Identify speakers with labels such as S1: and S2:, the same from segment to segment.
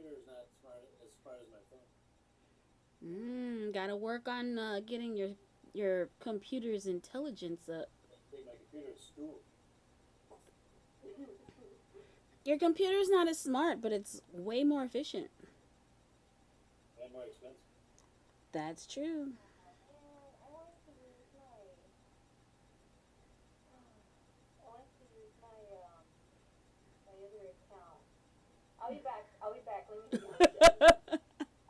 S1: computer is not smart as my phone.
S2: Gotta work on getting your computer's intelligence up.
S1: I take my computer to school.
S2: Your computer's not as smart, but it's way more efficient.
S1: And more expensive.
S2: That's true.
S3: I want to use my other account. I'll be back. I'll be back. Let me see.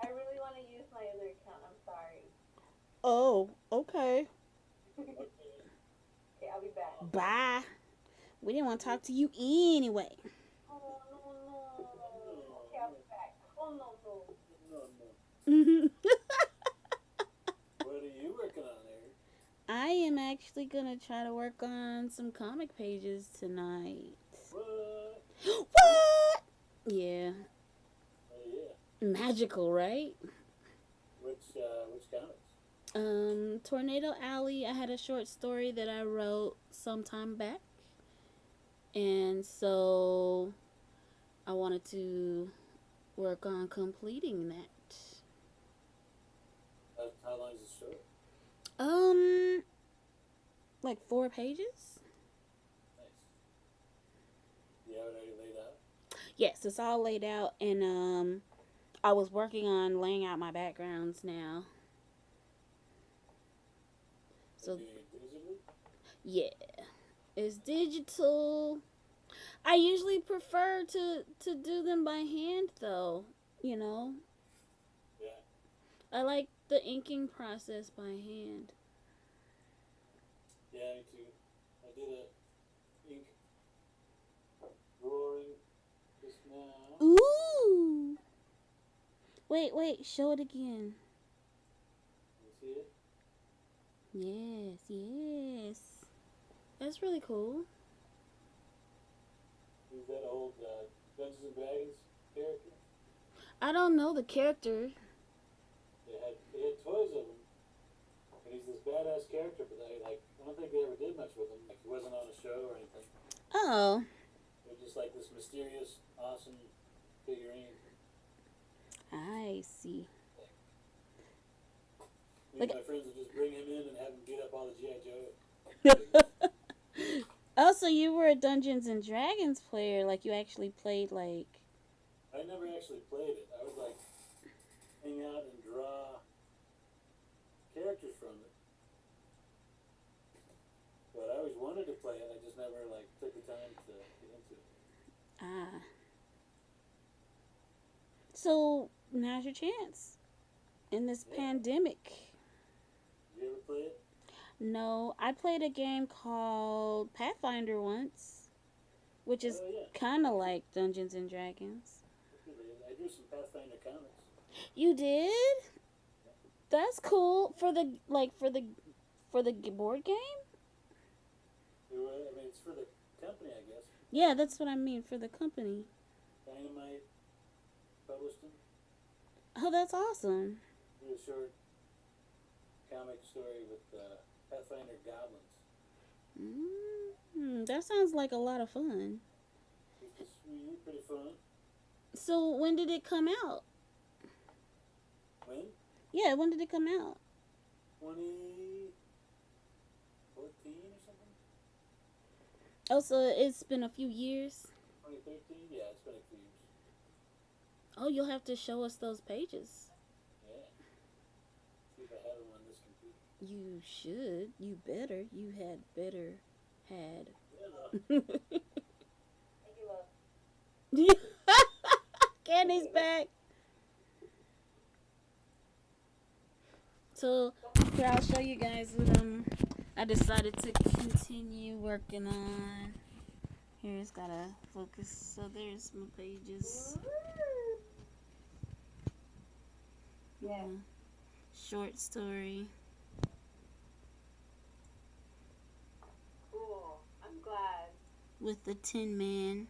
S3: I really want to use my other account. I'm sorry.
S2: Oh, okay.
S3: Okay, I'll be back.
S2: Bye. We didn't want to talk to you anyway.
S3: Oh no no. Okay, I'll be back. Oh no no.
S1: No.
S2: I
S1: What are you working on there?
S2: am actually gonna try to work on some comic pages tonight.
S1: What?
S2: What? Yeah.
S1: Oh yeah.
S2: Magical, right?
S1: Which comics?
S2: Tornado Alley. I had a short story that I wrote some time back, and so I wanted to work on completing that.
S1: How long is the story?
S2: Like 4 pages.
S1: Nice. You have it already laid out?
S2: Yes, it's all laid out, and I was working on laying out my backgrounds now. So
S1: Digitally?
S2: yeah, it's digital. I usually prefer to do them by hand, though. You know,
S1: Yeah.
S2: I like the inking process by hand.
S1: Yeah, me too. I did a ink drawing just now.
S2: Ooh. Wait, show it again.
S1: You see it?
S2: Yes. That's really cool.
S1: Who's that old Dungeons and Dragons character?
S2: I don't know the character.
S1: They had toys of him, and he's this badass character. But I don't think they ever did much with him. Like he wasn't on a show or anything.
S2: Oh,
S1: They're just like this mysterious, awesome figurine.
S2: I see.
S1: Me
S2: Like,
S1: and my friends would just bring him in and have him beat up all the GI Joe.
S2: also, you were a Dungeons and Dragons player. Like, you actually played, like.
S1: I never actually played it. I would like hang out and draw characters from it. But I always wanted to play it. I just never like took the time to get into it.
S2: Ah. So, now's your chance in this
S1: Yeah.
S2: pandemic.
S1: Did you ever play it?
S2: No, I played a game called Pathfinder once, which is
S1: Oh yeah.
S2: kind of like Dungeons and Dragons.
S1: I drew some Pathfinder comics.
S2: You did? That's cool for the board game.
S1: I mean, it's for the company, I guess.
S2: Yeah, that's what I mean for the company.
S1: Dynamite published them.
S2: Oh, that's awesome.
S1: Did a short comic story with Pathfinder goblins.
S2: That sounds like a lot of fun.
S1: It's really pretty fun.
S2: So when did it come out?
S1: When?
S2: Yeah, when did it come out?
S1: 2014 or something?
S2: Oh, so it's been a few years.
S1: 2013? Yeah, it's been a few years.
S2: Oh, you'll have to show us those pages.
S1: Yeah. See if I have them on this computer.
S2: You should. You better. You had better. Had.
S1: Yeah,
S3: Thank you, love.
S2: Candy's back. So here, I'll show you guys what I decided to continue working on. Here, it's gotta focus. So there's my pages.
S3: Yeah.
S2: Short story.
S3: Cool. I'm glad.
S2: With the Tin Man.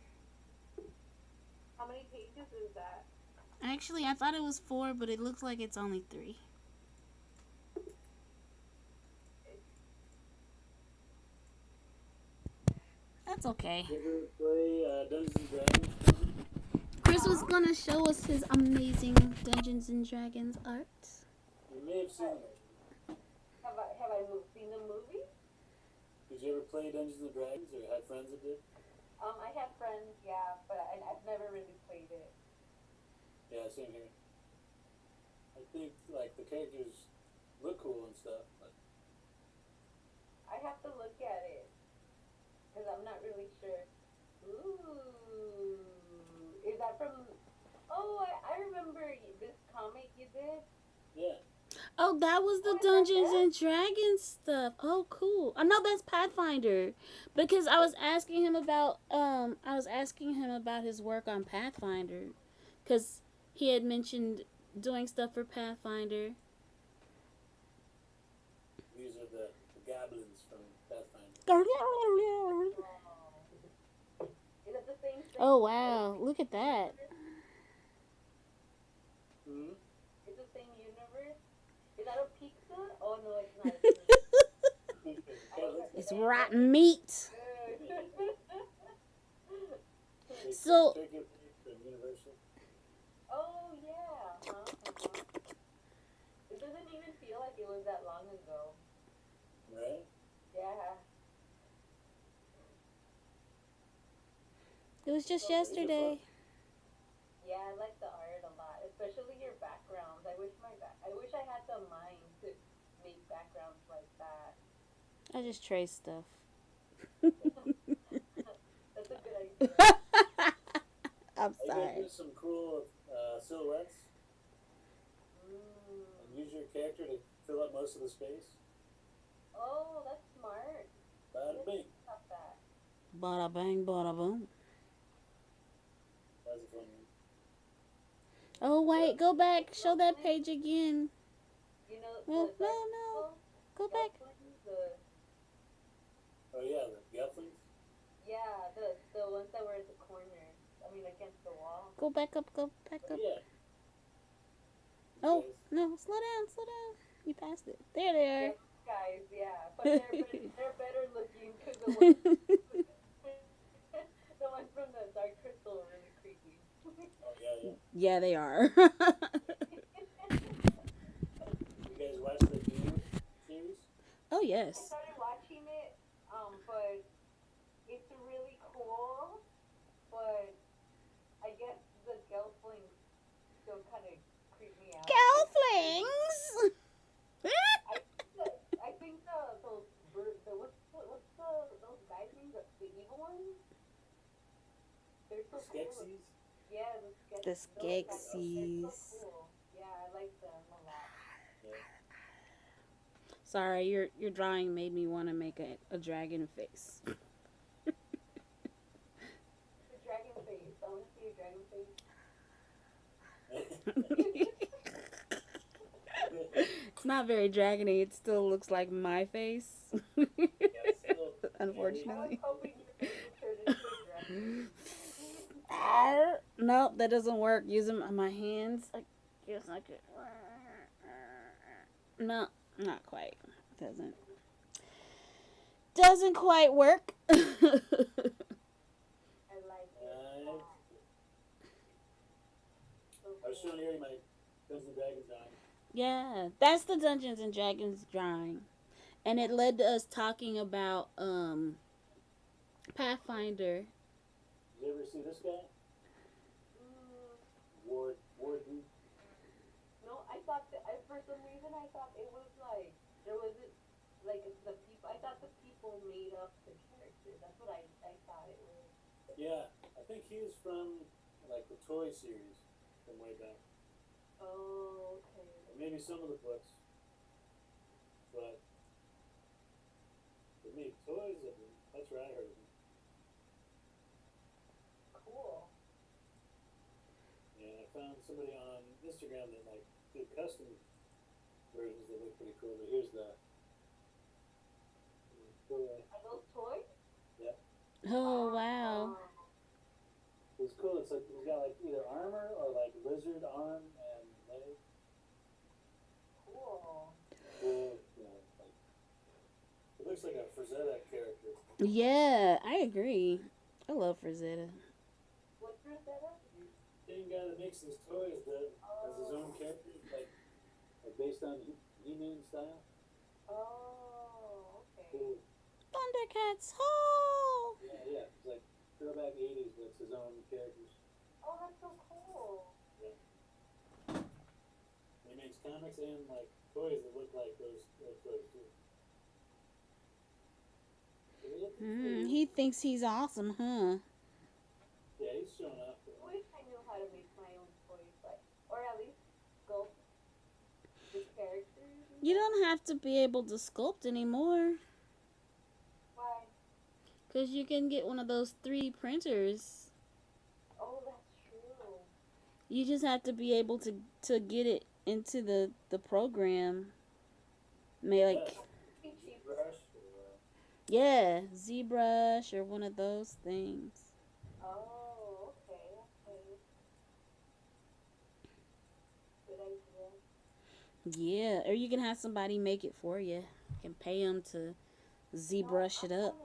S3: How many pages is that?
S2: Actually, I thought it was 4, but it looks like it's only 3. That's okay.
S1: You ever play Dungeons and Dragons?
S2: Chris was gonna show us his amazing Dungeons and Dragons art.
S1: You may have seen it.
S3: Have I seen the movie?
S1: Did you ever play Dungeons and Dragons or had friends that did?
S3: I had friends, yeah, but I've never really played it.
S1: Yeah, same here. I think like the characters look cool and stuff, but
S3: I have to look at it because I'm not really sure. Ooh, is that from? Oh, I remember this comic you did.
S1: yeah.
S2: Oh, that was the Dungeons and Dragons stuff. Oh, cool. I know that's Pathfinder, because I was asking him about his work on Pathfinder, because he had mentioned doing stuff for Pathfinder.
S1: These are the goblins from Pathfinder.
S3: Is it the same thing?
S2: Oh wow, look at that.
S1: Mm-hmm.
S3: It's the same universe. Is that a pizza? Oh no, it's not.
S2: It's rotten meat. So
S1: Universal.
S3: Oh yeah. It doesn't even feel like it was that long ago.
S1: Right?
S3: Yeah.
S2: it was just yesterday.
S3: Yeah, I like the art a lot, especially your backgrounds. I wish I had the mind to make backgrounds like that.
S2: I just trace stuff.
S3: That's a good idea.
S2: I'm
S1: You guys
S2: sorry.
S1: do some cool silhouettes
S3: Mm.
S1: and use your character to fill up most of the space.
S3: Oh, that's smart.
S1: Bada bing.
S3: About that.
S2: Bada bang, bada boom.
S1: That's a fun one.
S2: Oh wait, go back. Show that page again.
S3: You know
S2: No,
S3: the
S2: no. Go back.
S1: Oh yeah, the Gelflings.
S3: Yeah, the ones that were at the corner. I mean, against the wall.
S2: Go back up. Go back
S1: Oh
S2: up.
S1: yeah.
S2: Oh
S1: These guys.
S2: no, slow down. You passed it. There they are.
S3: Guys, yeah, but they're better looking because the ones the ones from the Dark Crystal are really creepy.
S1: Oh yeah.
S2: Yeah, they are.
S1: You guys watch the new series?
S2: Oh
S3: I
S2: yes.
S3: started watching it, but it's really cool, but I guess the Gelflings still kind of creep me out.
S2: Gelflings.
S3: I think those those guys named the evil ones. They're so cool.
S1: Skeksis?
S3: Yeah, the
S2: The
S3: those guys, they're
S2: Skeksis.
S3: so cool. Yeah, I like them a lot.
S2: Sorry, your drawing made me want to make a dragon face.
S3: The dragon face. I want to see a dragon face.
S2: It's not very dragony. It still looks like my face.
S3: I
S2: Unfortunately.
S3: was hoping your face would turn into a dragon.
S2: Nope, that doesn't work. Using my hands. I guess I could. No, not quite. Doesn't quite work.
S3: I like it.
S1: I was showing Arie my Dungeons and Dragons drawing.
S2: Yeah, that's the Dungeons and Dragons drawing. And it led to us talking about Pathfinder.
S1: Did you ever see this guy? Warden.
S3: No, I thought that for some reason I thought it was like there wasn't like the people. I thought the people made up the characters. That's what I thought it was.
S1: Yeah, I think he was from like the toy series from way back.
S3: Oh, okay.
S1: Or maybe some of the books. But for me, toys, that's where I heard of him.
S3: Cool.
S1: Yeah, I found somebody on Instagram that like did custom versions that look pretty cool. But here's the
S3: Are those toys?
S2: Oh wow.
S1: It's cool. It's like he's got like either armor or like lizard arm and leg.
S3: Cool.
S1: Cool. Yeah, like, it looks like a Frazetta character.
S2: Yeah, I agree. I love Frazetta.
S3: What's Rosetta?
S1: Dang same guy that makes these toys that has his own character, like based on He-Man style.
S3: Oh, okay.
S1: Cool.
S2: Thundercats. Oh.
S1: Yeah. It's like throwback '80s, but it's his own characters.
S3: Oh, that's so cool.
S1: Yeah. He makes comics and like toys that look like those toys too.
S2: He thinks he's awesome, huh?
S1: Yeah, he's showing off.
S3: I wish I knew how to make my own toys, like, or at least sculpt the characters.
S2: You don't have to be able to sculpt anymore.
S3: Why?
S2: Because you can get one of those 3D printers.
S3: Oh, that's true.
S2: You just have to be able to get it into the program. Like, yeah, ZBrush or one of those things.
S3: Oh, okay. Good idea.
S2: Yeah, or you can have somebody make it for you. You can pay them to ZBrush it up.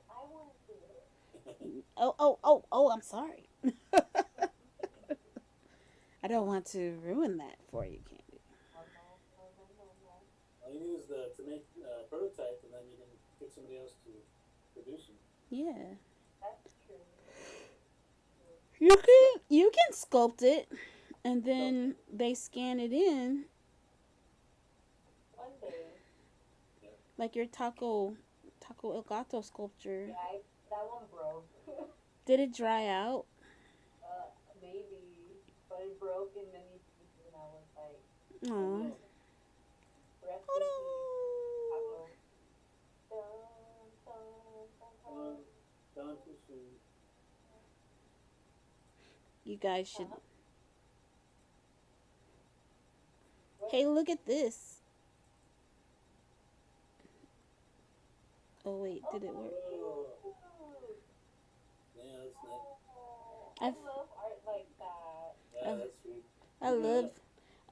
S3: I want to do it.
S2: Oh, I'm sorry. I don't want to ruin that for you, Candy.
S3: No.
S1: All you need is to make a prototype, and then you can get somebody else to produce them.
S2: Yeah.
S3: That's true.
S2: You can sculpt it, and then they scan it in.
S3: One day.
S2: Like your Taco El Gato sculpture.
S3: Yeah, that one broke.
S2: Did it dry out?
S3: Maybe. But it broke in many pieces, and I was like,
S2: Aw.
S3: rest
S2: Oh
S3: in
S2: no.
S3: peace.
S1: Done too soon.
S2: You guys should. Hey, look at this. Oh wait, did it work?
S1: Oh. Yeah, that's nice.
S3: I love art like that.
S1: Yeah, that's sweet.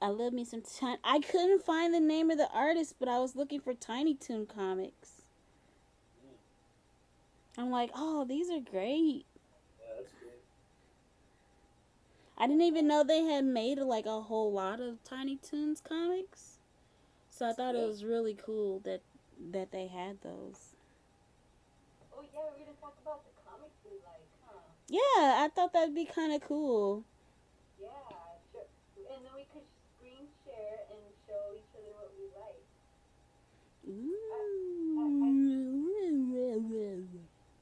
S2: I love me some tiny. I couldn't find the name of the artist, but I was looking for Tiny Toon comics. I'm like, oh, these are great.
S1: Yeah, that's great.
S2: I didn't even know they had made like a whole lot of Tiny Toons comics. So I thought it was really cool that they had those.
S3: Oh yeah, we're gonna talk about the comics we like, huh?
S2: Yeah, I thought that'd be kind of cool.
S3: Yeah, sure. And then we could screen share and show each other what we like.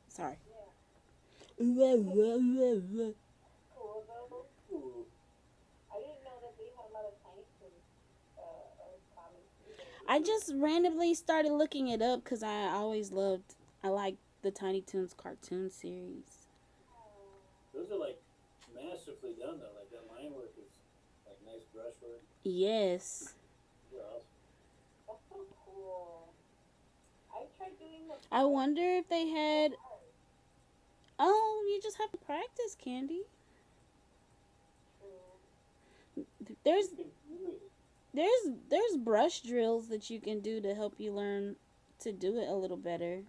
S2: Sorry.
S3: Yeah. Cool though.
S1: Ooh.
S3: I didn't know that they had a lot of Tiny Toons comics.
S2: I just randomly started looking it up because I like the Tiny Toons cartoon series.
S1: Those are like masterfully done though. Like that line work is like nice brush work.
S2: Yes.
S1: They're awesome.
S3: That's so cool. I tried doing the.
S2: I wonder if they had. Oh, you just have to practice, Candy. There's brush drills that you can do to help you learn to do it a little better.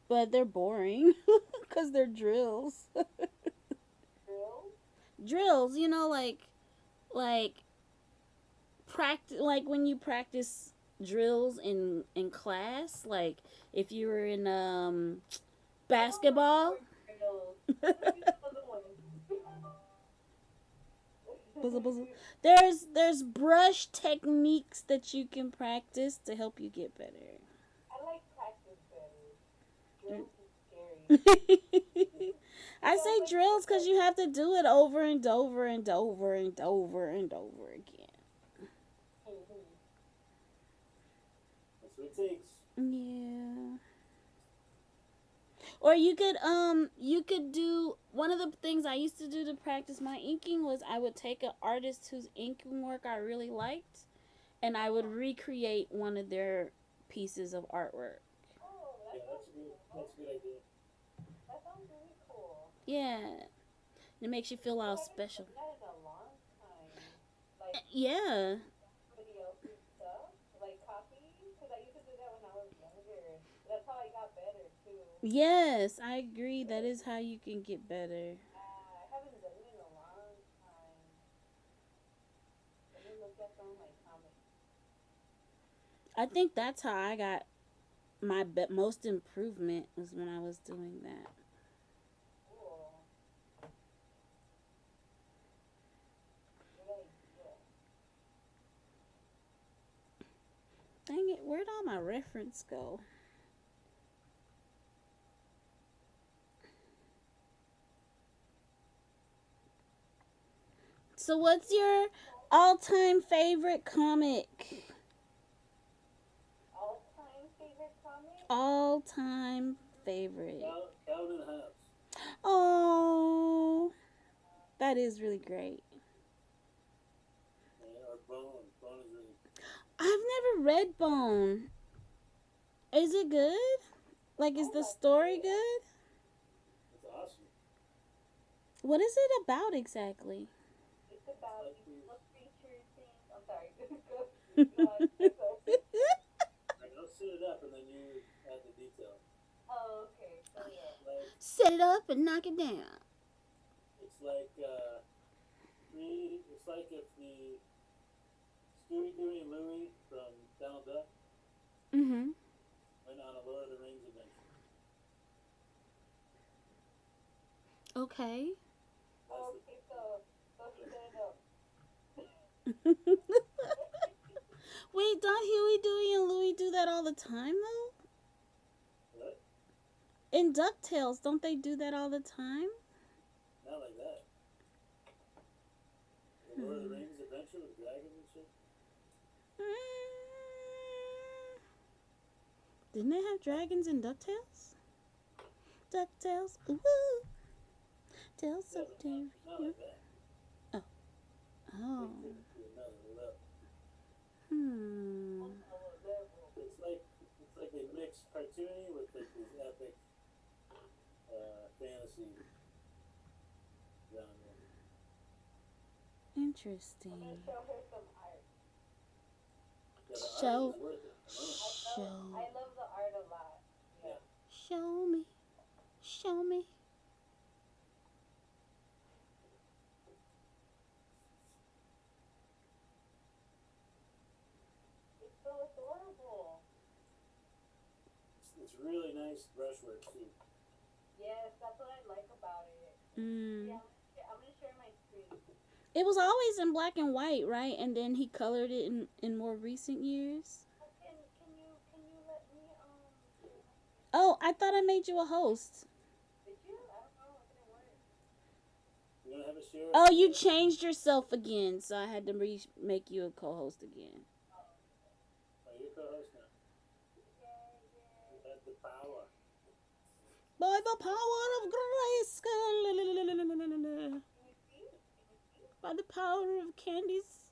S2: But they're boring because they're drills. Drills, you know, like practice, like when you practice drills in class, like if you were in basketball. There's brush techniques that you can practice to help you get better.
S3: I like practice better. Drills is scary.
S2: I say drills because you have to do it over and over and over and over and over again.
S1: That's what it takes.
S2: Yeah. Or you could do one of the things I used to do to practice my inking was I would take an artist whose inking work I really liked and I would recreate one of their pieces of artwork.
S3: Oh,
S1: Yeah, that's a good idea.
S3: that sounds really cool.
S2: Yeah. It makes you feel all special.
S3: That in a long time. Like
S2: Yeah.
S3: somebody else's stuff, like copy, because I used to do that when I was younger. That's how I got better too.
S2: Yes, I agree. That is how you can get better. I think that's how I got my most improvement was when I was doing that.
S3: Cool. Good idea.
S2: Dang it, where'd all my reference go? So what's your all-time favorite comic?
S3: All-time favorite comic?
S2: All-time favorite.
S1: Calvin Hobbes.
S2: Oh, that is really great.
S1: Yeah, or Bone. Bone is really.
S2: I've never read Bone. Is it good? Like, is
S3: I
S2: the
S3: like
S2: story
S3: it.
S2: good?
S1: It's awesome.
S2: What is it about exactly?
S3: It's about
S1: Like
S3: these
S1: these.
S3: little creature things. I'm sorry. Go on. Sorry.
S1: Like I'll set it up and then you add the detail.
S3: Oh, okay. So yeah.
S1: Like
S2: Set it up and knock it down.
S1: it's like three. It's like if the Stewie, Dewey, and Louie from Donald Duck
S2: Mm-hmm.
S1: went on a Lord of the Rings adventure.
S2: Okay.
S1: That's
S3: Okay, so he set it up.
S2: Wait, don't Huey, Dewey, and Louie do that all the time though?
S1: what?
S2: In DuckTales, don't they do that all the time?
S1: Not like that. The Lord of the Rings adventure with dragons and shit.
S2: Mm. Didn't they have dragons in DuckTales? DuckTales, ooh, tales
S1: Yeah,
S2: of
S1: but
S2: Terry.
S1: not like that.
S2: Oh,
S1: They took it to another level.
S2: hmm.
S1: It's like they mix cartoony with like these epic fantasy genre.
S3: I'm
S2: Interesting.
S3: gonna show her some art.
S1: Yeah, the
S2: Show.
S1: art is worth it.
S2: Show.
S3: I love the art a lot. Yeah.
S2: Show me. Show me.
S3: It's so adorable.
S1: It's really nice brushwork too.
S3: Yes, that's what I like about it.
S2: Mm.
S3: Yeah, I'm gonna share my screen.
S2: It was always in black and white, right? And then he colored it in more recent years.
S3: Can you let me
S2: Oh, I thought I made you a host.
S3: did you? I don't know, it didn't work.
S1: You wanna have a share?
S2: Oh, you changed yourself again, so I had to make you a co-host again.
S1: Oh, you're co-host now.
S3: Yeah.
S1: You have the power.
S2: By the power of grace.
S3: Can you see?
S2: By the power of Candy's.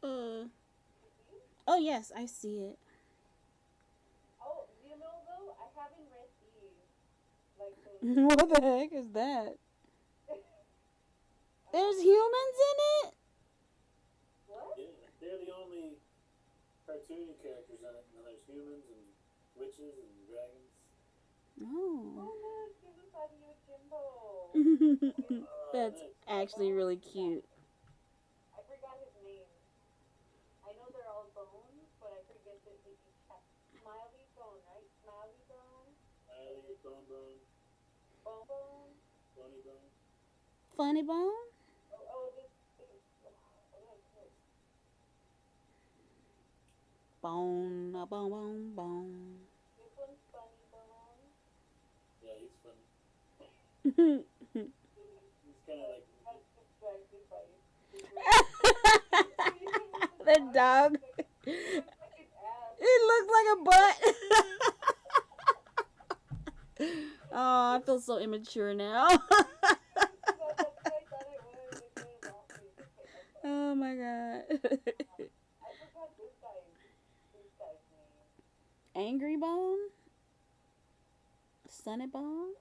S3: You see?
S2: Oh, yes, I see it.
S3: Oh, you know though, I haven't read these. Like
S2: What the heck is that? There's humans in it?
S3: what?
S1: Yeah, they're the only cartoony characters in it. And there's humans and witches and dragons.
S2: Oh.
S3: Oh look, this is Arie Jimbo.
S2: That's actually really cute.
S3: I forgot his name. I know they're all bones, but I forget that they each have Smiley Bone, right? Smiley Bone,
S1: Arie, Bone Bone,
S3: Bone Bone.
S1: Bony Bone.
S2: Funny Bone?
S3: This.
S2: Bone, a bone, bone, bone.
S3: This one's Funny Bone.
S1: Yeah, he's funny.
S2: The
S1: He's kind of like
S3: That's distracted by
S2: dog.
S3: It looks like an ass.
S2: It looks like a butt. Oh, I feel so immature now.
S3: That's what I thought it was. It was awesome.
S2: Oh my god.
S3: I forgot this guy's name.
S2: Angry Bone? Sunny Bone?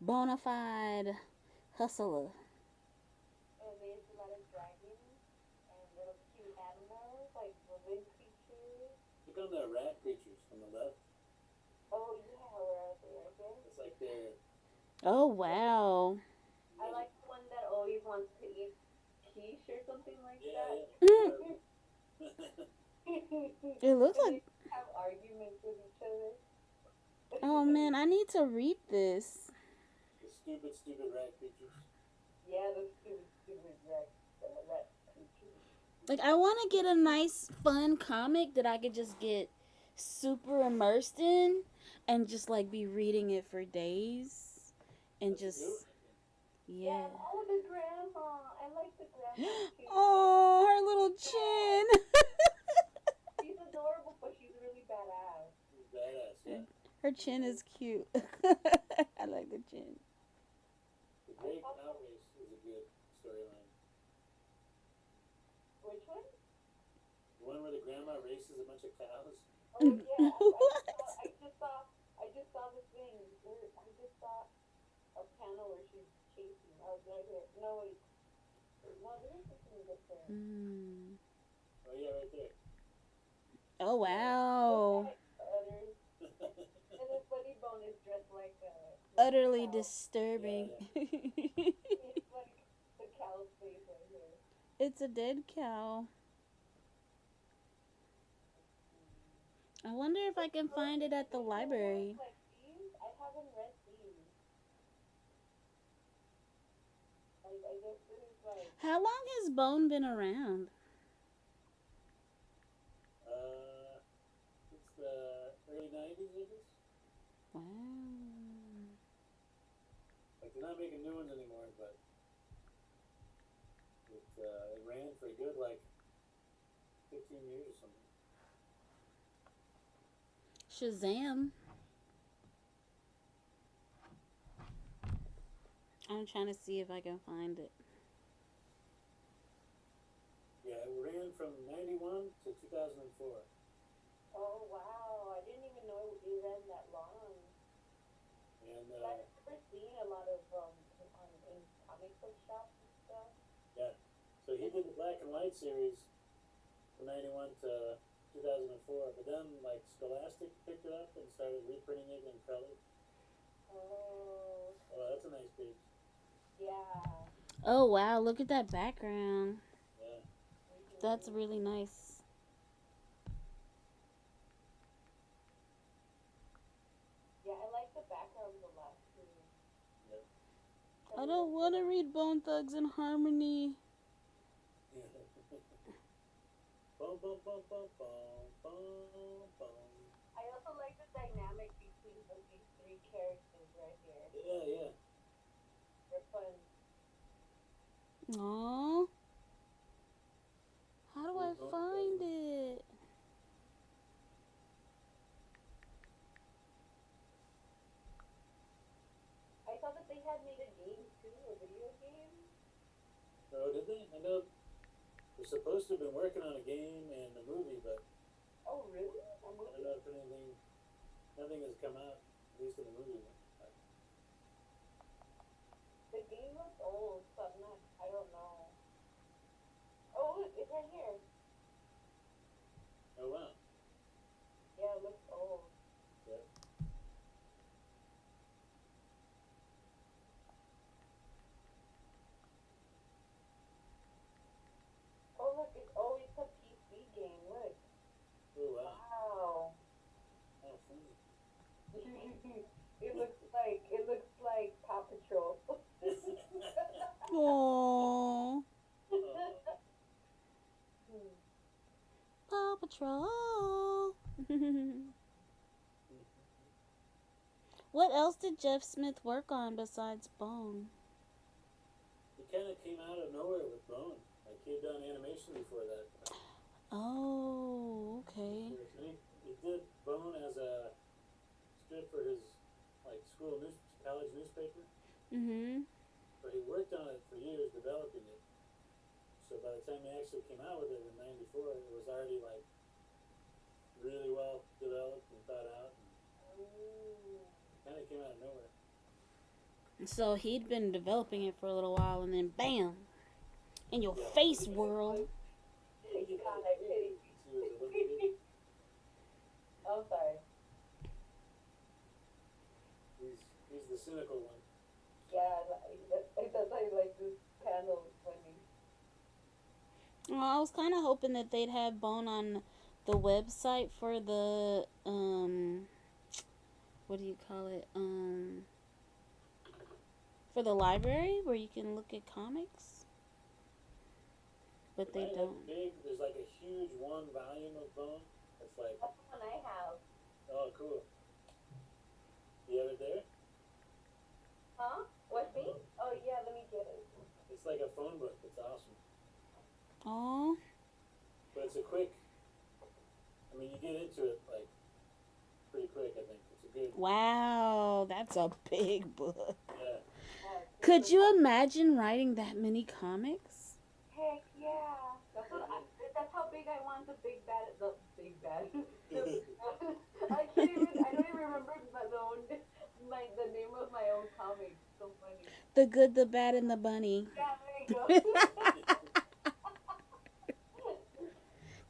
S2: Bonafide hustler.
S3: And there's a lot of dragons and little cute animals, like living creatures.
S1: look on the rat creatures on the left.
S3: Oh yeah, where are they? Right there.
S1: It's like they're
S2: Oh wow.
S3: I like the one that always wants to eat quiche or something like
S1: Yeah,
S3: that.
S2: It looks
S3: And
S2: like.
S3: they have arguments with each other.
S2: Oh man, I need to read this.
S1: The stupid, stupid rat creatures.
S3: Yeah, the stupid, stupid rat creatures.
S2: Like, I want to get a nice, fun comic that I could just get super immersed in and just like be reading it for days and
S1: That's a
S2: just
S1: good one.
S2: yeah.
S3: Yeah, oh, the grandma. I like the grandma too.
S2: Oh, her little chin.
S3: She's adorable, but she's really badass.
S1: She's badass, yeah.
S2: Her chin is cute. I like the chin.
S1: The Great Cow Race is a good storyline.
S3: Which one?
S1: The one where the grandma races a bunch of cows.
S3: Oh yeah,
S2: What?
S3: I just saw the thing. I just saw a panel where she's chasing. I was right here. No wait, no, there's something different.
S2: Mm.
S1: Oh yeah, right there.
S2: Oh wow.
S3: Utters. And then Funny Bone is dressed like a
S2: Utterly
S3: cow.
S2: disturbing.
S3: It's like the cow's face right here.
S2: It's a dead cow. I wonder if I can find it at the library.
S3: Like these, I haven't read these. I guess this is like.
S2: How long has Bone been around?
S1: It's the early 90s, I guess.
S2: Wow.
S1: Like, they're not making new ones anymore, but it ran for a good, like, 15 years or something.
S2: Shazam. I'm trying to see if I can find it.
S1: Yeah, it ran from 91 to 2004.
S3: Oh wow! I didn't even know it ran that long.
S1: And,
S3: I've never seen a lot of in comic book shops and stuff.
S1: yeah. So he did the black and white series from 91 to 2004, but then, like, Scholastic picked it up and started reprinting it in color.
S3: Oh.
S1: Oh, that's a nice page.
S3: Yeah.
S2: Oh wow, look at that background.
S1: Yeah.
S2: That's really nice.
S3: Yeah, I like the backgrounds a lot too.
S1: Yep.
S2: I don't want to read Bone Thugs and Harmony.
S1: Bum, bum, bum, bum, bum, bum, bum.
S3: I also like the dynamic between these three characters right here.
S1: Yeah, yeah.
S3: They're fun.
S2: Aww. How do I find it?
S3: I saw that they had made a game too, a video game.
S1: Oh, did they? I know they're supposed to have been working on a game and a movie, but
S3: Oh really? A
S1: I don't
S3: movie?
S1: know if nothing has come out, at least in the movie.
S3: The game looks old, so I don't know. Oh, look, it's right here.
S1: Oh, wow.
S3: Yeah, it looks old.
S1: Yeah.
S3: Oh look, it's a PC game. Look.
S1: Oh, wow.
S3: Wow.
S1: Oh, funny.
S3: It looks like Paw Patrol.
S2: Aww. Paw Patrol. What else did Jeff Smith work on besides Bone?
S1: He kind of came out of nowhere with Bone. Like, he had done animation before that.
S2: Oh, okay.
S1: He did Bone as a strip for his, like, college newspaper.
S2: Mm-hmm.
S1: But he worked on it for years, developing it. So by the time he actually came out with it in '94, it was already, like, really well developed and thought out. Kind of came out of nowhere.
S2: So he'd been developing it for a little while, and then bam, in your face, world.
S1: He was a little kid.
S3: Oh, sorry.
S1: He's the cynical one.
S3: Yeah, that's why I like this panel. It's funny.
S2: Well, I was kind of hoping that they'd have Bone on the website for the what do you call it? For the library where you can look at comics, but
S1: They
S2: they
S1: might have
S2: don't.
S1: big. There's like a huge one volume of Bone. It's like,
S3: That's the one I have.
S1: oh, cool. You have it there?
S3: Huh? What me? Oh yeah, let me get it.
S1: It's like a phone book. It's awesome.
S2: Oh,
S1: But it's a quick. I mean, you get into it like pretty quick. I think it's a good.
S2: wow, that's a big book.
S1: Yeah.
S2: Could you imagine writing that many comics?
S3: Heck yeah. That's how big I want the big bad. The big bad. I can't even. I don't even remember the name of my own comic. So funny.
S2: The Good, the Bad, and the Bunny.
S3: Yeah, there you go.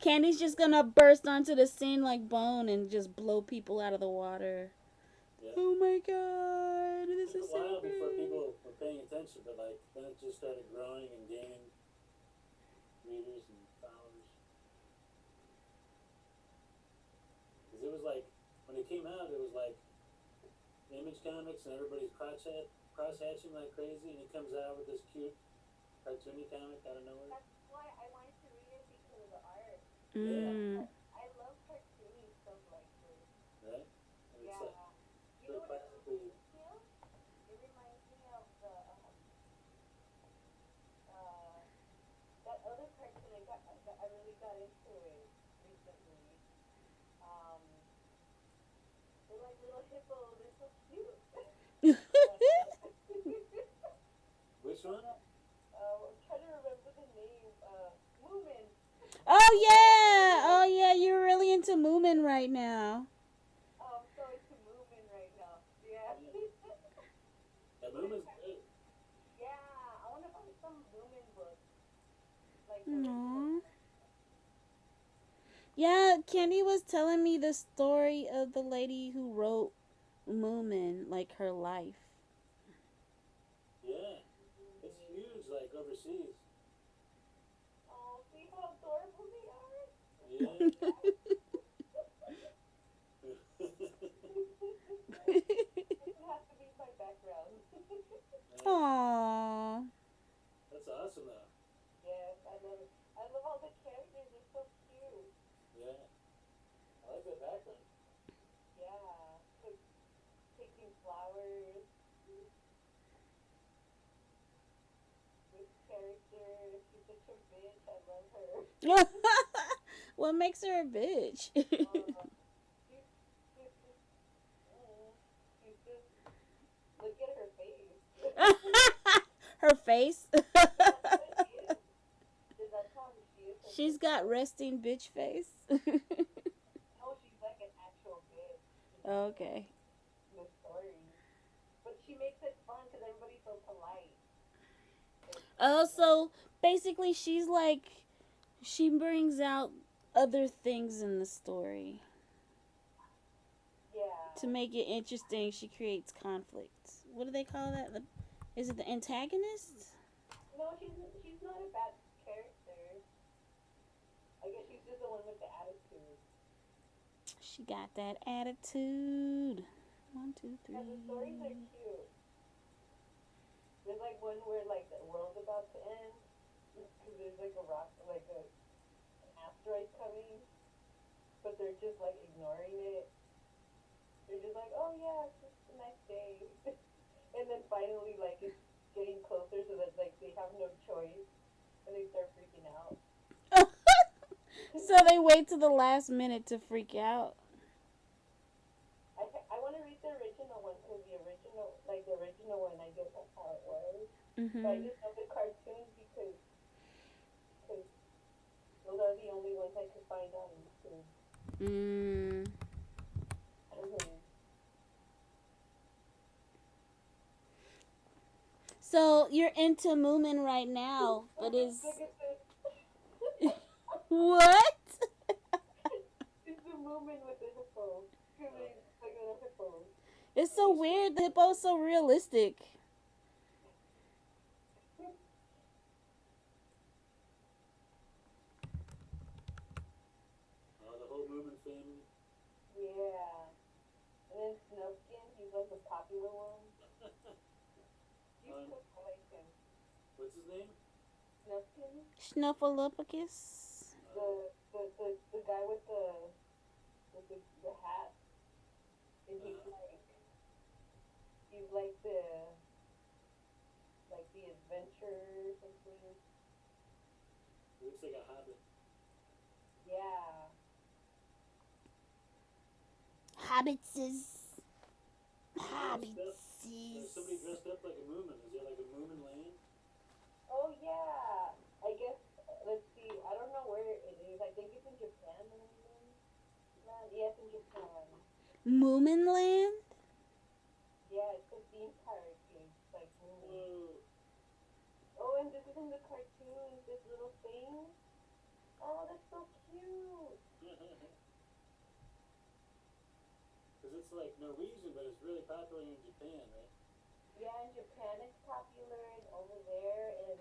S2: Candy's just gonna burst onto the scene like Bone and just blow people out of the water.
S1: Yeah.
S2: Oh my god, this
S1: It
S2: is
S1: took a
S2: so
S1: while before
S2: great.
S1: people were paying attention, but like then it just started growing and gaining readers and followers. Because it was like when it came out, it was like Image Comics and everybody's cross hatching like crazy, and it comes out with this cute cartoony comic out of nowhere.
S3: That's why I wanted to read it because of the art.
S2: Mm.
S3: I love cartoony stuff like this.
S1: Right? And it's
S3: Yeah.
S1: like
S3: You
S1: so
S3: know what it
S1: classically.
S3: reminds me of? It reminds me of the that other cartoon I really got into it recently. Um, they're like little hippos. They're so cute.
S1: Which one?
S3: I'm trying to remember the name. Moomin.
S2: Oh yeah, you're really into Moomin right now.
S3: I'm so into Moomin right now. Yeah.
S1: That Moomin's good.
S3: Yeah, I want to buy some Moomin books. Like
S2: Aww. Yeah, Candy was telling me the story of the lady who wrote Moomin, like her life.
S1: Yeah. It's huge, like overseas.
S3: Oh, see how adorable they are?
S1: Yeah.
S3: This has to be my background.
S2: Aww.
S1: That's awesome though.
S3: Yes, I love it. I love all the characters. They're so cute.
S1: Yeah. I like that background.
S3: Yeah. Like picking flowers. This character, she's such a bitch. I love her.
S2: What makes her a bitch?
S3: She's just, look at her face.
S2: Her face?
S3: That's how she is.
S2: She's got resting bitch face.
S3: No, she's like an actual bitch.
S2: Okay.
S3: The story. But she makes it fun because everybody's so polite.
S2: Oh, so basically she's like, she brings out other things in the story.
S3: Yeah.
S2: To make it interesting, she creates conflict. What do they call that? Is it the antagonist?
S3: No, she's not a bad character. I guess she's just the one with the attitude.
S2: She got that attitude. 1, 2, 3.
S3: Yeah, the stories are cute. There's like one where like the world's about to end because there's like a rock, like an asteroid coming, but they're just like ignoring it. They're just like, oh yeah, it's just a nice day. And then finally, like, it's getting closer so that, like, they have no choice. And they start freaking out.
S2: So they wait to the last minute to freak out.
S3: I want to read the original one because the original one, I guess that's how it was.
S2: Mm-hmm.
S3: But I just love the cartoons because those are the only ones I could find on YouTube.
S2: Mm. So you're into Moomin right now, but is what?
S3: It's the movement with the hippo. Like little hippos.
S2: It's so weird. The hippo's so realistic.
S3: He's like the popular one. He's
S1: Um,
S3: cool. I like him.
S1: what's his name?
S3: Snufkin?
S2: Snuffleupagus.
S3: The guy with the hat, and he's like the adventurer or something.
S1: He looks like a hobbit.
S3: Yeah.
S2: Hobbitses.
S1: There's somebody dressed up like a Moomin. Is there like a Moomin land?
S3: Oh yeah. I guess let's see. I don't know where it is. I think it's in Japan. Yes, in Japan.
S2: Moominland?
S3: Yeah, it's a theme park. It's like movie.
S1: Whoa.
S3: Oh, and this is in the cartoon. This little thing. Oh, that's so cute.
S1: Because it's like Norwegian, but it's really popular in Japan, right?
S3: Yeah, in Japan it's popular, and over there, and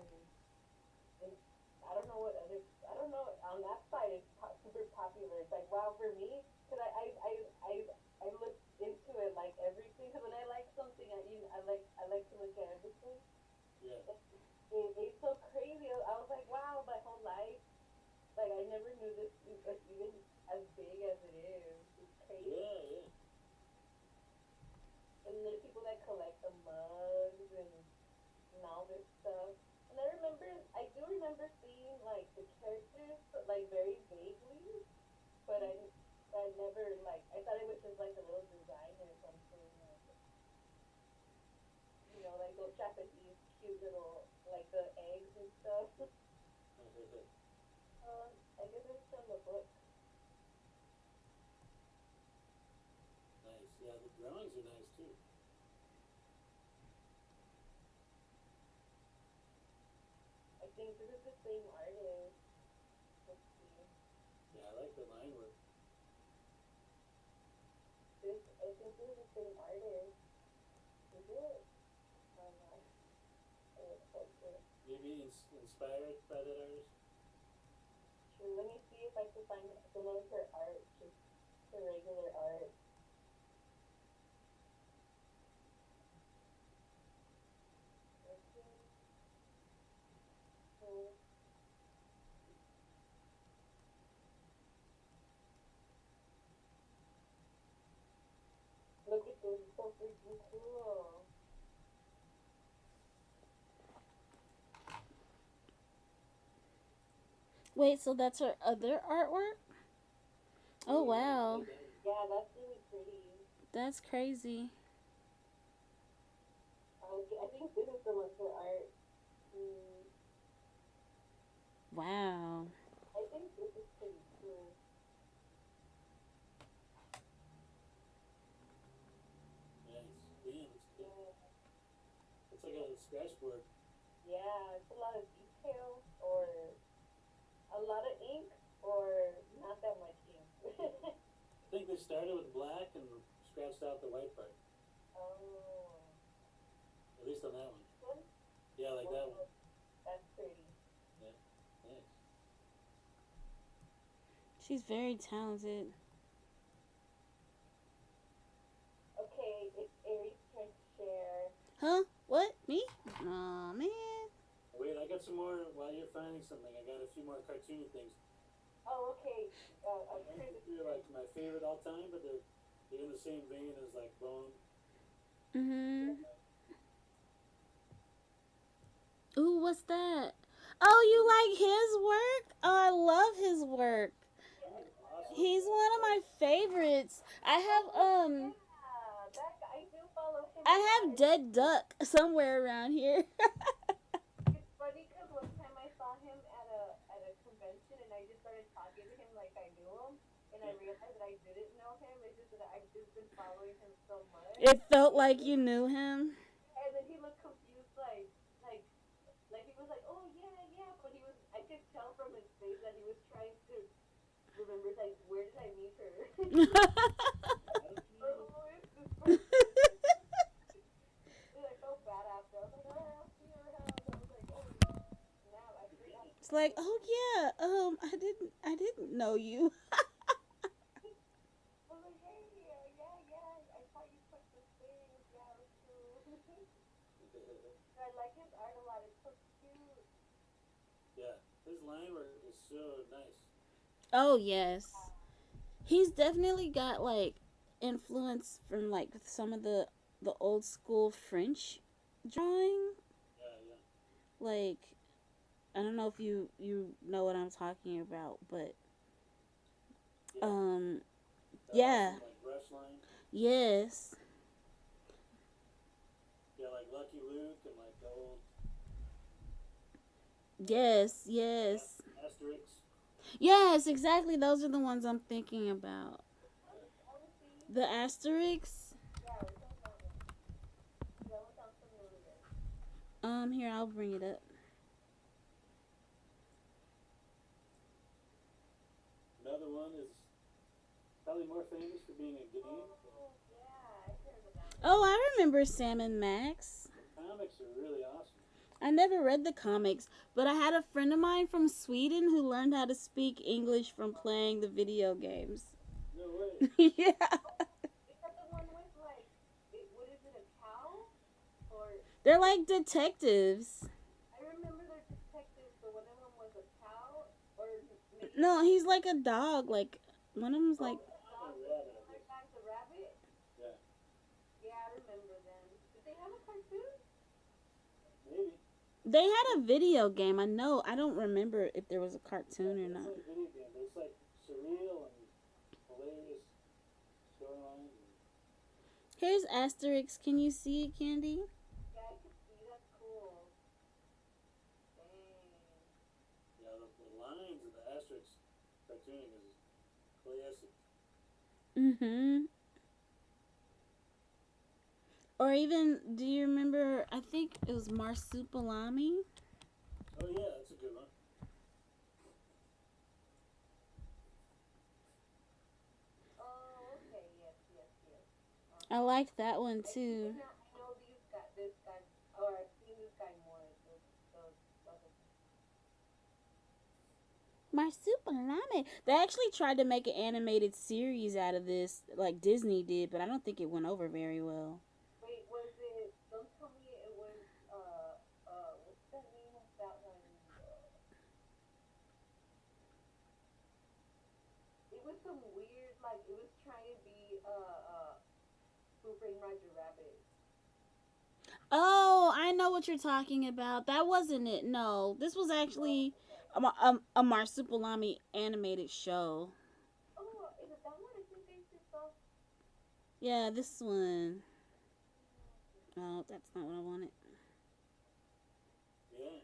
S3: I don't know what other. I don't know on that side it's super popular. It's like wow for me, because I look into it like everything. Because when I like something, I like to look at everything.
S1: Yeah.
S3: It's so crazy. I was like, wow, my whole life, like I never knew this was even as big as it is. It's crazy.
S1: Yeah, yeah.
S3: And there's people that collect the mugs and all this stuff. And I do remember seeing like the characters, but like very vaguely. But I never like. I thought it was just like a little design or something. Like those Japanese cute little like the eggs and stuff. I guess it's from the book.
S1: Nice. Yeah, the drawings are nice too.
S3: I think this is the same artist. Let's see.
S1: Yeah, I like the line work.
S3: I think this is the same artist. Is it? Oh no. It's closer.
S1: Maybe inspired by that artist.
S3: True. Let me see if I can find some of her art, just her regular art. Okay. So, look at this. It's so freaking cool.
S2: Wait, so that's her other artwork? Oh, wow.
S3: Yeah, that's really pretty.
S2: That's crazy.
S3: I think this is some of her art. Mm,
S2: Wow.
S3: I think this is pretty cool.
S1: Nice. Damn, it's good.
S3: Yeah,
S1: It's like a scratch board.
S3: yeah, it's a lot of detail, or a lot of ink, or not that much ink.
S1: I think they started with black and scratched out the white part.
S3: Oh.
S1: At least on that one.
S3: One?
S1: Yeah, like that one.
S3: That's pretty.
S1: Yeah. Nice.
S2: She's very talented.
S3: Okay, it's Arie's turn to share.
S2: Huh? What? Me? Aw, man.
S1: Wait, I got some more while you're finding something. I got a few more cartoony things.
S3: Oh, okay. I'm
S1: I
S3: sure
S1: think they're like my favorite all time, but they're in the same vein as like Bone.
S2: Mm-hmm. Ooh, what's that? Oh, you like his work? Oh, I love his work.
S1: Awesome.
S2: He's one of my favorites. I have
S3: Yeah, that guy, I do follow him.
S2: I have Dead Duck somewhere around here.
S3: It's funny because one time I saw him at a convention and I just started talking to him like I knew him, and I realized that I didn't know him. It's just that I've just been following him so much.
S2: It felt like you knew him.
S3: And then he looked confused, like he was like, oh yeah, yeah, but I could tell from his face that he was trying to remember, like, where did I meet her? Oh, it's this person. And I felt bad after. I was like, oh, I'll see her house. I was like, oh, now I forgot.
S2: It's like, oh yeah, I didn't know you.
S3: I was like, hey, yeah, I saw you put this thing. I like his art a lot. It's so cute.
S1: Yeah, his line work is so nice.
S2: Oh yes, he's definitely got like influence from like some of the old school French drawing.
S1: Yeah, yeah,
S2: Like I don't know if you know what I'm talking about, but
S1: yeah.
S2: um
S1: The
S2: yeah,
S1: awesome like brush line.
S2: yes.
S1: Yeah, like Lucky Luke and like the old
S2: Yes, yes.
S1: Asterix.
S2: Yes, exactly. Those are the ones I'm thinking about.
S1: Yeah.
S3: I would see.
S2: The Asterix.
S3: Yeah, which one's that one? That one sounds familiar.
S2: Here I'll bring it up.
S1: Another one is probably more famous for being a game.
S3: Oh, yeah, I heard of that one.
S2: Oh, I remember Sam and Max.
S1: The comics are really awesome.
S2: I never read the comics, but I had a friend of mine from Sweden who learned how to speak English from playing the video games.
S1: No way.
S2: Yeah.
S3: Is that the one with like, what is it, a cow? Or
S2: They're like detectives.
S3: I remember they're detectives, but one of them was a cow, or maybe
S2: No, he's like a dog. Like, one of them's like.
S3: a
S1: A
S3: dog.
S1: rabbit, I
S3: The other
S1: guess.
S3: guy's a rabbit.
S1: Yeah,
S3: Yeah, I remember them. Did they have a cartoon?
S1: maybe.
S2: They had a video game. I know. I don't remember if there was a cartoon or
S1: It's
S2: not.
S1: like a video game, but it's like surreal and hilarious storylines.
S2: Here's Asterix. Can you see it, Candy?
S3: Yeah, I could see. That's cool. Dang.
S1: Yeah, the lines of the Asterix cartooning is classic.
S2: Mm-hmm. Or even, do you remember? I think it was Marsupilami.
S1: Oh yeah, that's a good one.
S3: Oh, okay. Yes, yes, yes.
S2: I liked that one too.
S3: I know this guy, or I've seen this guy more. Those
S2: Marsupilami. They actually tried to make an animated series out of this, like Disney did, but I don't think it went over very well.
S3: Wait, was it? Don't tell me it was. What's the name of that one? It was some weird, like it was trying to be Who Framed Roger Rabbit.
S2: Oh, I know what you're talking about. That wasn't it. No, this was actually a Marsupilami animated show.
S3: Oh, is it that one? I think I just saw.
S2: Yeah, this one. Oh, that's not what I wanted.
S1: Yeah.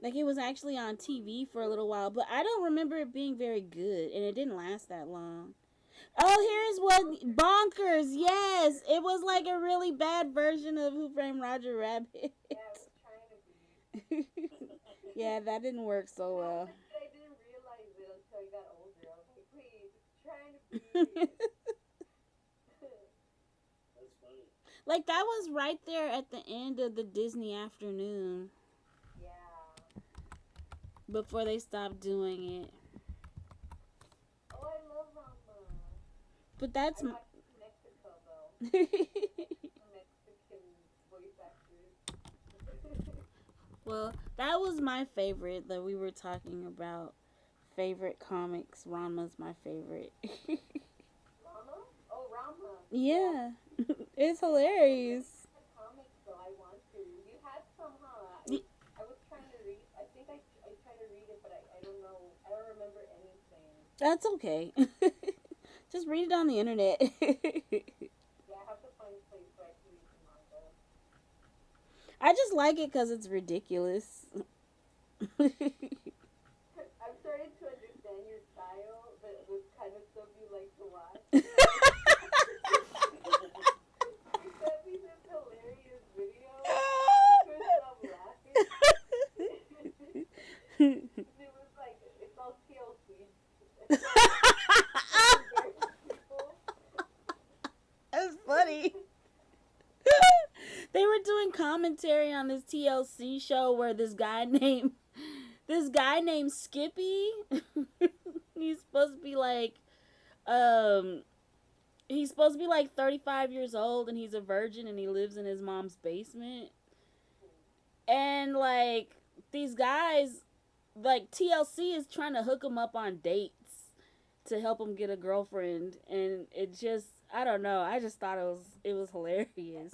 S2: Like it was actually on TV for a little while, but I don't remember it being very good, and it didn't last that long. Oh, here's what Bonkers. Yes, it was like a really bad version of Who Framed Roger Rabbit.
S3: Yeah, I was trying to be.
S2: Yeah, that didn't work so well.
S3: I didn't realize it until I got older. I was like, wait, it's trying to be.
S1: That's funny.
S2: Like that was right there at the end of the Disney afternoon
S3: Yeah.
S2: before they stopped doing it.
S3: Oh, I love Rama.
S2: But that's
S3: I watched it in Mexico though. Mexican voice actors.
S2: well, that was my favorite that we were talking about. Favorite comics. Ranma's my favorite.
S3: Rama? Oh, Rama.
S2: Yeah, it's hilarious.
S3: The comics though, I want to. You had some, huh?
S2: Y-
S3: I was trying to read. I think I tried to read it, but I don't know. I don't remember anything.
S2: That's okay. Just read it on the internet.
S3: Yeah, I have to find a place where I can read the manga.
S2: I just like it because it's ridiculous.
S3: I'm starting to understand your style, the kind of stuff you like to watch. You sent me this hilarious video. I couldn't stop laughing. It was like, it's all TLC.
S2: That's funny. They were doing commentary on this TLC show where this guy named Skippy. He's supposed to be like he's supposed to be like 35 years old and he's a virgin and he lives in his mom's basement. And like these guys, like TLC is trying to hook him up on dates to help him get a girlfriend, and it just, I don't know. I just thought it was
S3: I
S2: hilarious.
S3: feel like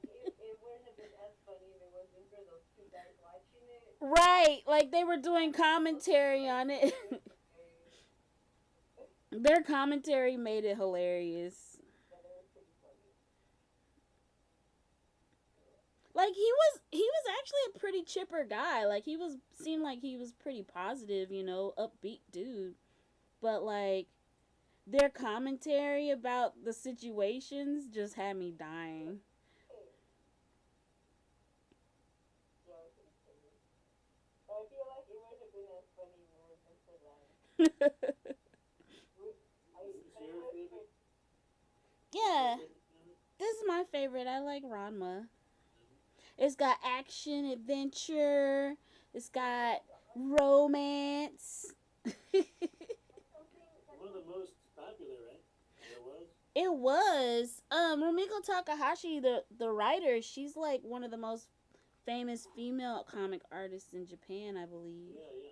S3: it wouldn't have been as funny if it wasn't for those two guys watching it.
S2: Right, like they were doing commentary on it. Their commentary made it hilarious.
S3: Yeah, they were pretty funny.
S2: Like he was actually a pretty chipper guy. Like he was seemed like he was pretty positive, upbeat dude. But like their commentary about the situations just had me dying.
S3: Yeah, it was pretty funny. But I feel like it wouldn't have been as funny if it wasn't for that.
S1: Is this your favorite?
S2: Yeah,
S1: Favorite comic?
S2: this is my favorite. I like Ranma. It's got action, adventure. It's got romance.
S1: One of the most popular, right? There was.
S2: It was. Rumiko Takahashi, the writer, she's like one of the most famous female comic artists in Japan, I believe.
S1: Yeah, yeah.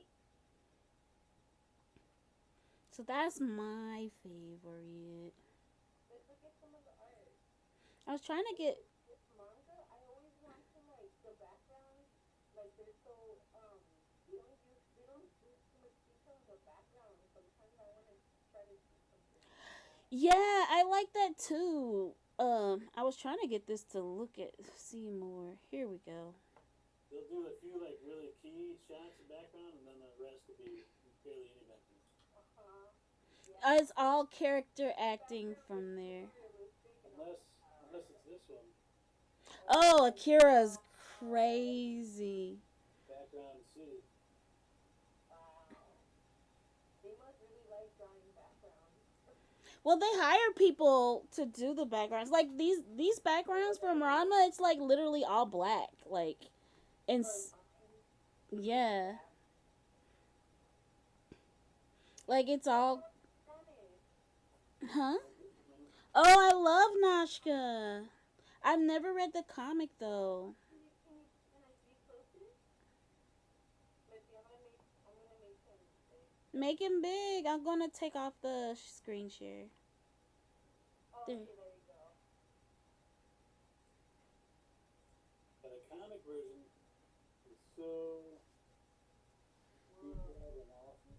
S2: So that's my favorite.
S3: Let's look at some of the art.
S2: I was trying to get.
S3: With manga, I always want to like the background, like they're so they don't do too much detail in the background. Sometimes I want to try to do something like that.
S2: Yeah, I like that too. I was trying to get this to see more. Here we go.
S1: They'll do a few like really key shots in background, and then the rest will be barely any background.
S3: Yeah.
S2: It's all character acting from there.
S3: Realistic and
S1: Unless it's this one.
S2: Oh, Akira's crazy.
S1: Background C.
S3: wow. They must really like drawing backgrounds.
S2: Well, they hire people to do the backgrounds. Like these backgrounds from Ranma, it's like literally all black. Like, and yeah, like it's all, huh? Oh, I love Nashka. I've never read the comic though.
S3: Can I see closer? Let's see. I'm gonna make him big.
S2: Make him big. I'm gonna take off the screen share.
S3: Oh,
S2: There.
S3: okay, there you go.
S1: But the comic version is so detailed and awesome.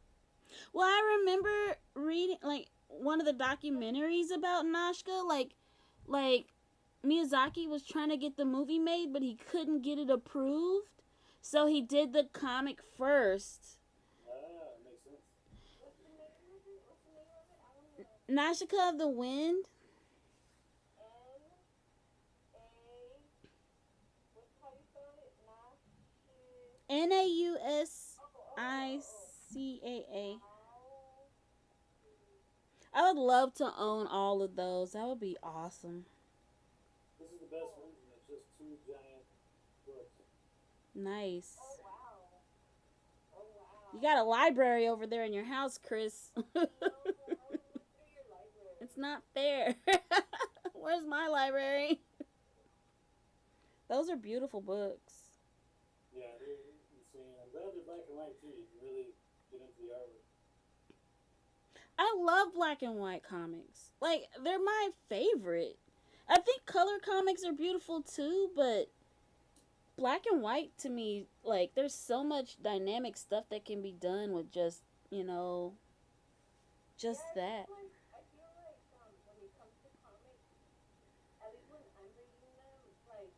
S2: Well, I remember reading like one of the documentaries about Nashka. Like Miyazaki was trying to get the movie made, but he couldn't get it approved. So he did the comic first.
S1: Ah, makes sense.
S3: What's the name of it? I want to.
S2: Nashika of the Wind.
S3: What's how you spell it?
S2: Nausicaa. I would love to own all of those. That would be awesome.
S1: This is the best version. It's just two giant books.
S2: Nice.
S3: Oh wow. Oh wow.
S2: You got a library over there in your house, Chris.
S3: I want to look through your library.
S2: It's not fair. Where's my library? Those are beautiful books.
S1: Yeah, they're insane. I'm glad they're black and white too. You can really get into the artwork.
S2: I love black and white comics. Like, they're my favorite. I think color comics are beautiful too, but black and white to me, like, there's so much dynamic stuff that can be done with just, just that.
S3: I feel like when it comes to comics, at least when I'm reading them, it's like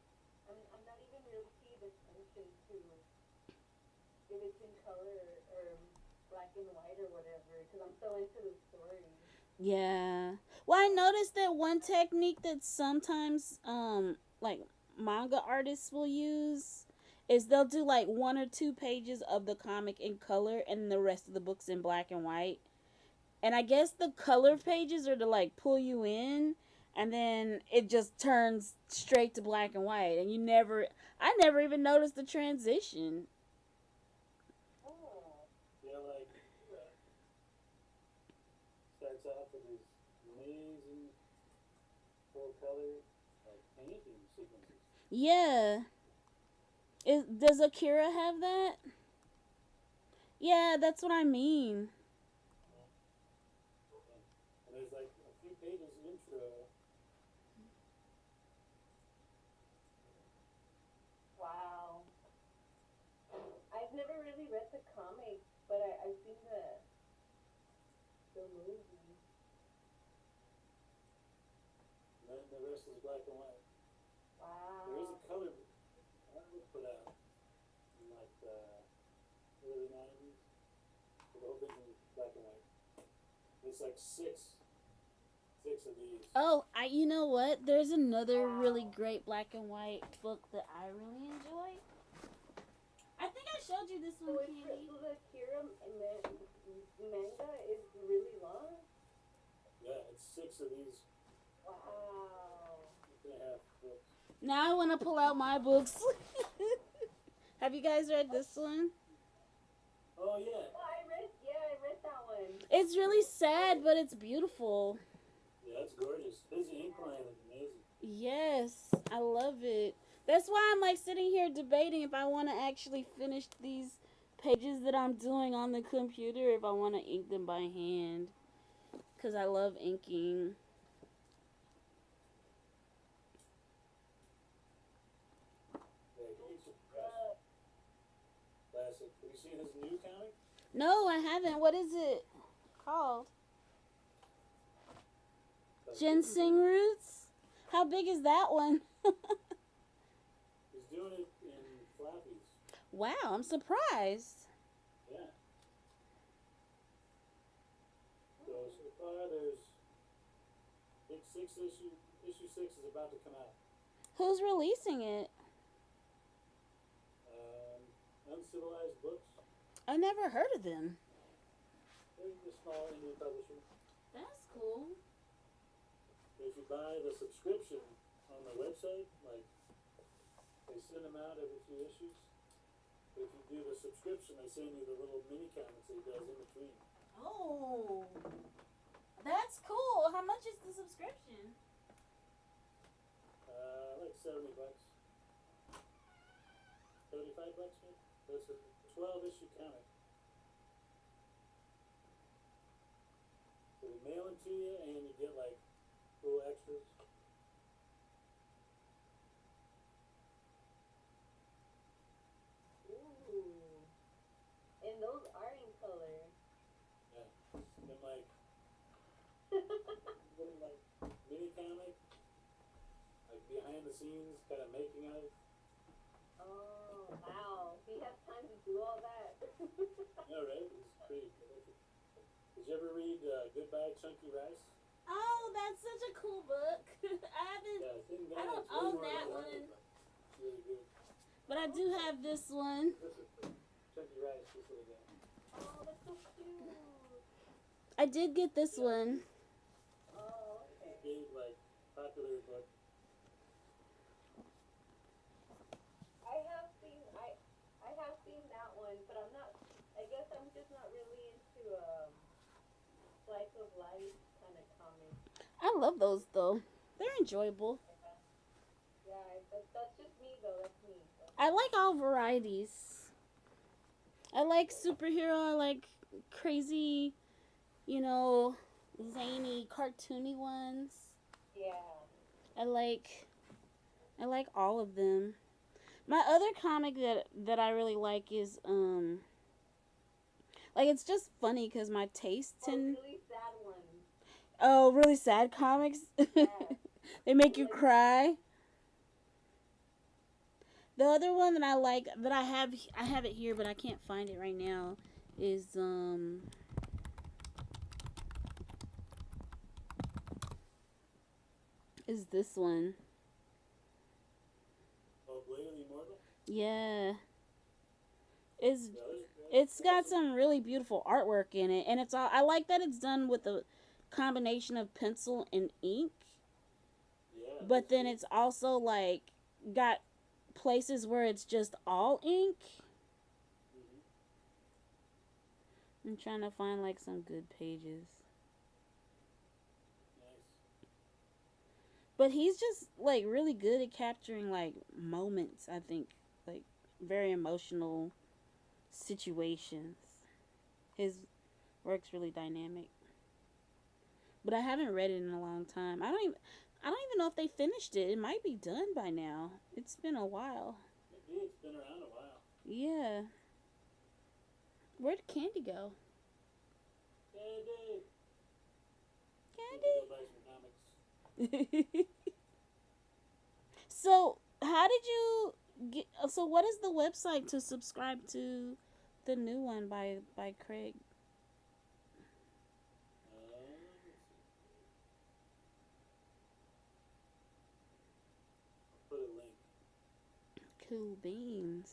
S3: I'm not even really paying attention to if it's in color or black and white or whatever, because I'm so into the story.
S2: Yeah. Well, I noticed that one technique that sometimes, like, manga artists will use is they'll do, like, 1 or 2 pages of the comic in color and the rest of the book's in black and white. And I guess the color pages are to, like, pull you in, and then it just turns straight to black and white. And I never even noticed the transition.
S3: Oh.
S1: Yeah, like starts off with these amazing full color like painting sequences.
S2: Yeah. Does Akira have that? Yeah, that's what I mean.
S1: And there's like a few pages intro.
S3: Wow. I've never really read the comic, but I've seen the movie.
S1: And then the rest is black and white.
S3: Wow.
S1: There is a color artwork put out in like the early 90s. But the whole thing is black and white. It's like six of these.
S2: Oh, you know what? There's another really
S3: Wow.
S2: great black and white book that I really enjoy. I think I showed you this
S3: So
S2: one,
S3: it's
S2: Candy.
S3: so the Kira manga is really long.
S1: Yeah, it's six of these
S3: Wow.
S1: and a half books.
S2: Now I want to pull out my books. Have you guys read this one?
S1: Oh yeah.
S3: Oh, I read that one.
S2: It's really sad, but it's beautiful.
S1: Yeah, it's gorgeous. His ink line is amazing.
S2: Yes, I love it. That's why I'm like sitting here debating if I want to actually finish these pages that I'm doing on the computer, if I want to ink them by hand. Because I love inking.
S1: Yeah, he's a classic. Have you seen his new comic?
S2: No, I haven't. What is it called? Ginseng roots? How big is that one?
S1: He's doing it in floppies.
S2: Wow, I'm surprised.
S1: Yeah. So far there's big six issue. Issue 6 is about to come out.
S2: Who's releasing it?
S1: Uncivilized Books.
S2: I never heard of them.
S1: They're a small indie publisher.
S2: That's cool.
S1: If you buy the subscription on the website, like they send them out every few issues. But if you do the subscription, they send you the little mini comics that he does in between.
S2: Oh, that's cool. How much is the subscription?
S1: Like $70. $35 maybe. So it's a 12-issue comic. So they mail them to you, and you get like little extras.
S3: Ooh. And those are in color.
S1: Yeah. And like little like mini comic, like behind the scenes, kind of making of.
S3: Oh, wow. He has time to do all that.
S1: Yeah, right. It's pretty prolific. Did you ever read Goodbye Chunky Rice?
S2: Oh, that's such a cool book. I haven't,
S1: Yeah, it's in
S2: I don't
S1: it's way
S2: own
S1: more
S2: that
S1: than
S2: one.
S1: but it's really good.
S2: but I do have this one.
S1: This is Chunky Rice, this little guy.
S3: Oh, that's so cute.
S2: I did get this one.
S3: Oh, okay.
S1: Big, like, popular book.
S3: I have seen that one, but I'm not. I guess I'm just not really into slice of life kind of comics.
S2: I love those though. They're enjoyable.
S3: Yeah, that's just me though. That's me. So.
S2: I like all varieties. I like superhero. I like crazy, zany, cartoony ones.
S3: Yeah.
S2: I like all of them. My other comic that I really like is like it's just funny because my tastes in
S3: Really sad ones.
S2: really sad comics.
S3: Yeah.
S2: They make you cry. The other one that I like that I have it here but I can't find it right now is this one.
S1: Oh, Blade of the Immortal?
S2: Yeah.
S1: Yeah,
S2: It's got some really beautiful artwork in it, and it's all. I like that it's done with a combination of pencil and ink,
S1: yeah,
S2: but then it's also like got places where it's just all ink.
S1: Mhm.
S2: I'm trying to find like some good pages,
S1: Nice.
S2: but he's just like really good at capturing like moments. I think like very emotional situations. His work's really dynamic. But I haven't read it in a long time. I don't even know if they finished it. It might be done by now. It's been a while.
S1: Maybe it's been around a while.
S2: Yeah. Where'd Candy go?
S1: Candy!
S2: Candy.
S1: Go buy some comics.
S2: So, how did you get? So, what is the website to subscribe to the new one by Craig?
S1: Let's see. I'll put a link.
S2: Cool beans.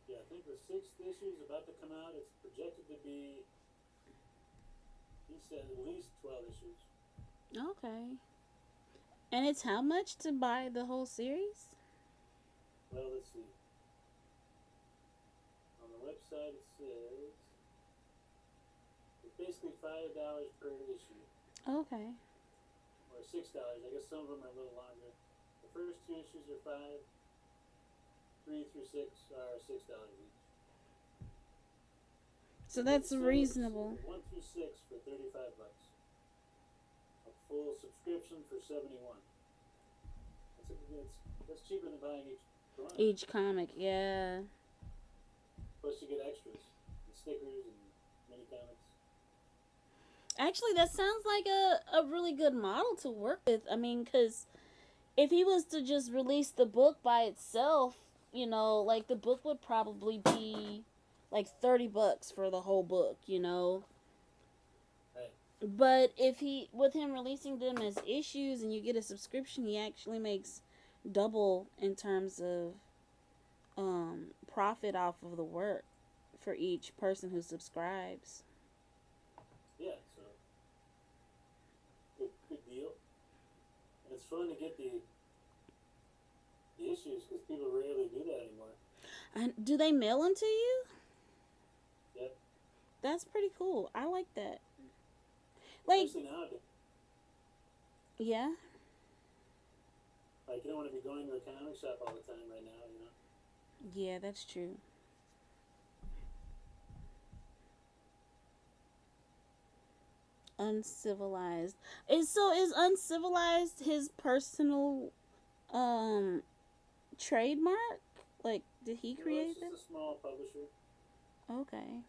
S1: Yeah, I think the 6th issue is about to come out. It's projected to be, he said, at least 12 issues.
S2: Okay. And it's how much to buy the whole series?
S1: Well, let's see. On the website it says it's basically $5 per issue,
S2: Okay.
S1: or $6. I guess some of them are a little longer. The first 2 issues are 5. 3 through 6 are $6 each.
S2: So that's
S1: So
S2: reasonable.
S1: 1 through 6 for $35. A full subscription for $71. That's cheaper than buying each one.
S2: Each comic, yeah.
S1: Plus you get extras, and stickers and mini comics.
S2: Actually, that sounds like a really good model to work with. I mean, because if he was to just release the book by itself, you know, like the book would probably be like $30 for the whole book, you know.
S1: Right.
S2: But with him releasing them as issues and you get a subscription, he actually makes double in terms of profit off of the work for each person who subscribes.
S1: Yeah, so good deal. And it's fun to get the issues because people rarely do that anymore.
S2: And do they mail them to you?
S1: Yep.
S2: That's pretty cool. I like that. Like,
S1: especially nowadays.
S2: yeah.
S1: Like you don't want to be going to a comic shop all the time right now, you know.
S2: Yeah, that's true. Uncivilized. Is uncivilized his personal trademark? Like, did he create
S1: It's
S2: it?
S1: just a small publisher.
S2: Okay.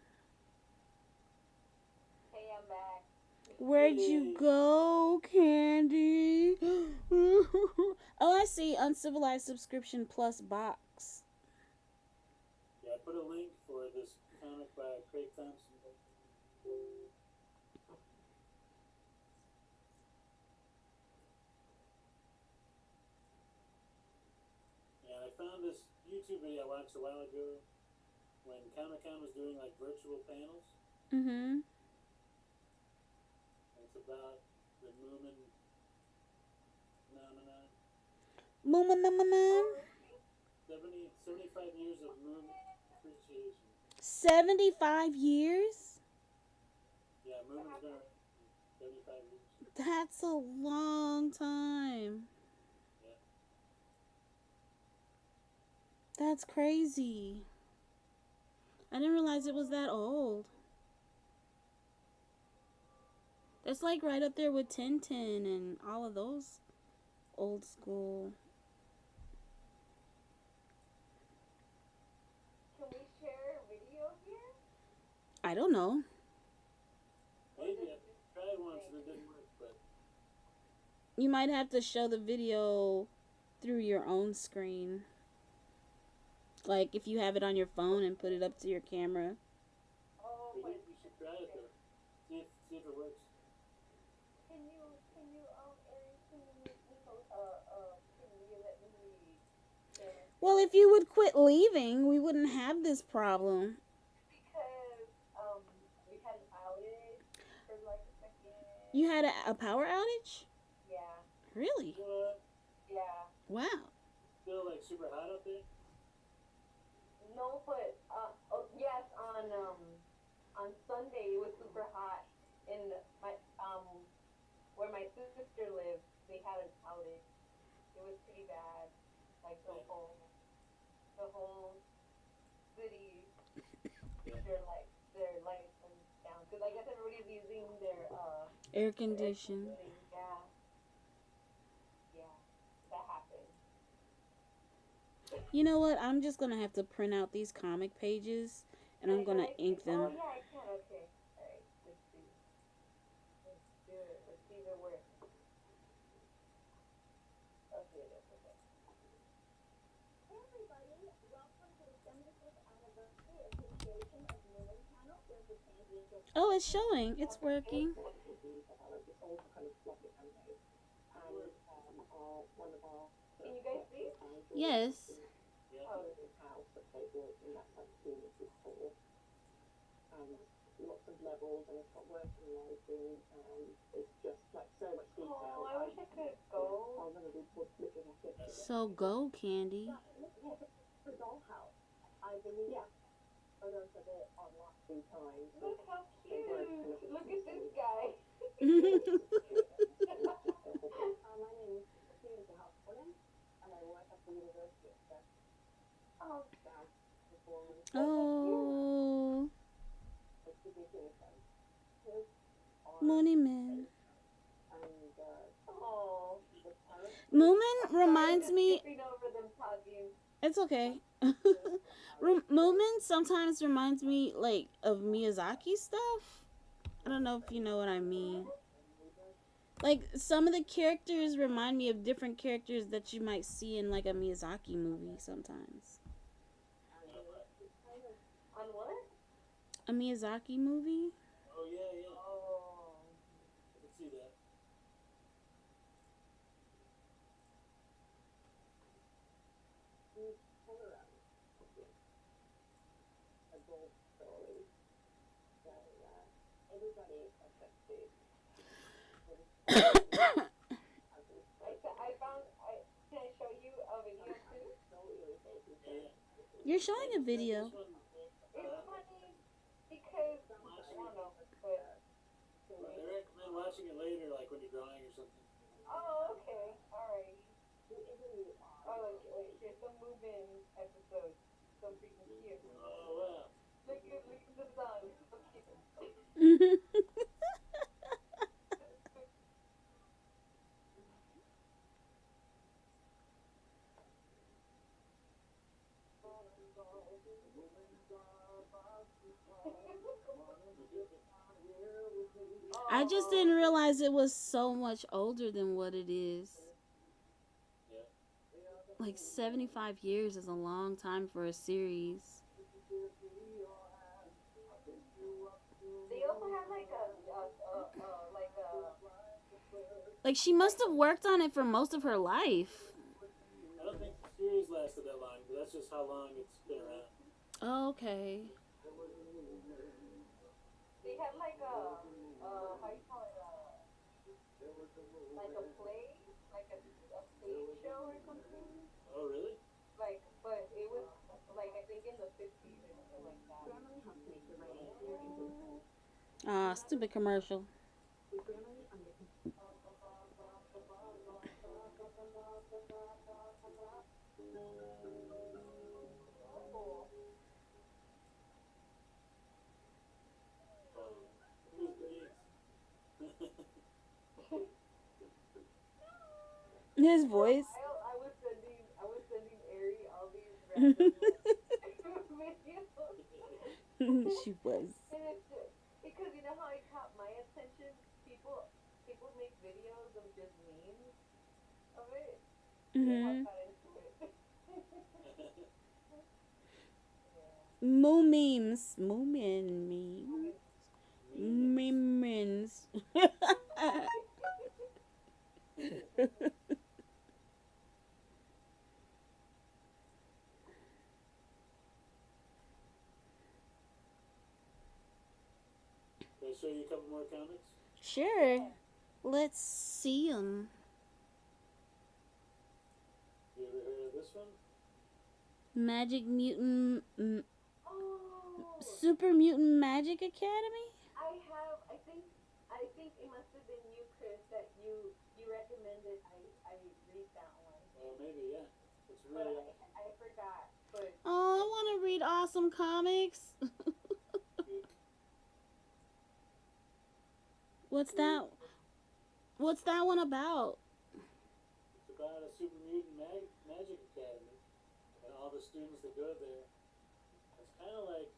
S3: Hey, I'm back.
S2: Where'd you go, Candy? Oh, I see. Uncivilized subscription plus box.
S1: Yeah, I put a link for this comic by Craig Thompson. And I found this YouTube video I watched a while ago when Comic-Con was doing like virtual panels.
S2: Mm-hmm.
S1: And it's about the Moomin phenomenon.
S2: Moomin.
S1: 75 years of Moomin appreciation.
S2: 75 years?
S1: Yeah, Moomin's been around 75 years.
S2: That's a long time.
S1: Yeah.
S2: That's crazy. I didn't realize it was that old. That's like right up there with Tintin and all of those old school.
S3: Can we share a video here?
S2: I don't know.
S1: Maybe I tried once and it didn't work, but
S2: You might have to show the video through your own screen. Like if you have it on your phone and put it up to your camera.
S3: Oh,
S1: we
S3: but
S1: should try it though. See if it works.
S3: can you, Arie, can you let me share?
S2: Well, if you would quit leaving, we wouldn't have this problem.
S3: Because we had an outage for like a second.
S2: You had a power outage?
S3: Yeah.
S2: Really?
S1: What?
S3: Yeah.
S2: Wow.
S1: Still like super hot up there?
S3: No, but yes, on Sunday it was super hot, and my where my sister lived, they had an outage. It was pretty bad. Like the whole city,
S1: Yeah.
S3: their lights went down because I guess everybody's using
S2: Air
S3: their air
S2: condition.
S3: conditioning. Yeah, yeah, that happened.
S2: You know what? I'm just gonna have to print out these comic pages and I'm gonna ink
S3: Oh
S2: them.
S3: yeah, I can. Okay, all right. Let's see. Let's do it. Let's see if it works. Okay, it is. Okay.
S4: Hey everybody, welcome to the 75th anniversary appreciation of Moon Channel with the Transient.
S2: Oh, it's showing. It's working.
S3: Can you guys see?
S2: Yes.
S1: Yeah.
S3: Oh, oh, I wish I could go.
S2: So go, Candy.
S3: Look how cute. Look at this guy. Oh,
S2: Oh, Mooney Man.
S3: oh.
S2: Moomin reminds me.
S3: Skipping over them talking.
S2: It's okay. Moomin sometimes reminds me like of Miyazaki stuff. I don't know if you know what I mean. Like some of the characters remind me of different characters that you might see in like a Miyazaki movie sometimes.
S3: On what?
S2: A Miyazaki movie?
S1: Oh yeah, yeah.
S3: Oh.
S1: I can see that.
S3: Can I show you a video too?
S1: Yeah.
S2: You're showing a video.
S1: This one,
S3: It's funny because, I don't know, but,
S1: I recommend watching it later, like when you're drawing or something.
S3: oh, okay, alright. Oh, wait, here's some moving episodes. So freaking cute.
S1: Oh wow.
S3: Look at the sun. So cute.
S2: I just didn't realize it was so much older than what it is.
S1: Yeah.
S2: Like 75 years is a long time for a series.
S3: They also have like
S2: Like she must have worked on it for most of her life.
S1: I don't think the series lasted that long, but that's just how long it's been around.
S2: Oh, okay.
S3: they had like how you call it, like a play, like a stage show or something.
S1: Oh really?
S3: Like, but it was like I think in the 50s or something like that.
S2: Ah, stupid commercial.
S3: Cool.
S1: Who's Denise?
S2: His voice.
S3: I was sending Arie all these random videos.
S2: She was.
S3: And it's just, because you know how it caught my attention? People make videos of just memes of it. That's how I
S2: Mhm.
S3: got into it. Yeah.
S2: Moo memes. Moomin memes. Memes.
S1: Can I show you a couple more comics?
S2: Sure. Let's see them.
S1: You ever heard of this one?
S2: Magic Mutant
S3: Oh,
S2: Super Mutant Magic Academy?
S3: I think it must have been you, Chris, that you recommended I read that one.
S1: Well, maybe, yeah. It's
S3: But
S1: really awesome.
S3: I forgot. But
S2: Oh, I want to read awesome comics.
S1: Good.
S2: What's that? What's that one about?
S1: It's about a super mutant magic academy and all the students that go there. It's kind of like,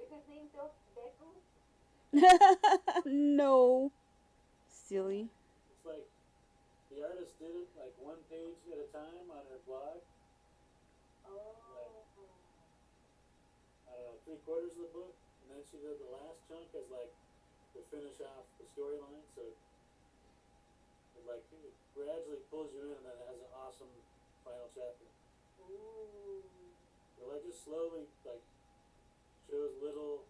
S3: is his name Deku?
S2: No. Silly.
S1: it's like the artist did it like one page at a time on her blog.
S3: Oh.
S1: I don't know, 3/4 of the book, and then she did the last chunk as like to finish off the storyline. So it like it gradually pulls you in, and then it has an awesome final chapter.
S3: Ooh.
S1: It like just slowly like shows little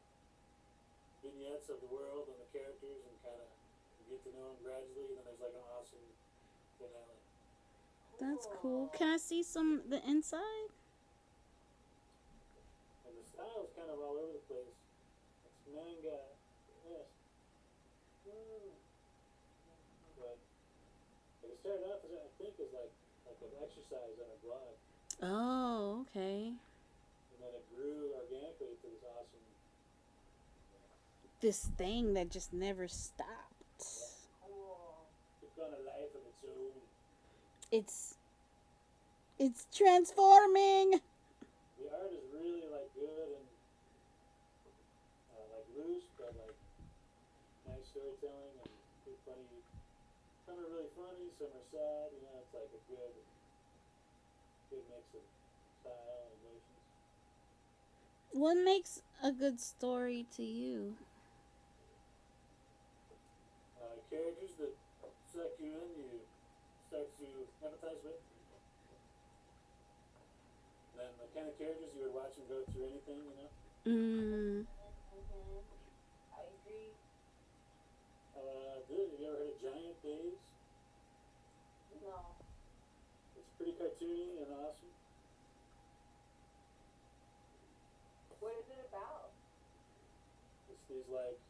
S1: vignettes of the world and the characters, and kind of you get to know them gradually, and then there's like an awesome finale.
S2: That's cool. Can I see the inside?
S1: And the style's kind of all over the place. It's manga, yes, but it started off as I think as like an exercise on a blog,
S2: Oh, okay.
S1: and then it grew organically to this awesome.
S2: This thing that just never stopped.
S3: Cool.
S1: Took on a life of its own.
S2: It's transforming.
S1: The art is really like good and like loose, but like nice storytelling and good funny. Some are really funny, some are sad. You know, it's like a good mix of style and emotions.
S2: What makes a good story to you?
S1: Characters that suck you in, you start to empathize with. And then the kind of characters you would watch them go through anything, you know.
S3: I agree.
S1: Have you ever heard of Giant Days?
S3: No.
S1: It's pretty cartoony and awesome.
S3: What is it about?
S1: It's these like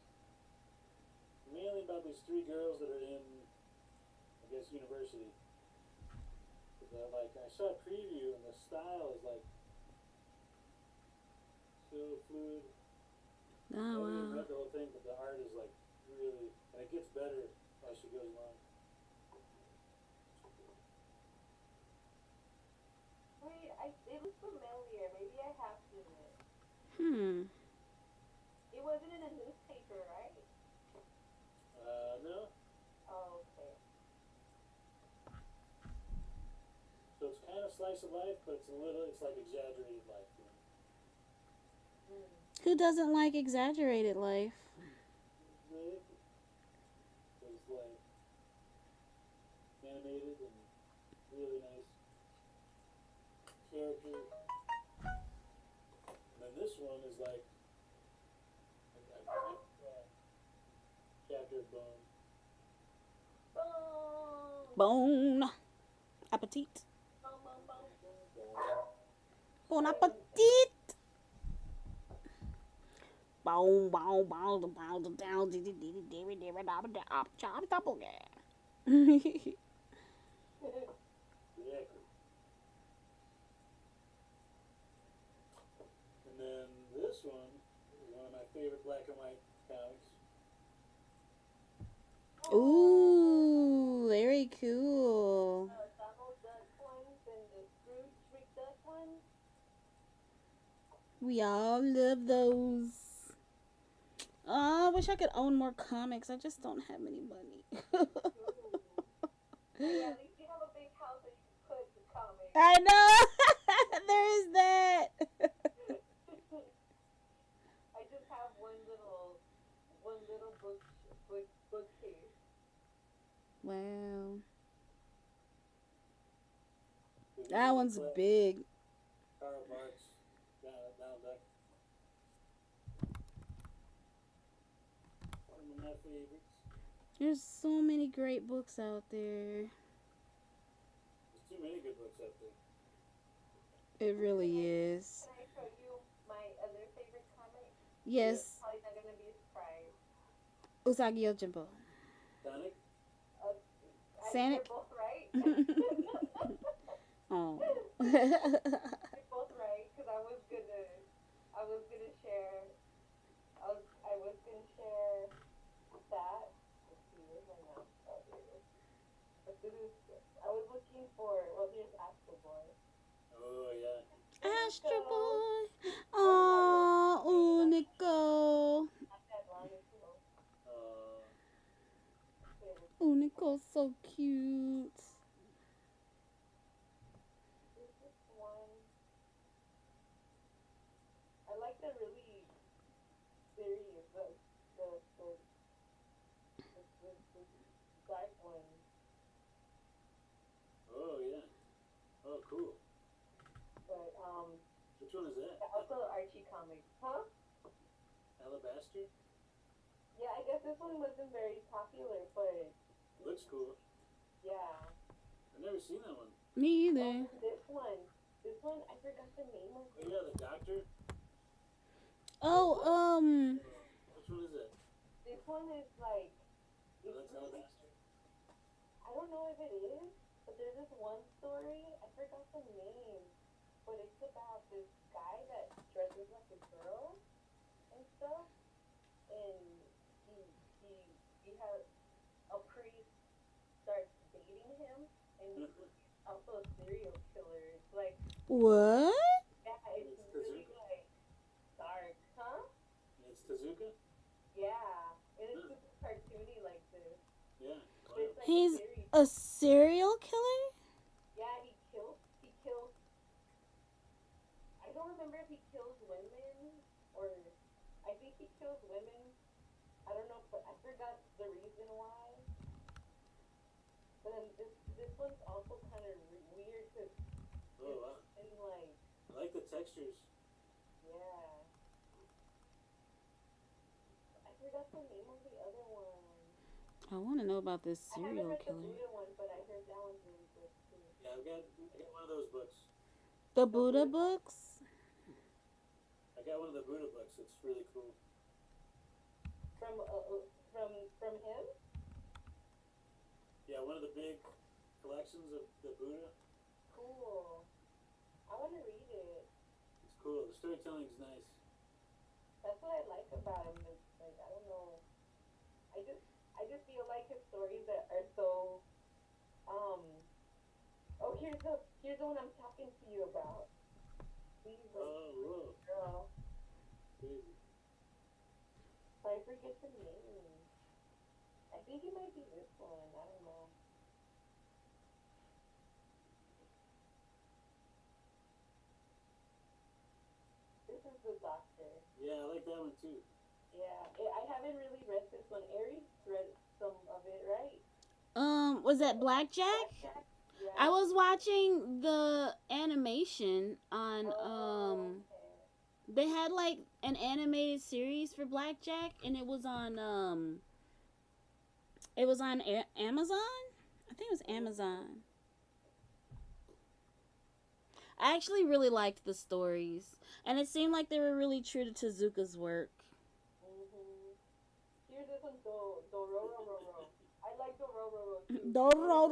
S1: mainly about these 3 girls that are in, I guess, university. But like I saw a preview and the style is like so fluid.
S2: Oh,
S1: I haven't even
S2: wow.
S1: read the whole thing, but the art is like really, and it gets better as she goes along.
S3: Wait, it was familiar. Maybe I have seen it. It wasn't in a newspaper, right?
S1: No.
S3: Oh, okay.
S1: So it's kind of slice of life, but it's like exaggerated life. You know?
S2: Who doesn't like exaggerated life?
S1: It's like animated and really nice character. And then this one is like chapter of Bone.
S3: Boom.
S2: Bon appetit.
S3: Boom, boom, boom.
S2: Bon appetit. Boom, boom, boom, boom, down, chop, double again.
S1: Exactly. And then this one is one of my favorite black and white comics.
S2: Ooh, very cool.
S3: Donald Duck ones and the Scrooge McDuck ones.
S2: We all love those. Oh, I wish I could own more comics. I just don't have any money.
S3: Hey, at least you have a big house that you can put the comics.
S2: I know. There is that.
S3: I just have one little bookcase.
S2: Wow. That one's
S1: Black
S2: big.
S1: Karl Barks, Donald Duck. One of my favorites.
S2: There's so many great books out there.
S1: There's too many good books out there.
S2: It really is.
S3: Can I show you my other favorite comic?
S2: Yes.
S3: Probably not gonna be a surprise.
S2: Usagi Yojimbo.
S1: Sonic?
S3: Uh,
S2: Sonic.
S3: You're both right.
S2: Oh.
S3: You're both right, because I was gonna share, I was gonna share that. Let's see, where's my mouse? Oh, here it is. But this is, I was looking for, well, here's Astro Boy.
S1: Oh, yeah.
S2: Astro Boy. Oh, Unico.
S3: Not that long ago.
S1: Uh,
S2: Unico's so cute.
S3: There's this one. I like the really serious, the dark one.
S1: oh, yeah. Oh, cool.
S3: But,
S1: Which one is that?
S3: also Archie comics. Huh?
S1: Alabaster?
S3: Yeah, I guess this one wasn't very popular, but
S1: Looks cool.
S3: yeah.
S1: I've never seen that one.
S2: Me
S3: Oh,
S2: either.
S3: this one, I forgot the name of
S1: Oh,
S3: it.
S1: yeah, the doctor?
S2: Oh,
S1: Which one is it?
S3: This one is like,
S1: Oh,
S3: it's
S1: that's
S3: really,
S1: Alabaster.
S3: I don't know if it is, but there's this one story, I forgot the name, but it's about this guy that dresses like a girl and stuff, and he, he, he has a priest starts dating him, and he's also a serial killer. It's like,
S2: what?
S3: yeah, it's
S1: It's
S3: really
S1: Tezuka?
S3: like dark, huh?
S1: It's Tezuka?
S3: Yeah, and it's super cartoony like this.
S1: Yeah.
S3: But it's like
S2: He's
S3: very,
S2: a serial killer?
S3: yeah, he kills. I don't remember if he kills women or I think he kills women. I don't know, but I forgot the reason why. But then this one's also kind of weird because
S1: Oh, wow.
S3: and like,
S1: I like the textures.
S3: yeah. I forgot the name of the other one.
S2: I want to know about this
S3: I haven't
S2: serial
S3: read the
S2: killer.
S3: Buddha one, but I heard that one's really good too.
S1: Yeah, I got one of those books.
S2: The Buddha books?
S1: I got one of the Buddha books. It's really cool.
S3: From him?
S1: Yeah, one of the big collections of the Buddha.
S3: Cool. I want to read it.
S1: It's cool. The storytelling's nice.
S3: That's what I like about him. It's like, I don't know. I just feel like his stories that are so oh, here's the one I'm talking to you about. He's like,
S1: Oh, whoa.
S3: girl.
S1: Crazy.
S3: I forget the name. I think it might be this one. I don't know. This is the doctor.
S1: Yeah, I like that one too.
S3: Yeah, I haven't really read this one. Aries read some of it, right?
S2: Was that Blackjack?
S3: Yeah.
S2: I was watching the animation on
S3: Okay.
S2: they had like an animated series for Blackjack and it was on Amazon? I think it was Amazon. I actually really liked the stories and it seemed like they were really true to Tezuka's work.
S3: Mhm. Here's this one, Dororo. I like Dororo too.
S2: Dororo.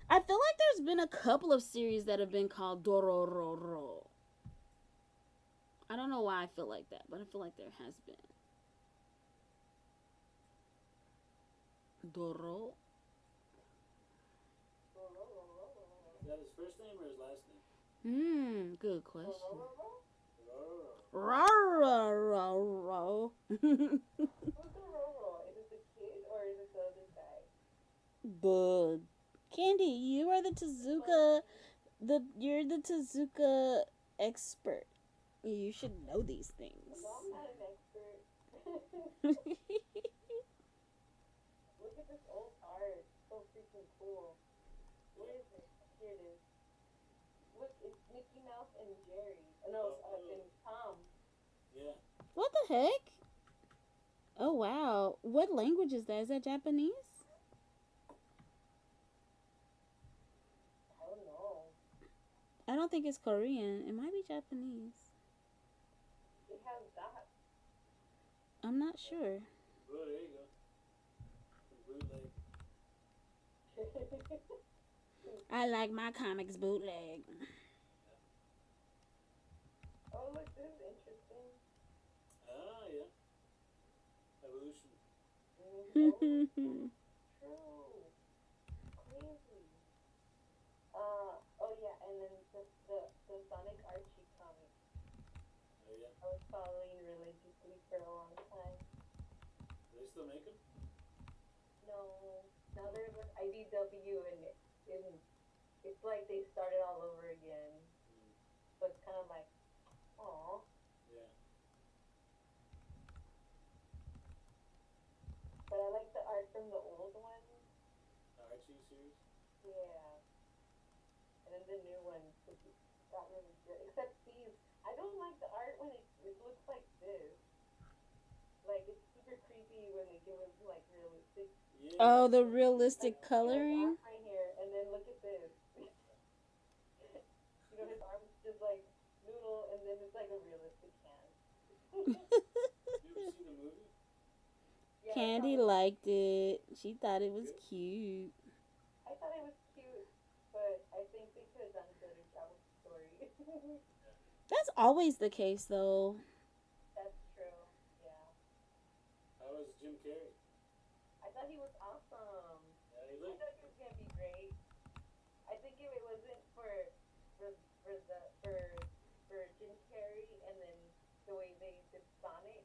S2: I feel like there's been a couple of series that have been called Dororo. I don't know why I feel like that, but I feel like there has been. Doro.
S1: Is that his first name or his last name?
S2: Good question.
S1: Oh.
S2: Rararo.
S3: Who's Dororo? Is it the kid or is it the other guy?
S2: But Candy, you are the Tezuka. You're the Tezuka expert. You should know these things.
S3: No, I'm not an expert. Look at this old art. So freaking cool. Where is it? Here it is. Look, it's Mickey Mouse and Jerry. No, and Tom.
S1: Yeah.
S2: What the heck? Oh wow. What language is that? Is that Japanese?
S3: I don't know.
S2: I don't think it's Korean. It might be Japanese.
S3: It has dots.
S2: I'm not sure.
S1: Oh, there you go. Some bootleg.
S2: I like my comics bootleg.
S3: Oh, look, this is interesting.
S1: Ah, yeah. Evolution.
S3: Oh, true. Crazy. Oh yeah, and then the Sonic Archie comic.
S1: Oh, yeah.
S3: I was following religiously for a long time.
S1: Do they still make them?
S3: No, now they're with IDW and it's like they started all over again. So it's kind of like, aw.
S1: Yeah.
S3: But I like the art from the old one.
S1: The Archie series?
S3: Yeah. And then the new one got really good. Except these, I don't like the art when it looks like this. Like it's super creepy when they give it like realistic.
S1: Yeah.
S2: Oh, the realistic
S3: Like,
S2: coloring.
S3: right here, and then look at this. You know, his arm's just like noodle, and then it's like a realistic hand.
S1: You ever see the movie?
S3: Yeah,
S2: Candy liked it. She thought it was cute.
S3: I thought it was cute, but I think because I'm good at travel story.
S2: That's always the case, though.
S3: That's true. Yeah.
S1: How was Jim Carrey?
S3: I thought he was awesome.
S1: Yeah, he
S3: I
S1: looked.
S3: thought he was gonna be great. I think if it wasn't for Jim Carrey and then the way they did Sonic,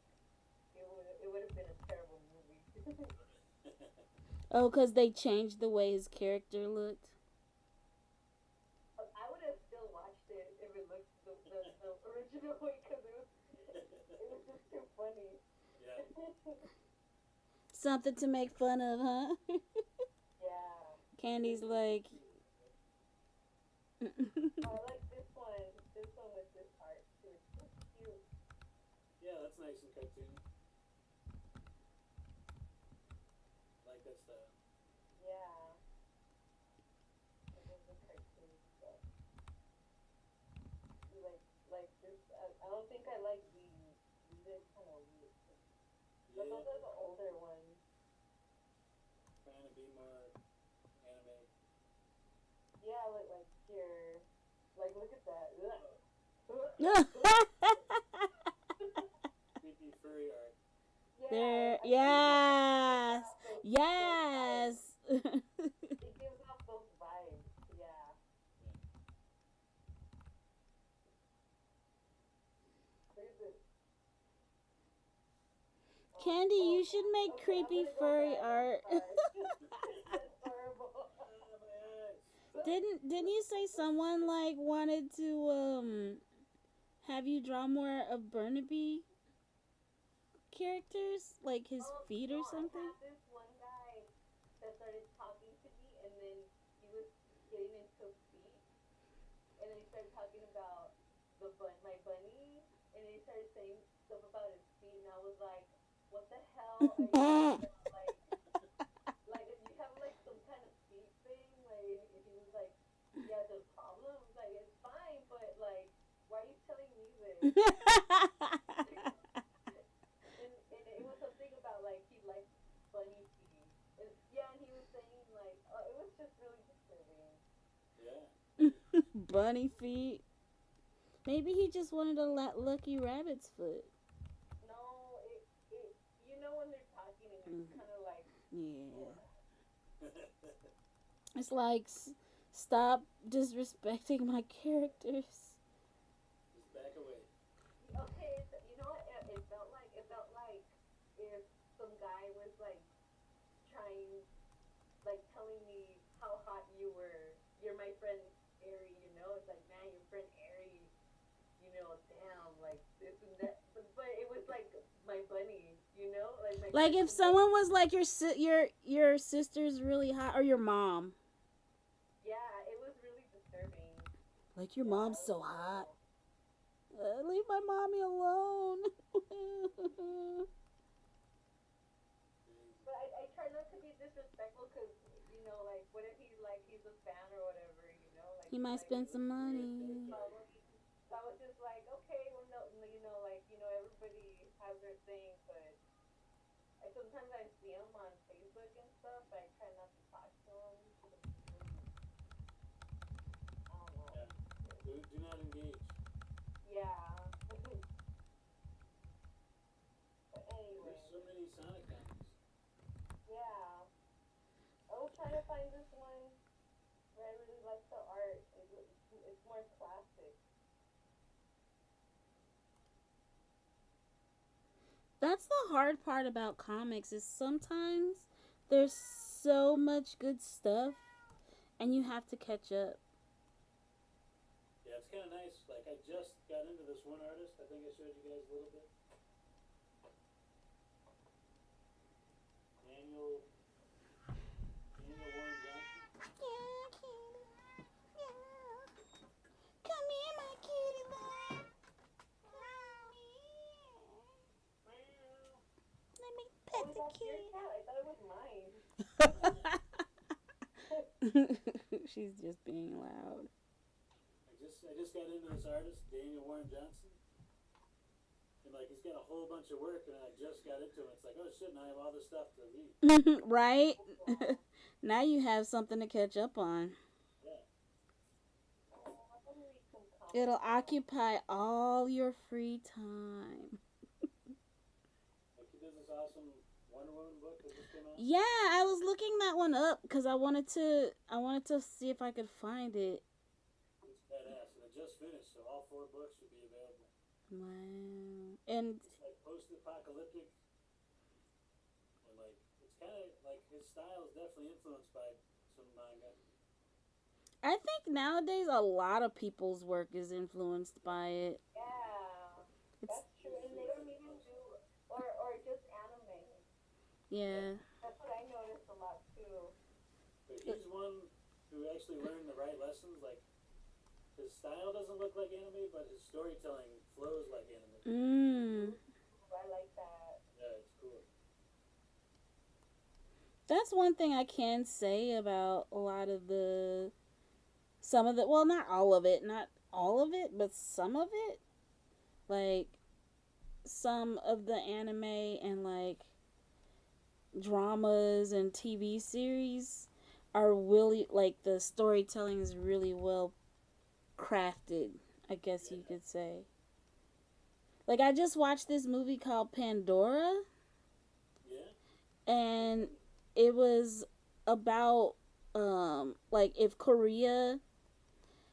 S3: it would have been a terrible movie.
S2: Oh, because they changed the way his character looked.
S3: I would have still watched it if it looked the original way because it was just too funny.
S1: Yeah.
S2: Something to make fun of, huh?
S3: Yeah.
S2: Candy's like.
S3: Oh, I like this one. This one with this art too. It's so cute.
S1: Yeah, that's nice and cartoony. Like that style.
S3: Yeah. It was a cartoon stuff. Like this. I don't think I like these. These are kind of weird. But
S1: Yeah.
S3: those are the older ones.
S1: Trying to be more anime.
S3: Yeah, like here. Like look at that.
S1: Creepy furry art.
S2: There,
S3: I
S2: yes,
S3: think
S2: yes.
S3: it gives off those vibes. Yeah. Where's this?
S2: Candy, you should make
S3: Okay,
S2: creepy
S3: I'm gonna go
S2: furry
S3: back.
S2: art.
S3: I'm sorry. That's horrible.
S1: Ah, my eyes.
S2: Didn't you say someone like wanted to have you draw more of Burnaby characters, like his feet or
S3: No,
S2: something?
S3: I had this one guy that started talking to me, and then he was getting into feet, and then he started talking about my bunny, and then he started saying stuff about his feet, and I was like, what the hell are you talking about? Like if you have like some kind of feet thing, like if he was like, yeah, the problem, I was like, it's fine, but like, why are you telling me this? And it was something about like he liked bunny feet. And, yeah, and he was saying like, it was just really disturbing.
S1: Yeah.
S2: Bunny feet. Maybe he just wanted a lucky rabbit's foot.
S3: No, it you know when they're talking and it's kind of like,
S2: Yeah.
S3: ugh.
S2: It's like, stop disrespecting my characters.
S1: Just back away.
S3: Okay, you know what? It felt like if some guy was like trying, like telling me how hot you were. You're my friend Arie, you know. It's like, man, your friend Arie, you know, damn, like this and that. But it was like my bunny, you know, like my.
S2: Like if someone was like your sister's really hot, or your mom.
S3: Yeah, it was really disturbing.
S2: Like your mom's so hot. Leave my mommy alone.
S3: But I try not to be disrespectful because, you know, like, what if he's a fan or whatever, you know? Like,
S2: He might spend some money.
S3: Probably. So I was just like, okay, well, no, no, like, everybody has their thing, but sometimes I see them on Facebook and stuff, but I try not to talk to them. I don't know.
S1: Yeah. Do not engage.
S3: Yeah. But
S1: There's
S3: anyway,
S1: so many Sonic comics.
S3: yeah. I was trying to find this one where I really like the art. It's more classic.
S2: That's the hard part about comics is sometimes there's so much good stuff and you have to catch up.
S1: Yeah, it's kind of nice. Like, I just got into this one artist. I think I showed you guys a little bit. Daniel Warren Johnson.
S2: Yeah, kitty. Yeah. Come here, my kitty love. Let me pet
S3: Oh,
S2: the
S3: that's your
S2: kitty.
S3: cat. I thought it was mine.
S2: She's just being loud.
S1: I just got into this artist, Daniel Warren Johnson. And like he's got a whole bunch of work and I just got into him. It's like, oh shit, now I have all this stuff to read.
S2: Right? Now you have something to catch up on.
S1: Yeah.
S3: Oh, I'm gonna read some comics.
S2: It'll occupy all your free time.
S1: Like he does this awesome Wonder Woman book that just came out.
S2: Yeah, I was looking that one up because I wanted to see if I could find it.
S1: It's badass. And it just finished, so all 4 books should be available.
S2: Wow. And
S1: It's like post-apocalyptic. And like, it's kind of like his style is definitely influenced by some manga.
S2: I think nowadays a lot of people's work is influenced by it.
S3: Yeah,
S2: It's
S3: that's true. And they don't even do, or just anime.
S2: yeah.
S3: That's what I noticed a lot too.
S1: But he's one who actually learned the right lessons. Like, his style doesn't look like anime, but his storytelling flows like anime.
S3: I like that.
S1: Yeah, it's cool.
S2: That's one thing I can say about a lot of some of the, well, not all of it, but some of it. Like, some of the anime and, like, dramas and TV series are really, like, the storytelling is really well crafted, I guess you could say. Like, I just watched this movie called Pandora.
S1: Yeah?
S2: And it was about like if Korea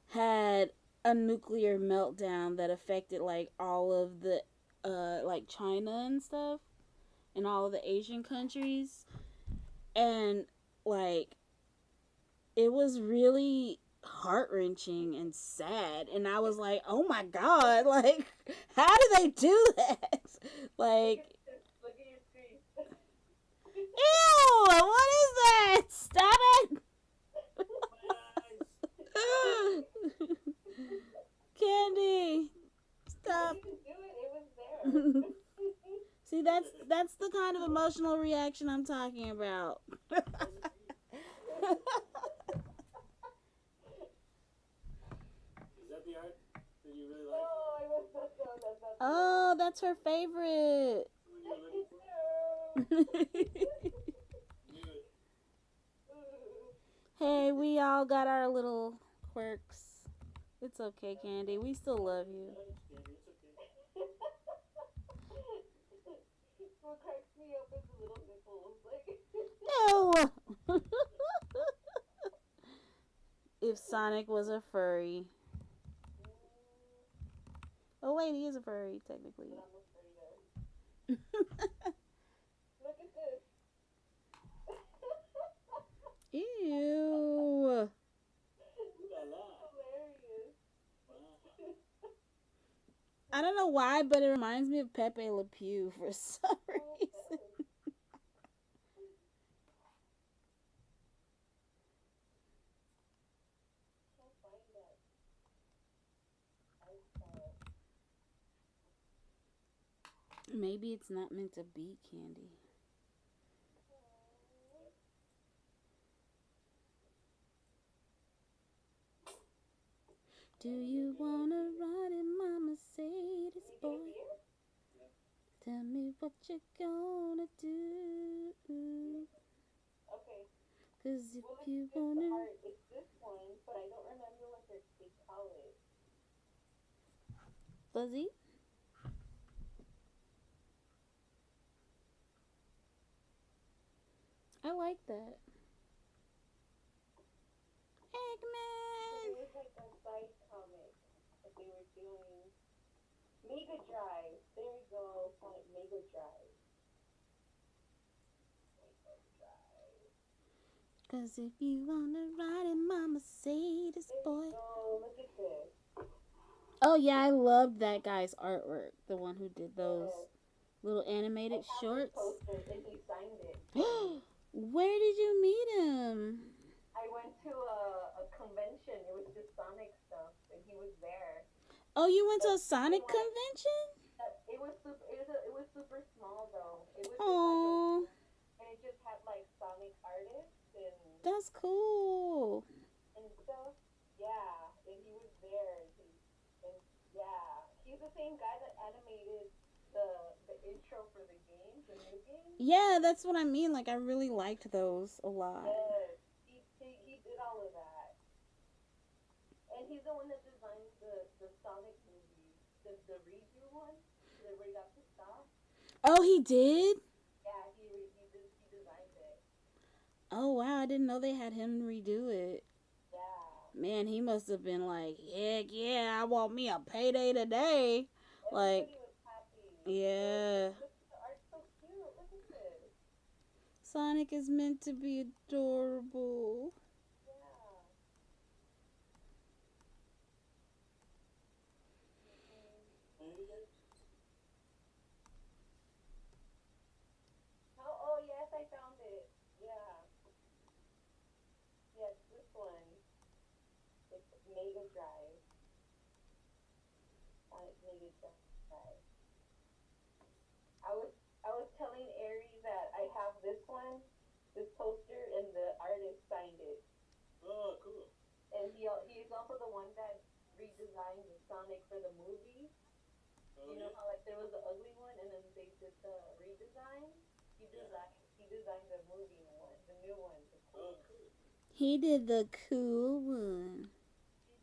S2: had a nuclear meltdown that affected like all of the like China and stuff and all of the Asian countries, and like it was really heart-wrenching and sad, and I was like, oh my god, like how do they do that? Like,
S3: Look at your screen.
S2: ew, what is that? Stop it.
S1: My eyes!
S2: Candy,
S3: I
S2: stop.
S3: didn't do it. It was there.
S2: See, that's the kind of emotional reaction I'm talking about.
S1: Is that the art that you really
S3: No,
S1: like?
S3: I was not no, that's not
S2: Oh, that's her favorite.
S1: What you were looking for? Knew it.
S2: Hey, we all got our little quirks. It's okay, Candy. We still love you.
S1: It's okay.
S3: What cracks me up is the little nipples. Like,
S2: Ew. If Sonic was a furry. Oh wait, he is a furry technically.
S3: I'm afraid of. Look at this.
S2: Ew.
S1: Ooh la la.
S3: Hilarious.
S1: Wow.
S2: I don't know why, but it reminds me of Pepe Le Pew for some reason.
S3: Can't find that. I saw it.
S2: Maybe it's not meant to be, Candy. Do you wanna ride in my Mercedes,
S3: You get a
S2: boy?
S3: beer?
S2: Tell me what you gonna do.
S3: Okay.
S2: Cause if
S3: Well, it's
S2: you
S3: this
S2: wanna.
S3: art. It's this one, but I don't remember what they call it.
S2: Fuzzy? I like that.
S3: It
S2: Eggman!
S3: was like a side comic that they were doing. Mega Drive. There we go. Sonic Mega Drive. Mega Drive.
S2: Cause if you wanna ride in my Mercedes,
S3: There
S2: boy.
S3: we go. Look at this.
S2: Oh yeah, I loved that guy's artwork. The one who did those
S3: Yes.
S2: little
S3: I
S2: animated
S3: have this
S2: shorts.
S3: poster and he signed it for me.
S2: Where did you meet him?
S3: I went to a convention. It was just Sonic stuff, and he was there.
S2: Oh, you went to
S3: But
S2: a Sonic
S3: it was
S2: convention?
S3: it was super. It was super small though. It was just like a
S2: Oh,
S3: and it just had like Sonic artists
S2: that's cool.
S3: and stuff. Yeah, and he was there. And yeah, he's the same guy that animated the intro for the game, the new game.
S2: Yeah, that's what I mean. Like, I really liked those a lot.
S3: Yes, he did all of that, and he's the one that designed the Sonic movie, the redo one, where he got pissed off.
S2: Oh, he did?
S3: Yeah, he designed it.
S2: Oh, wow. I didn't know they had him redo it.
S3: Yeah.
S2: Man, he must have been like, heck yeah, I want me a payday today. Like,
S3: Everybody was happy.
S2: yeah.
S3: Look, the art's so cute. Look at this.
S2: Sonic is meant to be adorable.
S3: Yeah. Oh, yes, I found it. Yeah. Yes, this one. It's Mega Drive. Sonic Mega Drive. I was telling Arie that I have this one, this poster, and the artist signed it.
S1: Oh, cool.
S3: And he's also the one that redesigned the Sonic for the movie.
S1: Oh,
S3: You know how like there was the ugly one and then they did the redesign? He designed the movie one, the new one, the cool
S1: Oh,
S3: one.
S1: cool.
S2: He did the cool one.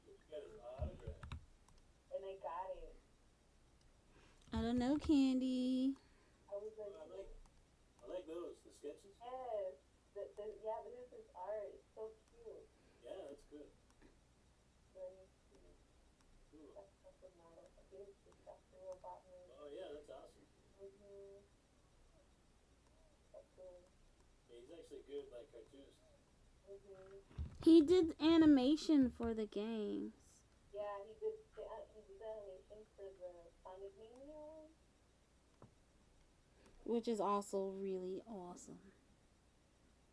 S1: You got his autograph.
S3: And I got it.
S2: I don't know, Candy.
S3: I was like,
S1: I like those, the sketches.
S3: yes. Yeah, this is his art. It's so cute.
S1: Yeah, that's good.
S3: Very cute.
S1: Cool.
S3: That's the model. I think it's just after robot movie.
S1: Oh, yeah, that's awesome.
S3: Mm-hmm. That's cool.
S1: Yeah, he's actually good, like, cartoonist.
S3: Mm-hmm.
S2: He did animation for the games,
S3: Yeah, he did the animation for the Sonic Mania one.
S2: which is also really awesome.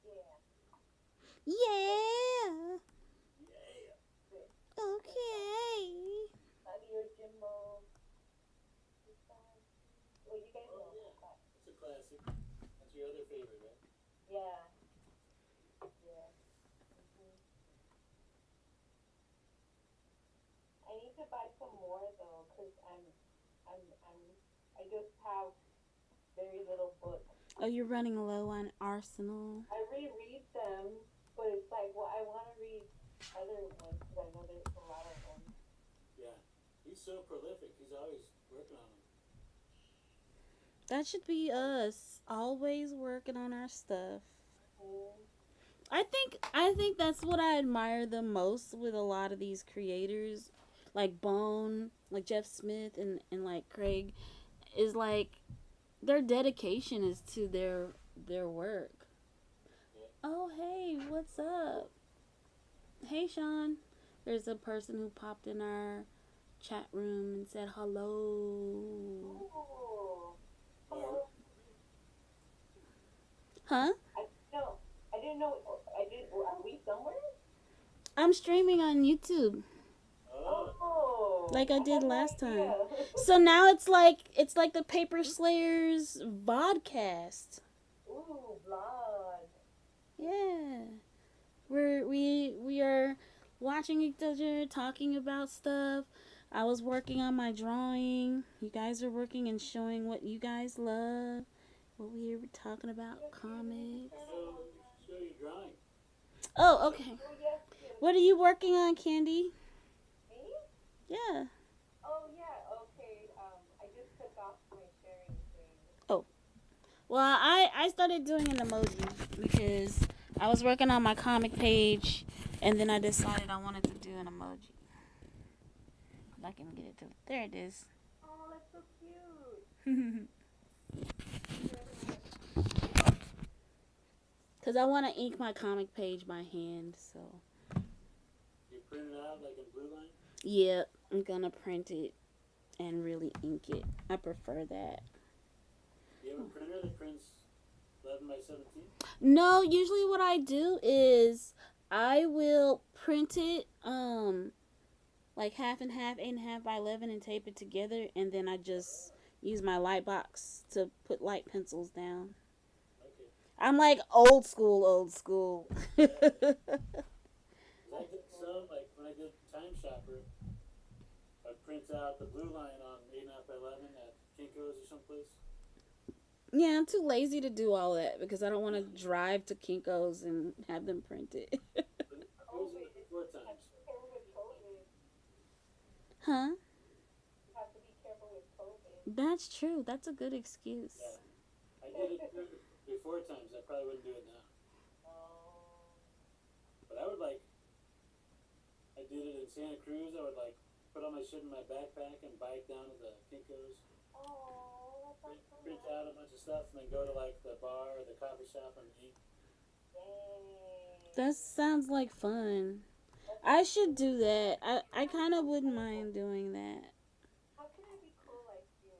S3: Yeah.
S2: Yeah.
S1: Yeah.
S2: Okay.
S3: Audio Jimbo. Well, you guys
S1: Oh,
S3: know
S1: yeah.
S3: that.
S1: It's a classic. That's your other favorite, right?
S3: Yeah. Yeah. Mm-hmm. I need to buy some more though, cause I just have very little books.
S2: Oh, you're running low on Arsenal.
S3: I reread them, but it's like, well, I want to read other ones because I know there's a lot of them.
S1: Yeah. He's so prolific. He's always working on them.
S2: That should be us, always working on our stuff.
S3: Mm-hmm.
S2: I think that's what I admire the most with a lot of these creators, like Bone, like Jeff Smith and like Craig, is like their dedication is to their work.
S1: Yeah.
S2: Oh hey, what's up? Hey Sean. There's a person who popped in our chat room and said hello.
S3: Ooh. Hello.
S2: Huh?
S3: I didn't know. Are we somewhere?
S2: I'm streaming on YouTube
S1: Oh.
S3: Oh.
S2: like I did
S3: had no
S2: last time.
S3: idea.
S2: So now it's like the Paper Slayers vodcast.
S3: Ooh, vlog.
S2: Yeah. We are watching each other, talking about stuff. I was working on my drawing. You guys are working and showing what you guys love. What we were talking about, comics.
S1: Show your drawing.
S2: Oh, okay.
S3: Oh, yes, yes.
S2: What are you working on, Candy?
S3: Me?
S2: Yeah.
S3: Oh, yeah, okay. I just took off my sharing thing.
S2: Well, I started doing an emoji because I was working on my comic page, and then I decided I wanted to do an emoji. If I can get it to there, it is.
S3: Oh, that's so cute.
S2: Because I want to ink my comic page by hand, so.
S1: You print it out like in blue line?
S2: Yeah, I'm going to print it and really ink it. I prefer that.
S1: You have a printer that prints 11 by 17?
S2: No, usually what I do is I will print it like half and half, 8.5 by 11, and tape it together, and then I just use my light box to put light pencils down.
S1: Okay.
S2: I'm like old school.
S1: I did some, like when I did Time Shopper, I'd print out the blue line on 8.5 by 11 at Kinko's or someplace.
S2: Yeah, I'm too lazy to do all that because I don't want to drive to Kinko's and have them print it.
S1: But those are the before times.
S3: Careful with COVID.
S2: Huh?
S3: You have to be careful with COVID.
S2: That's true. That's a good excuse.
S1: Yeah. I did it before times. I probably wouldn't do it now. But I would like, I did it in Santa Cruz. I would like put all my shit in my backpack and bike down to the Kinko's.
S3: Oh, that sounds so
S1: Print
S3: nice.
S1: out a bunch of stuff and then go to like the bar or the coffee shop and eat.
S3: Dang.
S2: That sounds like fun. I should do that. I kind of wouldn't mind doing that.
S3: How can I be cool like you?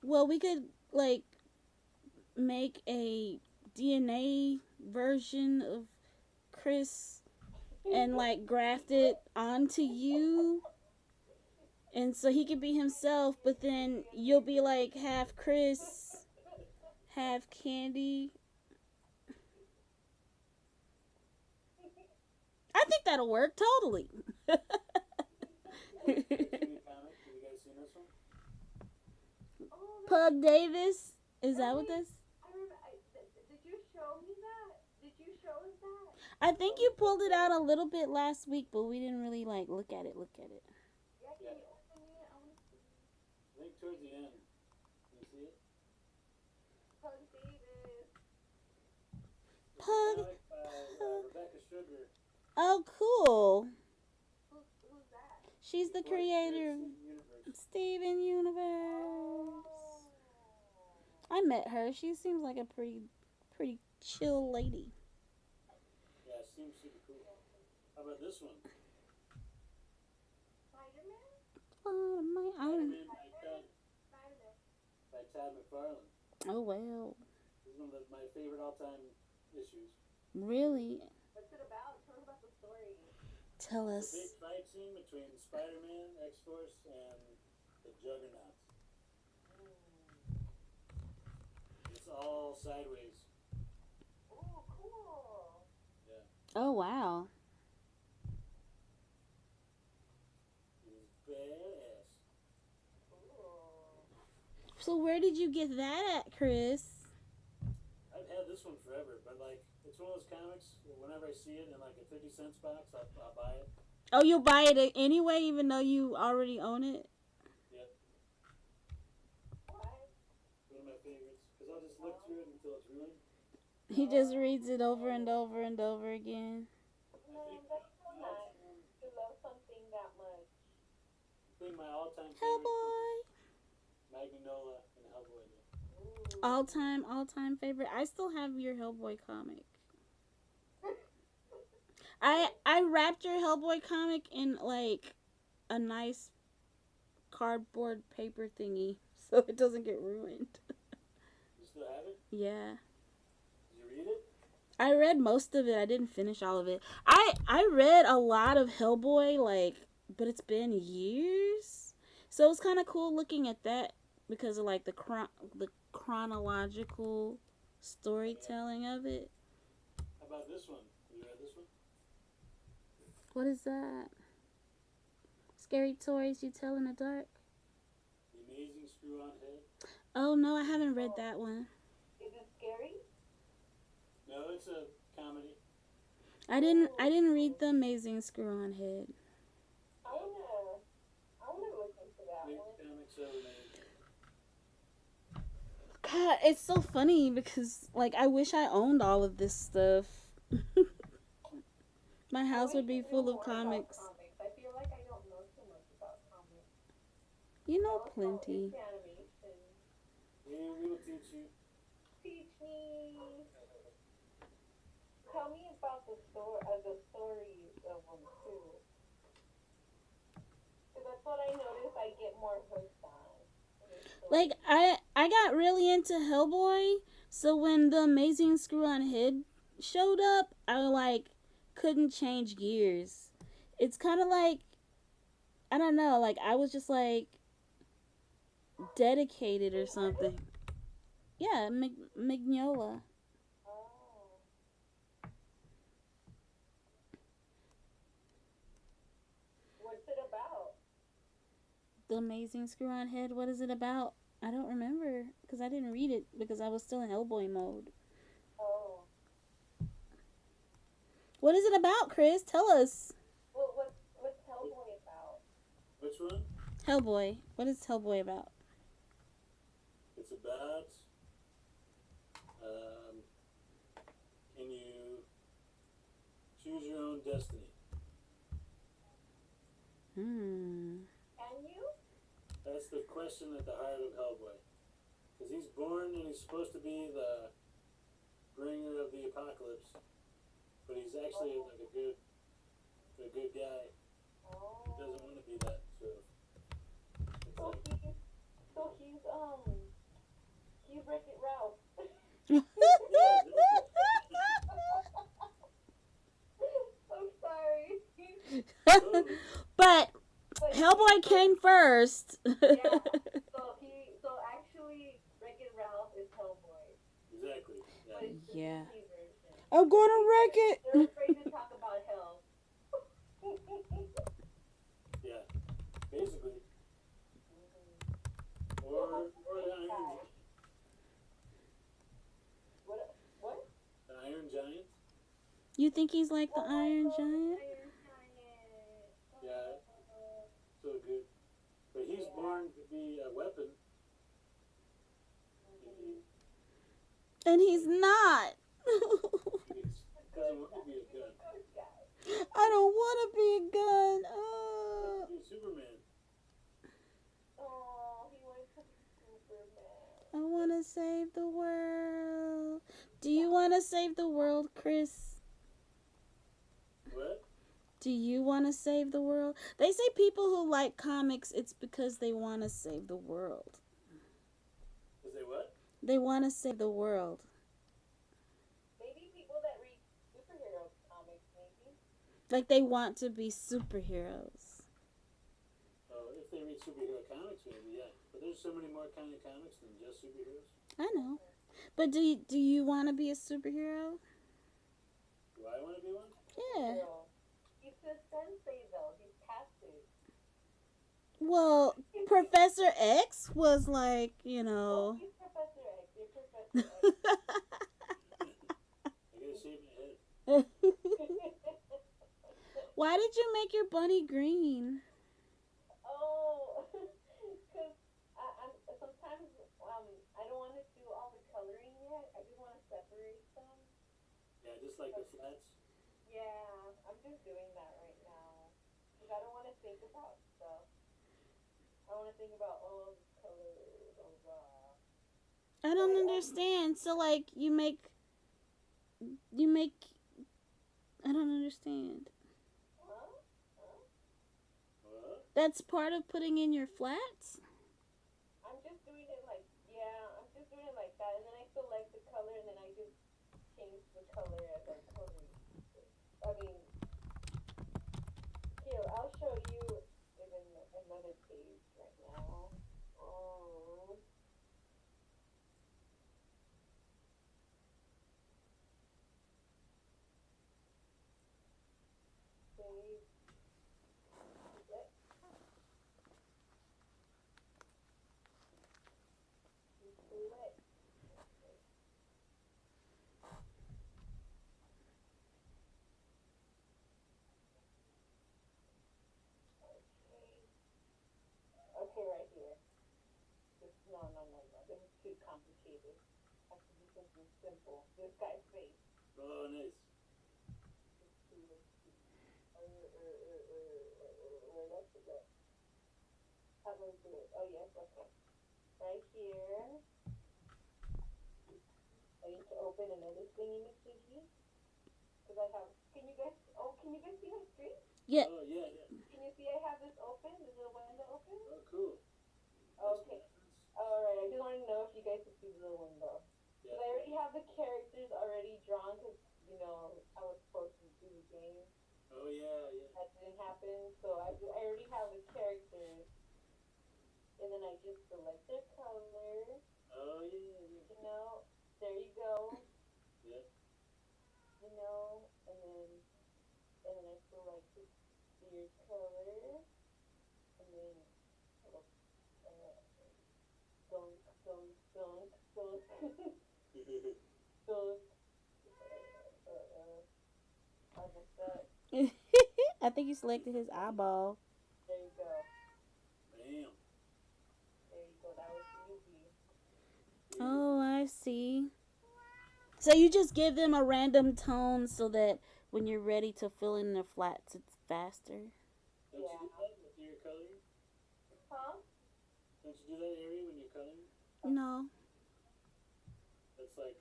S2: Well, we could like make a DNA version of Chris and like graft it onto you. And so he could be himself, but then you'll be like half Chris, half Candy. I think that'll work totally.
S1: Comic. Have you guys seen this one?
S3: Oh,
S2: Pug Davis, is that what this?
S3: I remember. Did you show me that? Did you show us that?
S2: I think you pulled it out a little bit last week, but we didn't really like look at it.
S3: Yeah, can you open it? I want to see.
S1: I think towards the end. Can you see it?
S3: Pug Davis.
S2: Pug.
S1: Comic by Rebecca Sugar.
S2: Oh, cool.
S3: Who's that?
S2: She's the creator of
S1: Universe.
S2: Steven Universe. I met her. She seems like a pretty chill lady.
S1: Yeah, it seems super cool. How about this one?
S3: Spider-Man?
S2: Oh, my
S1: Spider-Man
S2: arm.
S3: Spider-Man.
S1: by Todd McFarlane.
S2: Oh, well.
S1: This is one of my favorite all-time issues.
S2: Really?
S3: What's it about? Tell me about the story.
S2: Tell
S1: It's a
S2: us.
S1: big fight scene between Spider-Man, X-Force, and the Juggernaut. It's all sideways.
S3: Oh, cool.
S2: Oh, wow.
S1: It's badass.
S3: Cool.
S2: So where did you get that at, Chris?
S1: I've had this one forever, but like, it's one of those comics, whenever I see it in like a 50-cent box, I'll buy it.
S2: Oh, you'll buy it anyway, even though you already own it?
S1: Yep.
S3: Why?
S1: One of my favorites. Because I'll just look through it until it's ruined.
S2: He just reads it over and over and over again.
S3: Man, that's so nice to love something that much.
S1: I think my all-time favorite
S2: Hellboy.
S1: Magnola and Hellboy.
S3: Ooh.
S2: All-time favorite. I still have your Hellboy comic. I wrapped your Hellboy comic in like a nice cardboard paper thingy so it doesn't get ruined.
S1: You still have it?
S2: Yeah.
S1: Did you read it?
S2: I read most of it. I didn't finish all of it. I read a lot of Hellboy, like, but it's been years. So it's kind of cool looking at that because of like the chronological storytelling of it.
S1: How about this one? You read this one?
S2: What is that? Scary stories you tell in the dark.
S1: The Amazing Screw-On Head.
S2: Oh no, I haven't read that one.
S3: Is it scary?
S1: No, it's a comedy.
S2: I didn't read The Amazing Screw-On Head.
S3: I wanna look into that
S1: Great
S3: one.
S1: comics ever made.
S2: God, it's so funny because like I wish I owned all of this stuff. My house would be full of comics.
S3: I feel like I don't know too much about comics.
S2: You know
S3: Also,
S2: plenty.
S3: it's animation.
S1: Yeah, we will teach you.
S3: Teach me. Tell me about the story of them too. Because that's what I notice. I get more hooked on.
S2: Like I got really into Hellboy, so when The Amazing Screw-On Head showed up, I like couldn't change gears. It's kind of like I don't know, like I was just like dedicated or something. Yeah, Mignola.
S3: Oh. What's it about?
S2: The Amazing Screw-On Head. What is it about? I don't remember because I didn't read it because I was still in Hellboy mode.
S3: Oh.
S2: What is it about, Chris? Tell us.
S3: Well, what's Hellboy about?
S1: Which one?
S2: Hellboy. What is Hellboy about?
S1: It's about can you choose your own destiny?
S2: Hmm.
S3: Can you?
S1: That's the question at the heart of Hellboy. Because he's born and he's supposed to be the bringer of the apocalypse, but he's actually like a good guy.
S3: Oh.
S1: He doesn't want to be that, so it's
S3: So
S1: like,
S3: he's Wreck-It Ralph.
S1: yeah,
S3: I'm sorry.
S1: totally.
S2: But
S3: But
S2: Hellboy came first.
S3: Yeah. So actually, Wreck-It Ralph is Hellboy.
S1: Exactly.
S3: But
S1: Yeah.
S3: it's the
S2: Yeah.
S3: Disney version.
S2: I'm gonna wreck it.
S3: They're afraid to talk about hell.
S1: Yeah. Basically. Or the Iron
S3: What?
S1: the Iron Giant.
S2: You think he's like the Iron Giant?
S3: Iron Giant.
S1: Yeah. So good. But he's born to be a weapon. He
S2: And he's not.
S1: doesn't want to be a gun.
S3: Good guy.
S2: I don't want to be a gun.
S1: He's Superman.
S3: Oh, he wanted to be Superman.
S2: I want to save the world. Do you want to save the world, Chris?
S1: What?
S2: Do you want to save the world? They say people who like comics, it's because they want to save the world.
S1: Is they what?
S2: They want to save the world.
S3: Maybe people that read superhero comics, maybe.
S2: Like they want to be superheroes.
S1: Oh, if they read superhero comics, maybe, yeah. But there's so many more kind of comics than just superheroes.
S2: I know. But do you want to be a superhero?
S1: Do I want to be one?
S2: Yeah.
S3: Girl. He's a sensei, though. He's past it.
S2: Well, Professor X was like, you
S3: Oh,
S2: know.
S3: he's Professor X. You're Professor X.
S1: I gotta shave my head.
S2: Why did you make your bunny green?
S3: Oh, because I'm sometimes I don't want to do all the coloring yet. I just want to separate them.
S1: Yeah, just like the flats.
S3: Yeah, I'm just doing that right now because I don't want to think about stuff. I want to think about all the colors. Blah, blah.
S2: I don't understand. So like you make I don't understand.
S3: Huh? Huh?
S1: What?
S2: That's part of putting in your flats?
S3: I'm just doing it like I'm just doing it like that, and then I select the color, and then I just change the color as I'm coloring. I mean, here I'll show you in another page right now. Oh. No. This is too complicated. I have to do something simple. This guy's face.
S1: Oh, nice.
S3: Let's see that. How do I do it? Oh, yes, okay. Right here. I need to open another thingy majiggy. Because I have. Can you guys see my screen?
S2: Yeah.
S1: Oh, yeah.
S3: Can you see I have this open? This little window open?
S1: Oh, cool.
S3: Okay. Alright, I just want to know if you guys can see the little window. Because I already have the characters already drawn because, I was supposed to do the game.
S1: Oh, yeah.
S3: That didn't happen. So I already have the characters. And then I just select their color.
S1: Oh, yeah.
S3: There you go.
S1: Yeah.
S3: And then I select the beard color. And then, dunk. I'll just
S2: I think you selected his eyeball.
S3: there you go.
S1: Bam.
S3: There you go. That was easy.
S2: Oh, I see. So you just give them a random tone so that when you're ready to fill in the flats, it's faster.
S1: Don't you do that with your coloring?
S3: Huh?
S1: Don't you do that, Arie, when you're coloring?
S2: No,
S1: That's like...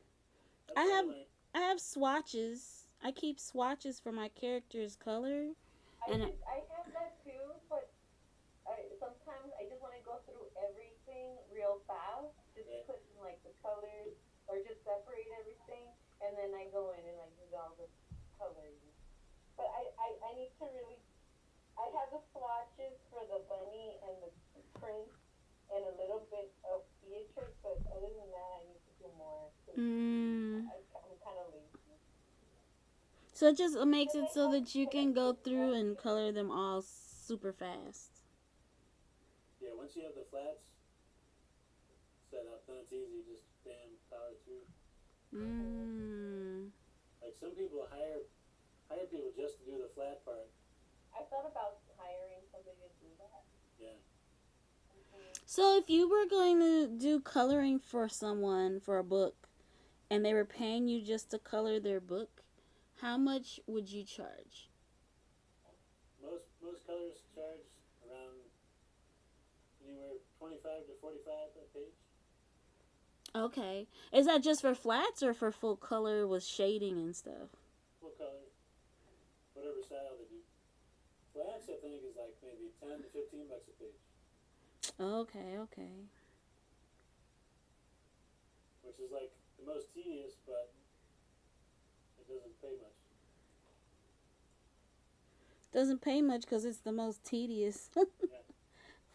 S2: I
S1: how
S2: have
S1: learned.
S2: I have swatches. I keep swatches for my character's color.
S3: I
S2: And
S3: have that too, but sometimes I just want to go through everything real fast, just
S1: Right.
S3: put in like the colors or just separate everything, and then I go in and I do all the coloring. But I need to really. I have the swatches for the bunny and the prince and a little bit of Beatrix, but other than that, I need to do more. I'm kind of lazy.
S2: so it just makes it so that you can go through and color them all super fast.
S1: Yeah, once you have the flats set up, then it's easy. Just bam, power through. Like some people hire people just to do the flat part.
S3: I thought about hiring somebody to do that.
S1: Yeah.
S2: So if you were going to do coloring for someone for a book and they were paying you just to color their book, how much would you charge?
S1: Most colors charge around anywhere 25 to 45 a page.
S2: Okay. Is that just for flats or for full color with shading and stuff?
S1: Full color, whatever style they do. Flats, I think, is like maybe 10 to 15 bucks a page,
S2: Okay.
S1: which is like the most tedious, but it doesn't pay much.
S2: Doesn't pay much because it's the most tedious.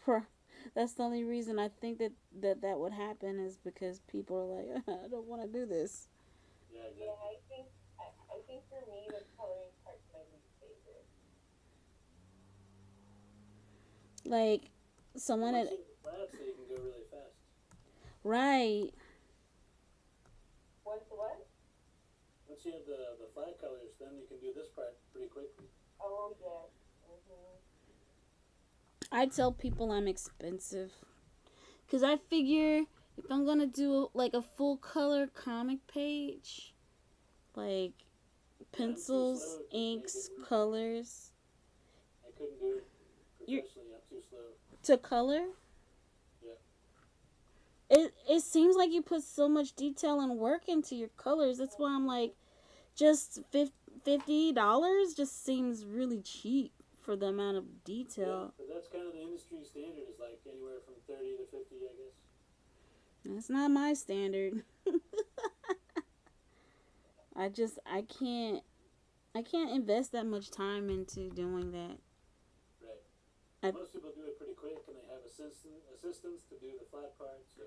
S2: For that's the only reason I think that would happen is because people are like, I don't want to do this.
S1: Yeah,
S3: Yeah,
S1: exactly.
S3: I think for me the coloring part's my least favorite.
S2: Like someone
S1: Once
S2: at
S1: you have the flats, so you can go really fast.
S2: right.
S3: Once what?
S1: Once you have the flat colors, then you can do this part pretty quickly.
S3: Oh yes.
S2: I tell people I'm expensive because I figure if I'm gonna do like a full color comic page, like pencils,
S1: slow to
S2: inks,
S1: make it work.
S2: colors
S1: I couldn't do it
S2: You're-
S1: professionally. I'm too slow.
S2: to color.
S1: Yeah.
S2: It seems like you put so much detail and work into your colors. That's why I'm like, just $50 just seems really cheap for the amount of
S1: Yeah,
S2: detail.
S1: but that's kind of the industry standard. Is like anywhere from 30 to 50, I guess.
S2: That's not my standard. I can't invest that much time into doing that.
S1: Right. Most people do it pretty quick, and they have assistants to do the flat part. So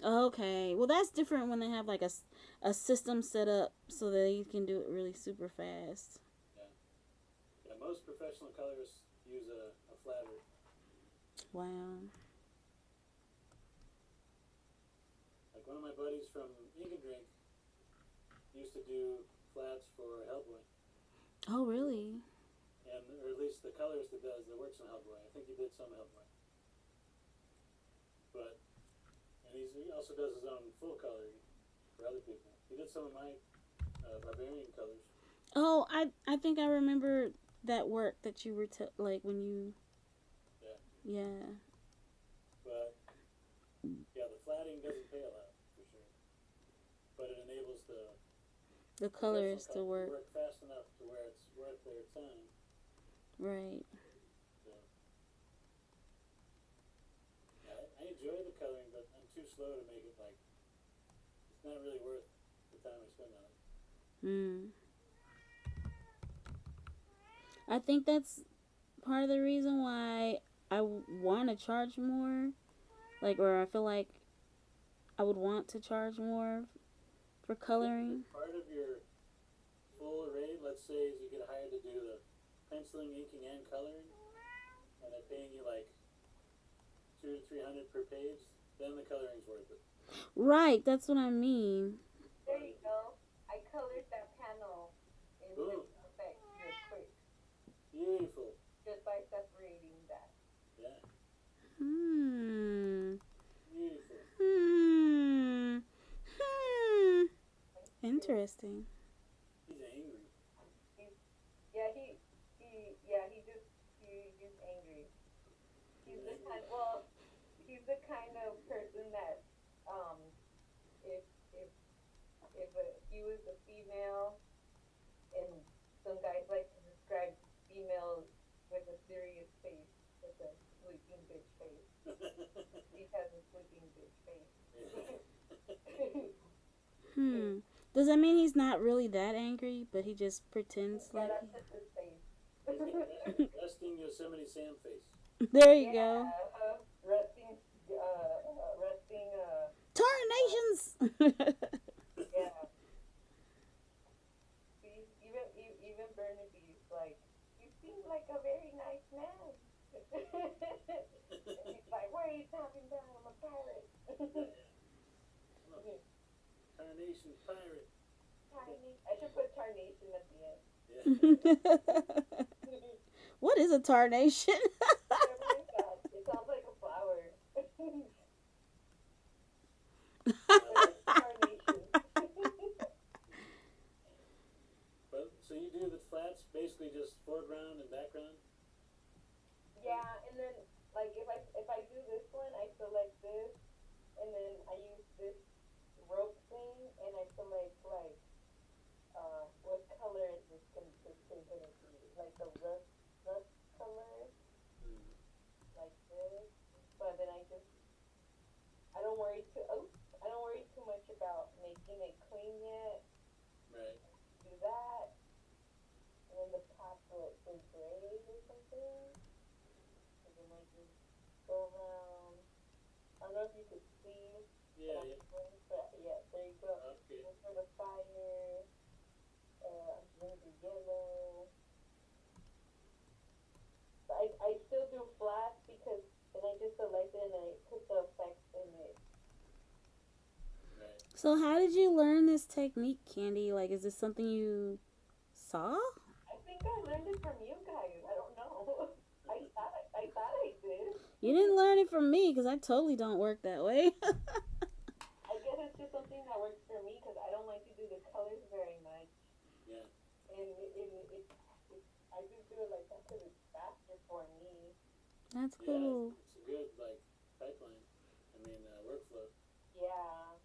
S2: Okay, well that's different when they have like a system set up so that you can do it really super fast.
S1: yeah, most professional colorists use a flatter.
S2: Wow.
S1: Like one of my buddies from Ink and Drink used to do flats for Hellboy,
S2: Oh really?
S1: and or at least the colorist that works on Hellboy. I think he did some Hellboy, but And he also does his own full coloring for other people. He did some of my barbarian colors.
S2: Oh, I think I remember that work that you were like when you.
S1: Yeah.
S2: Yeah.
S1: But yeah, the flatting doesn't pay a lot for sure. But it enables
S2: The colors to
S1: to
S2: work.
S1: work fast enough to where it's worth their time.
S2: Right.
S1: So yeah, I enjoy the coloring, but I'm too slow to make it like it's not really worth the time I spend on it.
S2: Hmm. I think that's part of the reason why I want to charge more. Like, or I feel like I would want to charge more for coloring.
S1: Part of your full rate, let's say, is you get hired to do the penciling, inking, and coloring, and they're paying you like $200 to $300 per page. Then the coloring's worth it.
S2: Right, that's what I mean.
S3: There you go. I colored that panel in
S1: Ooh.
S3: effect real quick.
S1: Beautiful.
S3: Just by separating that.
S1: Yeah.
S2: Hmm.
S1: Beautiful.
S2: Hmm. Hmm. Interesting.
S1: He's angry.
S3: Yeah, he's angry. He's the kind, well, he's the kind of person that, if, if, he was a female, and some guys like to describe females with a serious face, with a sleeping bitch face. He has a sleeping bitch face.
S2: Hmm. Does that mean he's not really that angry, but he just pretends
S3: Yeah,
S2: like
S3: that's just his face.
S1: Resting Yosemite Sam face.
S2: There you
S3: Yeah,
S2: go.
S3: resting,
S2: Tarnations!
S3: yeah. See, even Burnaby's like, you seem like a very nice man. And he's like, what are you talking about? I'm a pirate.
S1: Tarnation pirate.
S3: I should put tarnation at the end.
S1: Yeah.
S2: What is a tarnation?
S3: Whatever is that? It sounds like a flower. Tarnation.
S1: But so you do the flats, basically just foreground and background.
S3: Yeah, and then like if I do this one, I select this, and then I use this rope thing, and I select like what color is this gonna be? Like the rust color, like this. But then I don't worry too much about making it clean yet.
S1: Right.
S3: Do that, and then the top will say gray or something. And then I just go around. I don't know if you could see.
S1: Yeah.
S3: But yeah, there you go.
S1: Okay.
S3: Look for the fire. Ginger yellow. But I still do flats because then I just select it and I put the effects in it.
S1: Right.
S2: So how did you learn this technique, Candy? Like, is this something you saw?
S3: I think I learned it from you guys. I don't know. I thought I did.
S2: You didn't learn it from me, because I totally don't work that way.
S3: I guess it's just something that works for me because I don't like to do the colors very much.
S1: Yeah.
S3: And I just do it like that because it's faster for me.
S2: That's
S1: Yeah.
S2: cool.
S1: It's a good like pipeline. I mean workflow.
S3: Yeah.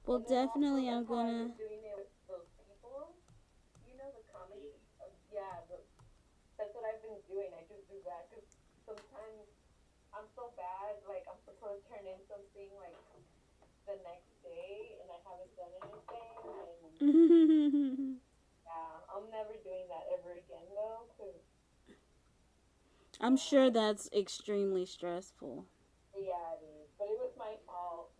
S2: Well,
S3: And then
S2: definitely
S3: also,
S2: I'm
S3: that's how I
S2: gonna...
S3: was doing it with those people. You know the comic. Yeah. That's what I've been doing. I just do that because sometimes I'm so bad. Like I'm supposed to turn in something like the next day, and I haven't done anything. And yeah, I'm never doing that ever again though. Cause
S2: I'm sure that's extremely stressful.
S3: yeah, it is. But it was my fault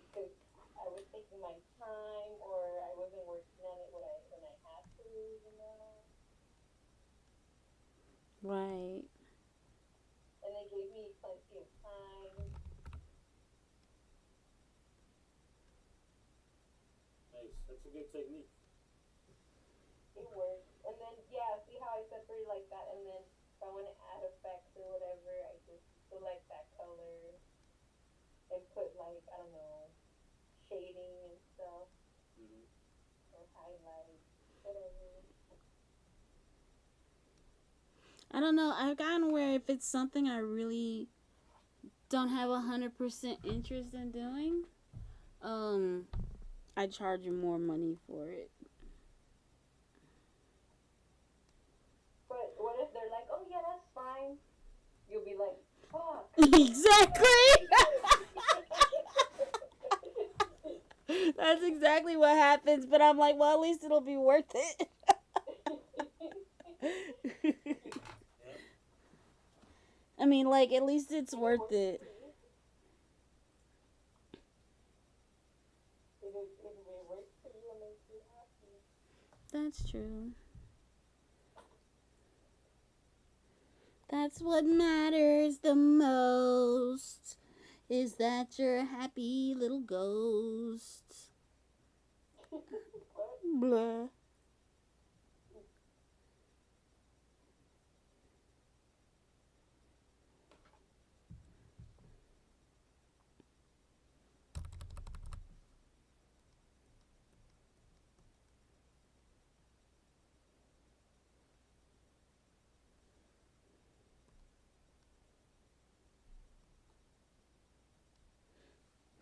S3: because I was taking my time, or I wasn't working on it when I had to. You know.
S2: Right.
S3: And they gave me plenty of time.
S1: Nice. That's a good technique.
S3: It works. And then, yeah, see how I separate like that? And then if I want to add effects or whatever, I just select that color and put like I don't know shading and stuff
S1: Mm-hmm.
S3: or highlight whatever.
S2: I don't know. I've gotten where if it's something I really don't have 100% interest in doing, I charge more money for it.
S3: But what if they're like, oh yeah, that's fine? You'll be like, fuck.
S2: Exactly. That's exactly what happens. But I'm like, well, at least it'll be worth it.
S1: Yep.
S2: I mean, like, at least it's worth it.
S3: If it works for you and makes you happy.
S2: That's true. That's what matters the most. Is that you're a happy little ghost. Blah.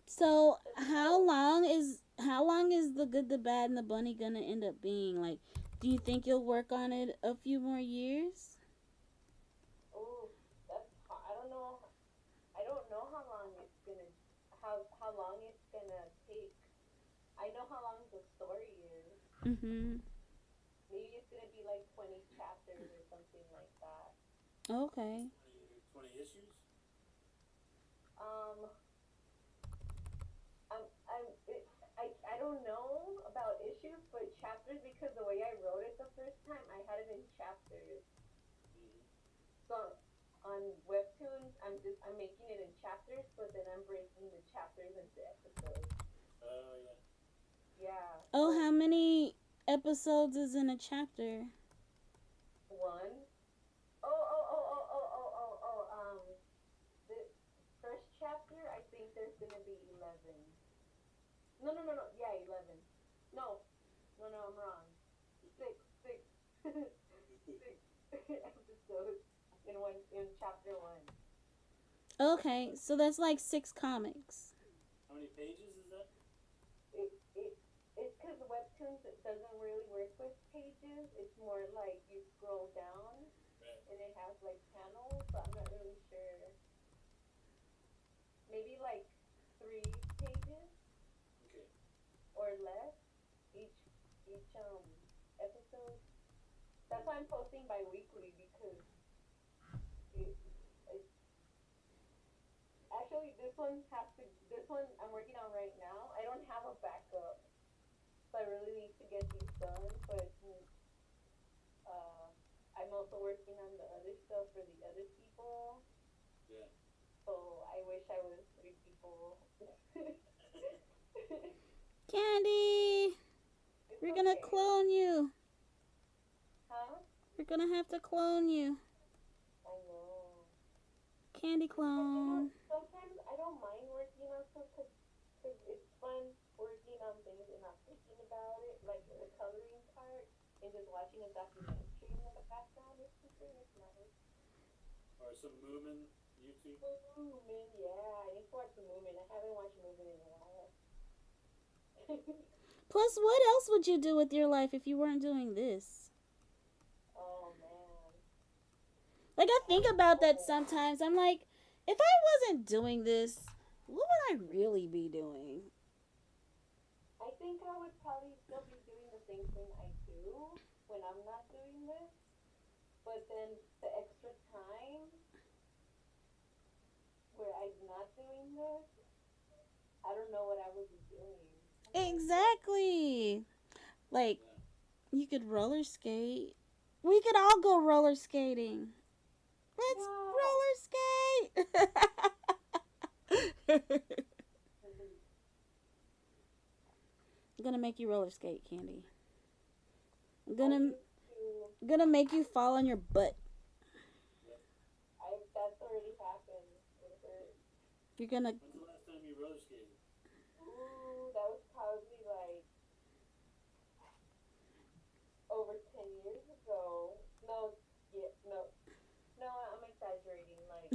S2: So how long is the good, the bad, and the bunny gonna end up being? Like, do you think you'll work on it a few more years?
S3: Oh, that's hard. I don't know how long it's gonna how long it's gonna take. I know how long the story is.
S2: Mhm.
S3: Maybe it's gonna be like 20 chapters or something like that.
S2: Okay.
S1: 20 issues?
S3: Um, I don't know about issues, but chapters because the way I wrote it the first time, I had it in chapters.
S1: Mm-hmm.
S3: So on webtoons, I'm making it in chapters, but then I'm breaking the chapters into episodes.
S1: Oh, yeah.
S3: Yeah.
S2: Oh, how many episodes is in a chapter?
S3: One. The first chapter, I think there's gonna be 11. No. Yeah, 11. No, no, I'm wrong. Six episodes in chapter one.
S2: Okay, so that's like 6 comics.
S1: How many pages is that?
S3: It's because webtoons it doesn't really work with pages. It's more like you scroll down
S1: Right.
S3: and it has like panels. So I'm not really sure. Maybe like 3 pages
S1: Okay.
S3: or less each episode. That's why I'm posting bi-weekly because it actually this one I'm working on right now. I don't have a backup, so I really need to get these done. But uh, I'm also working on the other stuff for the other people.
S1: Yeah.
S3: So I wish I was 3 people.
S2: Candy,
S3: It's
S2: we're gonna
S3: okay.
S2: clone you.
S3: Huh?
S2: We're gonna have to clone you.
S3: I know.
S2: Candy
S3: But you know,
S2: clone.
S3: sometimes I don't mind working on stuff because it's fun working on things and not thinking about it, like the coloring part, and just watching a documentary in the background. It's super nice.
S1: Or some Moomin YouTube?
S3: Moomin, yeah. I need to watch the Moomin. I haven't watched Moomin in a while.
S2: Plus, what else would you do with your life if you weren't doing this?
S3: Oh, man.
S2: Like, I think about that sometimes. I'm like, if I wasn't doing this, what would I really be doing?
S3: I think I would probably still be doing the same thing I do when I'm not doing this. But then the extra time where I'm not doing this, I don't know what I would be doing.
S2: Exactly. Like,
S1: Yeah.
S2: you could roller skate. We could all go roller skating. Let's
S3: No.
S2: roller skate. I'm gonna make you roller skate, Candy. I'm gonna make you fall on your butt.
S3: That's already happened.
S2: You're gonna.
S1: When's the last time you roller skated?
S3: Ooh, that was probably like over 10 years ago. No, yeah, no, no, I'm exaggerating. Like,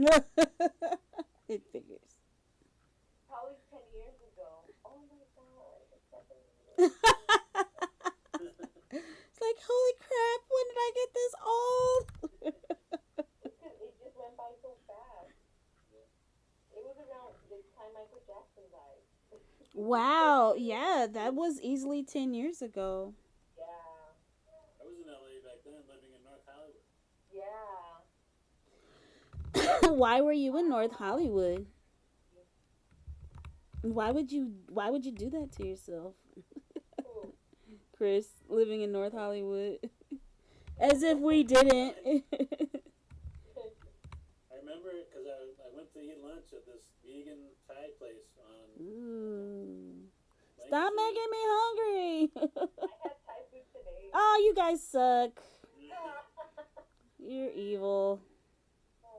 S2: It figures.
S3: probably 10 years ago. Oh my god, it's 7 years.
S2: It's like, holy crap, when did I get this old?
S3: It just went by so fast. It was around the time Michael Jackson died.
S2: Wow, yeah, that was easily 10 years ago.
S3: Yeah,
S1: I was in LA back then, living in North Hollywood.
S3: yeah.
S2: Why were you in North Hollywood? Why would you do that to yourself?
S3: Cool.
S2: Chris, living in North Hollywood. As if we didn't.
S1: I remember because I went to eat lunch at this vegan Thai place on.
S2: Ooh. Stop making me hungry.
S3: I had Thai food today.
S2: Oh, you guys suck.
S3: No,
S2: You're evil.
S3: no.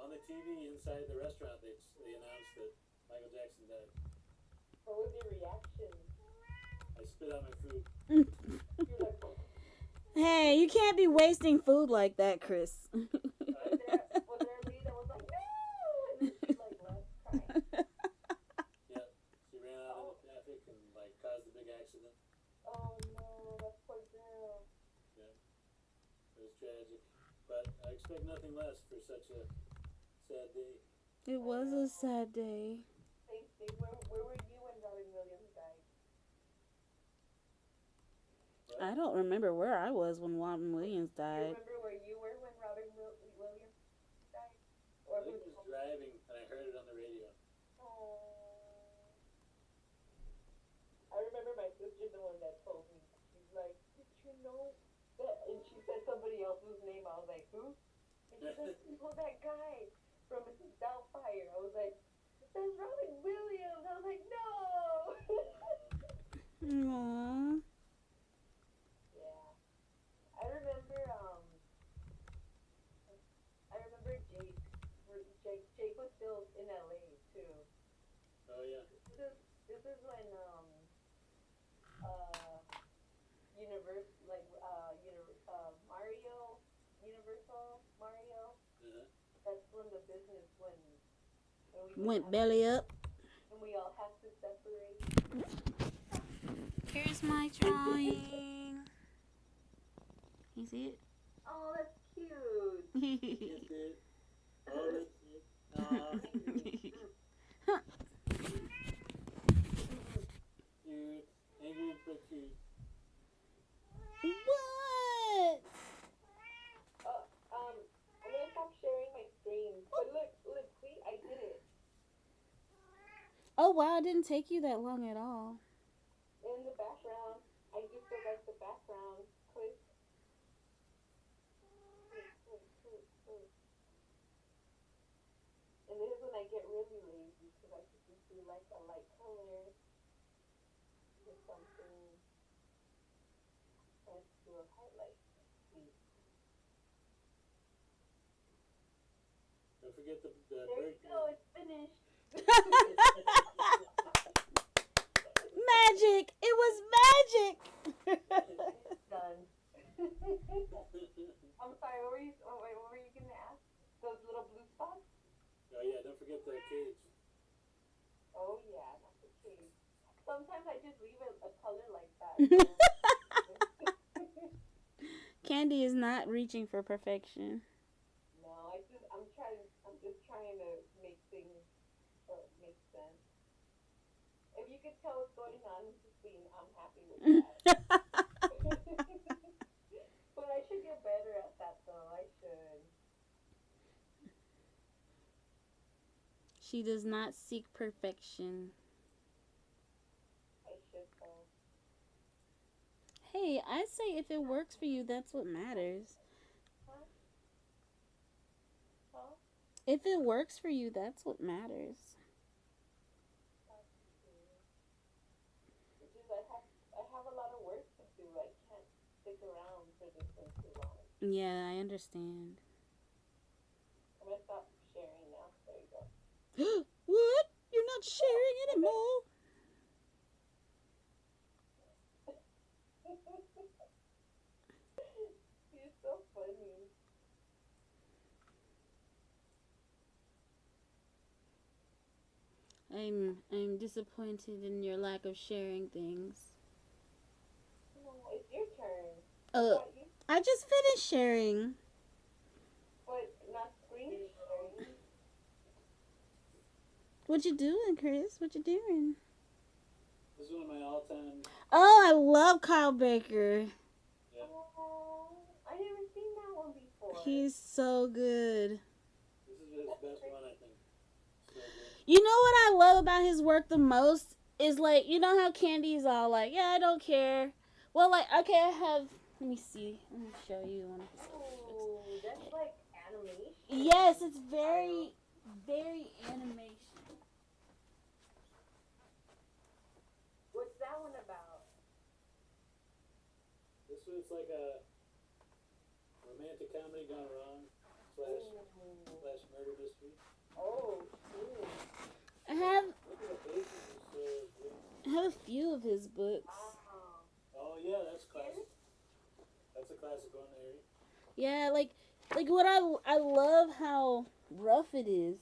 S1: On the TV inside the restaurant, they announced that Michael Jackson died.
S3: What was your reaction?
S1: I spit out my food.
S3: You're like, oh.
S2: Hey, you can't be wasting food like that, Chris.
S3: Was there a lady that was like, no? And then she like left crying.
S1: Yeah, she ran out into traffic and like caused a big accident.
S3: Oh no, that poor girl.
S1: Yeah, it was tragic. But I expect nothing less for such a sad day.
S2: It was a sad day.
S3: Same thing. Where were you when Robin Williams died?
S2: I don't remember where I was when Robin Williams
S3: Do you
S2: died.
S3: remember where you were when Robin Williams died?
S1: I
S3: Or
S1: think I was driving and I heard it on the radio.
S3: Oh. I remember my sister, the one that told me. She's like, did you know that? And she said somebody else's name. I was like, who? And she said, oh, that guy from Doubtfire. I was like, that's Robin Williams. I was like, no.
S2: Aww.
S3: Yeah. I remember Jake. Jake was still in LA too.
S1: Oh yeah.
S3: This is when Mario.
S1: Uh-huh.
S3: That's when the business when we
S2: Went
S3: have
S2: belly
S3: to,
S2: up.
S3: and we all have to separate.
S2: Here's my drawing. You see it?
S3: Oh, that's cute.
S1: Kissed it. Oh, that's it. Aw, cute. Cute. Angry but cute.
S2: What?
S3: I'm gonna stop sharing my screen. But look, see, I did it.
S2: Oh wow, it didn't take you that long at all.
S3: In the background, I just feel like the background. Click. And this is when I get really lazy because I could just do like a light color or something. Let's do a highlight.
S1: Don't forget the
S3: There
S1: bird.
S3: you go, it's finished.
S2: Magic! It was magic!
S3: It's done. I'm sorry, what were you gonna ask? Those little blue spots?
S1: Oh yeah, don't forget the cage.
S3: Oh yeah, not the cage. Sometimes I just leave a color like that.
S2: Candy is not reaching for perfection.
S3: No, I'm just trying to make things make sense. If you could tell what's going on with the scene, I'm happy with that. But I should get better at that though. I should.
S2: She does not seek perfection.
S3: I should though.
S2: Hey, I say if it works for you, that's what matters.
S3: Huh?
S2: If it works for you, that's what matters.
S3: It's just I have a lot of work to do. I can't stick around for this thing too long.
S2: Yeah, I understand.
S3: I'm gonna stop sharing now. There you go.
S2: What? You're not sharing anymore?
S3: He's so funny.
S2: I'm disappointed in your lack of sharing things.
S3: No, it's your turn.
S2: Uh,
S3: Not you,
S2: I just finished sharing.
S3: but not screen sharing.
S2: What you doing, Chris? What you doing?
S1: This is one of my all-time.
S2: Oh, I love Kyle Baker.
S1: Yeah.
S3: Oh, I never seen that one before.
S2: He's so good.
S1: This is his best one, I think. So good.
S2: You know what I love about his work the most is like, you know how Candy's all like, yeah, I don't care. Well, like, okay, I have. Let me see. Let me show you one of his other books.
S3: Ooh, that's like animation.
S2: Yes, it's very, very animation.
S3: What's that one about?
S1: This was like a romantic comedy gone wrong slash murder mystery.
S3: Oh, shoot.
S2: I have
S1: Look at the faces are so good.
S2: I have a few of his books.
S3: Wow.
S1: Oh yeah, that's classic. That's a classic one, Arie.
S2: Yeah, like what I love how rough it is.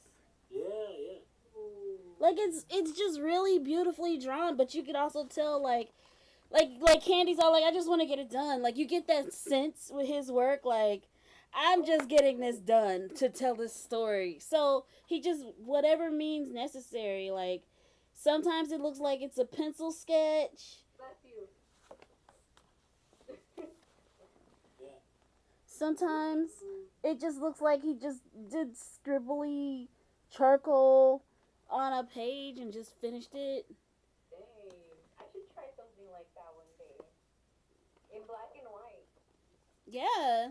S1: Yeah, yeah.
S3: Ooh.
S2: Like it's just really beautifully drawn, but you could also tell like Candy's all like, I just want to get it done. Like you get that sense with his work, like I'm just getting this done to tell this story. So he just whatever means necessary. Like sometimes it looks like it's a pencil sketch.
S3: Bless you.
S1: Yeah.
S2: Sometimes it just looks like he just did scribbly charcoal on a page and just finished it.
S3: Dang. I should try something like that one day. In black and white.
S2: Yeah.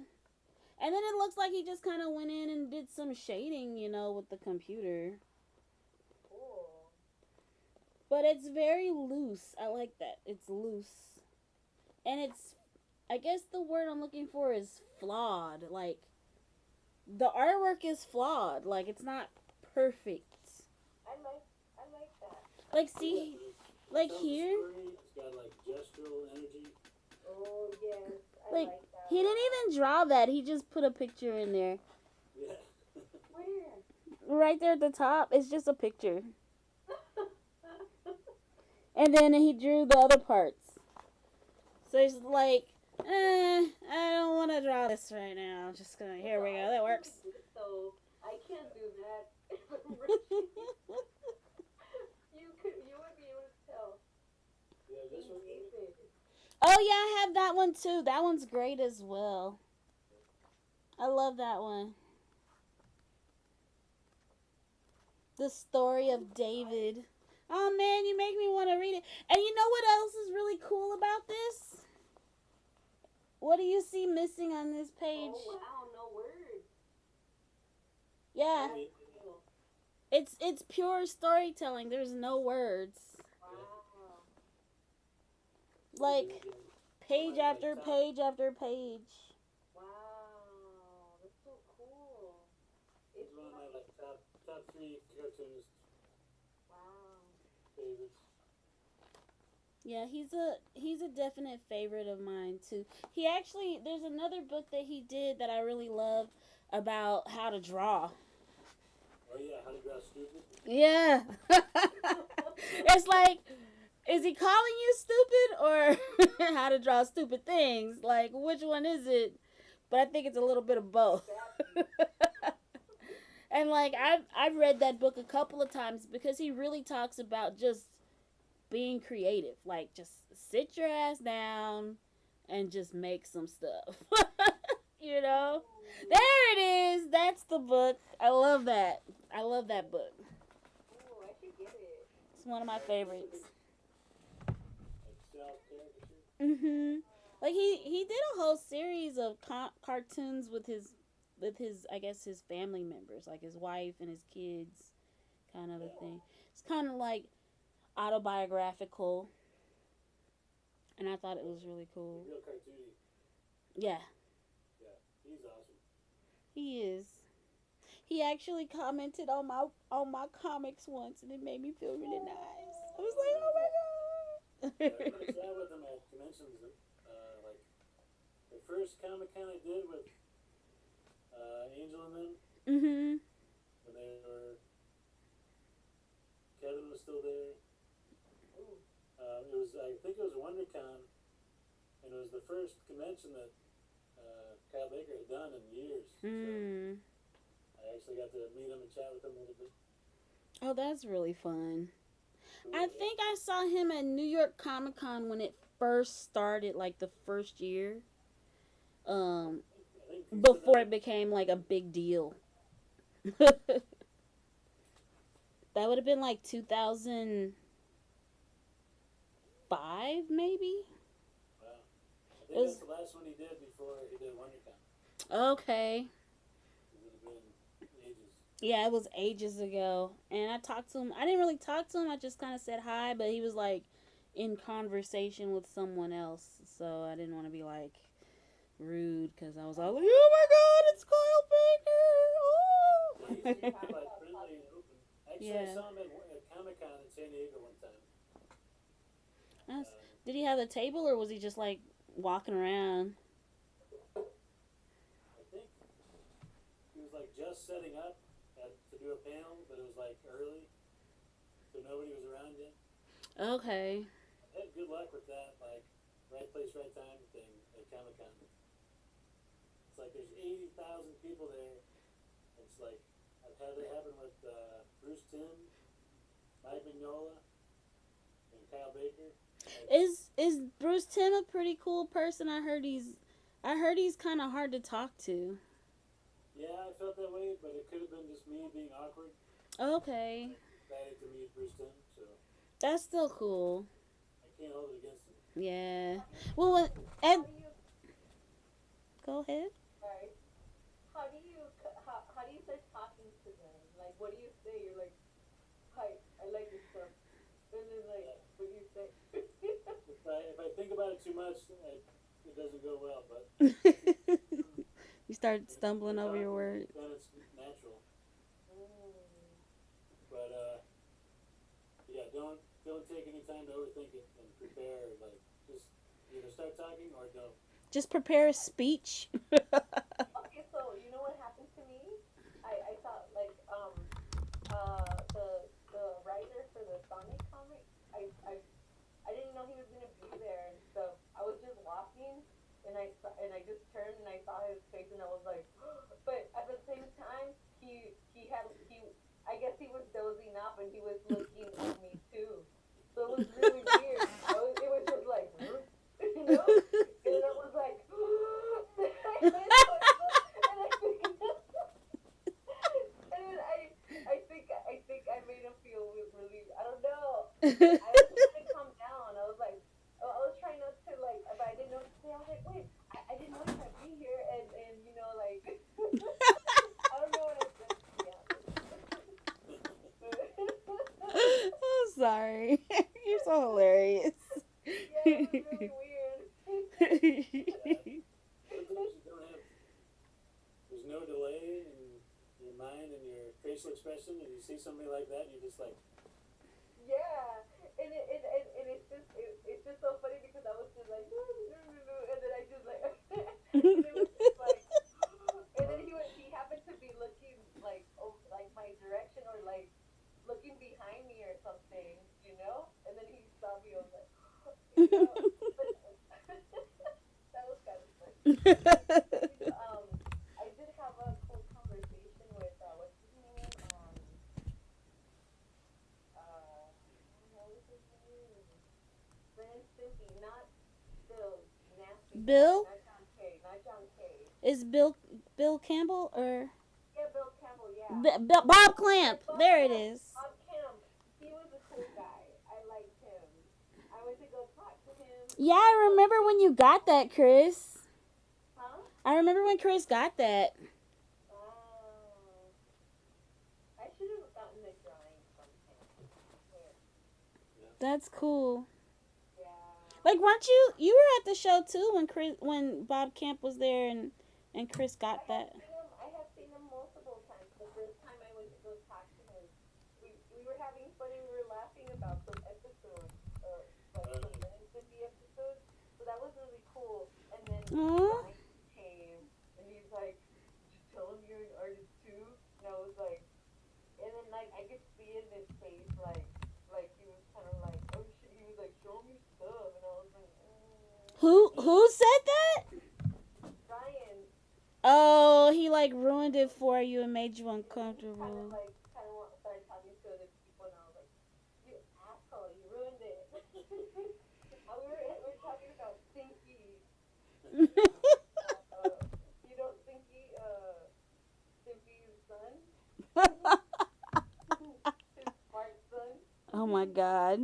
S2: And then it looks like he just kind of went in and did some shading, you know, with the computer.
S3: Cool.
S2: But it's very loose. I like that. It's loose. And it's, I guess the word I'm looking for is flawed. Like, the artwork is flawed. Like, it's not perfect.
S3: I like that.
S2: Like, see, like
S1: Tells a
S2: here,
S1: story. It's got like gestural energy.
S3: Oh, yes. I
S2: Like,
S3: like that.
S2: he didn't even draw that. He just put a picture in there.
S1: Yeah.
S3: Where?
S2: Right there at the top, it's just a picture. And then he drew the other parts. So he's like, I don't want to draw this right now. I'm just gonna, here we go, that works.
S3: So, I can't do that. You would be able to tell.
S1: Yeah, this one.
S2: Oh yeah, I have that one too. That one's great as well. I love that one. The Story of David. Oh man, you make me want to read it. And you know what else is really cool about this? What do you see missing on this page?
S3: Oh, wow, no words.
S2: Yeah,
S3: Cool.
S2: it's pure storytelling. There's no words.
S3: Wow.
S2: Like page after page after page.
S3: Wow. That's so cool.
S1: It's
S3: It's
S1: one of my
S3: like,
S1: like top three cartoonist
S3: wow.
S1: favorites.
S2: Yeah, he's a definite favorite of mine too. He actually there's another book that he did that I really love about how to draw.
S1: Oh yeah, How to Draw Stupid.
S2: Yeah. It's like, is he calling you stupid or how to draw stupid things? Like, which one is it? But I think it's a little bit of both. And like I've read that book a couple of times because he really talks about just being creative. Like just sit your ass down and just make some stuff. You know? There it is. That's the book. I love that. I love that book.
S3: Ooh, I should get it.
S2: It's one of my favorites.
S1: Like self-caricature.
S2: Mhm. Like he did a whole series of cartoons with his I guess his family members, like his wife and his kids, kind of a thing. It's kind of like autobiographical, and I thought it was really cool.
S1: Real cartoony.
S2: Yeah,
S1: Yeah, he's awesome.
S2: he is. he actually commented on my comics once, and it made me feel really nice. I was like, oh my
S1: I
S2: god.
S1: noticed that with them at conventions. Like the first Comic Con I did with Angel and them,
S2: Mhm.
S1: when they were Kevin was still there. It was I think it was WonderCon, and it was the first convention that Kyle Baker had done in years.
S2: Mm.
S1: So I actually got to meet him and chat with him a little bit.
S2: Oh, that's really fun.
S1: Cool,
S2: I think I saw him at New York Comic Con when it first started, like the first year.
S1: I think
S2: Before it became like a big deal. That would have been like 2005, maybe.
S1: Wow. I think that's the last one he did before he did WonderCon.
S2: Okay.
S1: It would have been ages.
S2: Yeah, it was ages ago. And I talked to him. I didn't really talk to him. I just kind of said hi, but he was like in conversation with someone else. So I didn't want to be like rude because I was all like, oh my god, it's Kyle
S1: Yeah, he's
S2: Baker.
S1: pretty like friendly and open. Actually,
S2: Yeah.
S1: I saw him at Comic Con in San Diego one time.
S2: That's, did he have a table or was he just like walking around?
S1: I think he was like just setting up to do a panel, but it was like early, so nobody was around yet.
S2: Okay.
S1: I had good luck with that, like right place, right time thing at Comic Con. It's like there's 80,000 people there. It's like I've had it happen with Bruce Timm, Mike Mignola, and Kyle Baker.
S2: Is Bruce Timm a pretty cool person? I heard he's kind of hard to talk to.
S1: Yeah, I felt that way, but it could have been just me being awkward.
S2: Okay.
S1: I'm excited to meet Bruce Timm, so
S2: That's still cool.
S1: I can't hold it against him.
S2: Yeah. Well, when Ed, go ahead.
S3: Sorry. How do you start talking to them? Like, what do you say? You're like, hi, I like your stuff. And then like, what do you say?
S1: If I think about it too much, it doesn't go well. But
S2: You start stumbling over your words.
S1: then it's natural. But yeah, don't take any time to overthink it and prepare. Like, just either start talking or don't.
S2: Just prepare a speech.
S3: Okay, so you know what happened to me? I thought like the writer for the Sonic comic, I didn't know he was gonna be there and stuff. I was just walking and I just turned and I saw his face and I was like, but at the same time he I guess he was dozing off and he was looking at me too. So it was really weird. It was just like, you know, and then I was like, and then I think I made him feel really, I don't know. I was trying to calm down. I was like, I was trying not to like, but I didn't know what to say. I was like, wait, I didn't know you might be here, and you know, like, I don't know what I said.
S2: I'm sorry. You're so hilarious.
S3: Yeah, it was really weird.
S1: Sometimes you don't have. There's no delay in your mind and your facial expression, and you see somebody like that, and you're just like,
S3: Yeah, and it's just so funny because I was just like, and then I just like, and it was just like, and then he happened to be looking like like my direction or like looking behind me or something, you know, and then he saw me. I was like, you know, that was kind of funny. I did have a cool conversation with what's his name, what was his name? Brandon Stimpy, not Bill Nasty.
S2: Bill?
S3: Not John K.
S2: Is Bill Campbell or
S3: Yeah, Bill Campbell, yeah.
S2: Bob Clamp? There it is.
S3: Bob Camp. He was a cool guy. I liked him. I went to go talk to him.
S2: Yeah, I remember when you got that, Chris.
S3: Huh?
S2: I remember when Chris got that.
S3: I should have gotten a drawing from him.
S2: That's cool.
S3: Yeah.
S2: Like, weren't you were at the show too when Bob Camp was there and Chris got that.
S3: I have seen him multiple times. The funny. We were laughing about some episodes, like some Ben and Cindy episodes. So that was really cool. And then
S2: Aw.
S3: Ryan came, and he's like, "Did you tell him you're an artist too?" And I was like, and then like I could see in his face, like he was kind of like, "Oh shit." He was like, "Show me stuff," and I was like,
S2: Who said that?
S3: Ryan.
S2: Oh, he like ruined it for you and made you
S3: Kind of
S2: uncomfortable.
S3: like started talking to other people, and I was like, "You asshole! You ruined it." we were talking about Stinky. You know Stinky, Stinky's son, his smart son.
S2: Oh my god.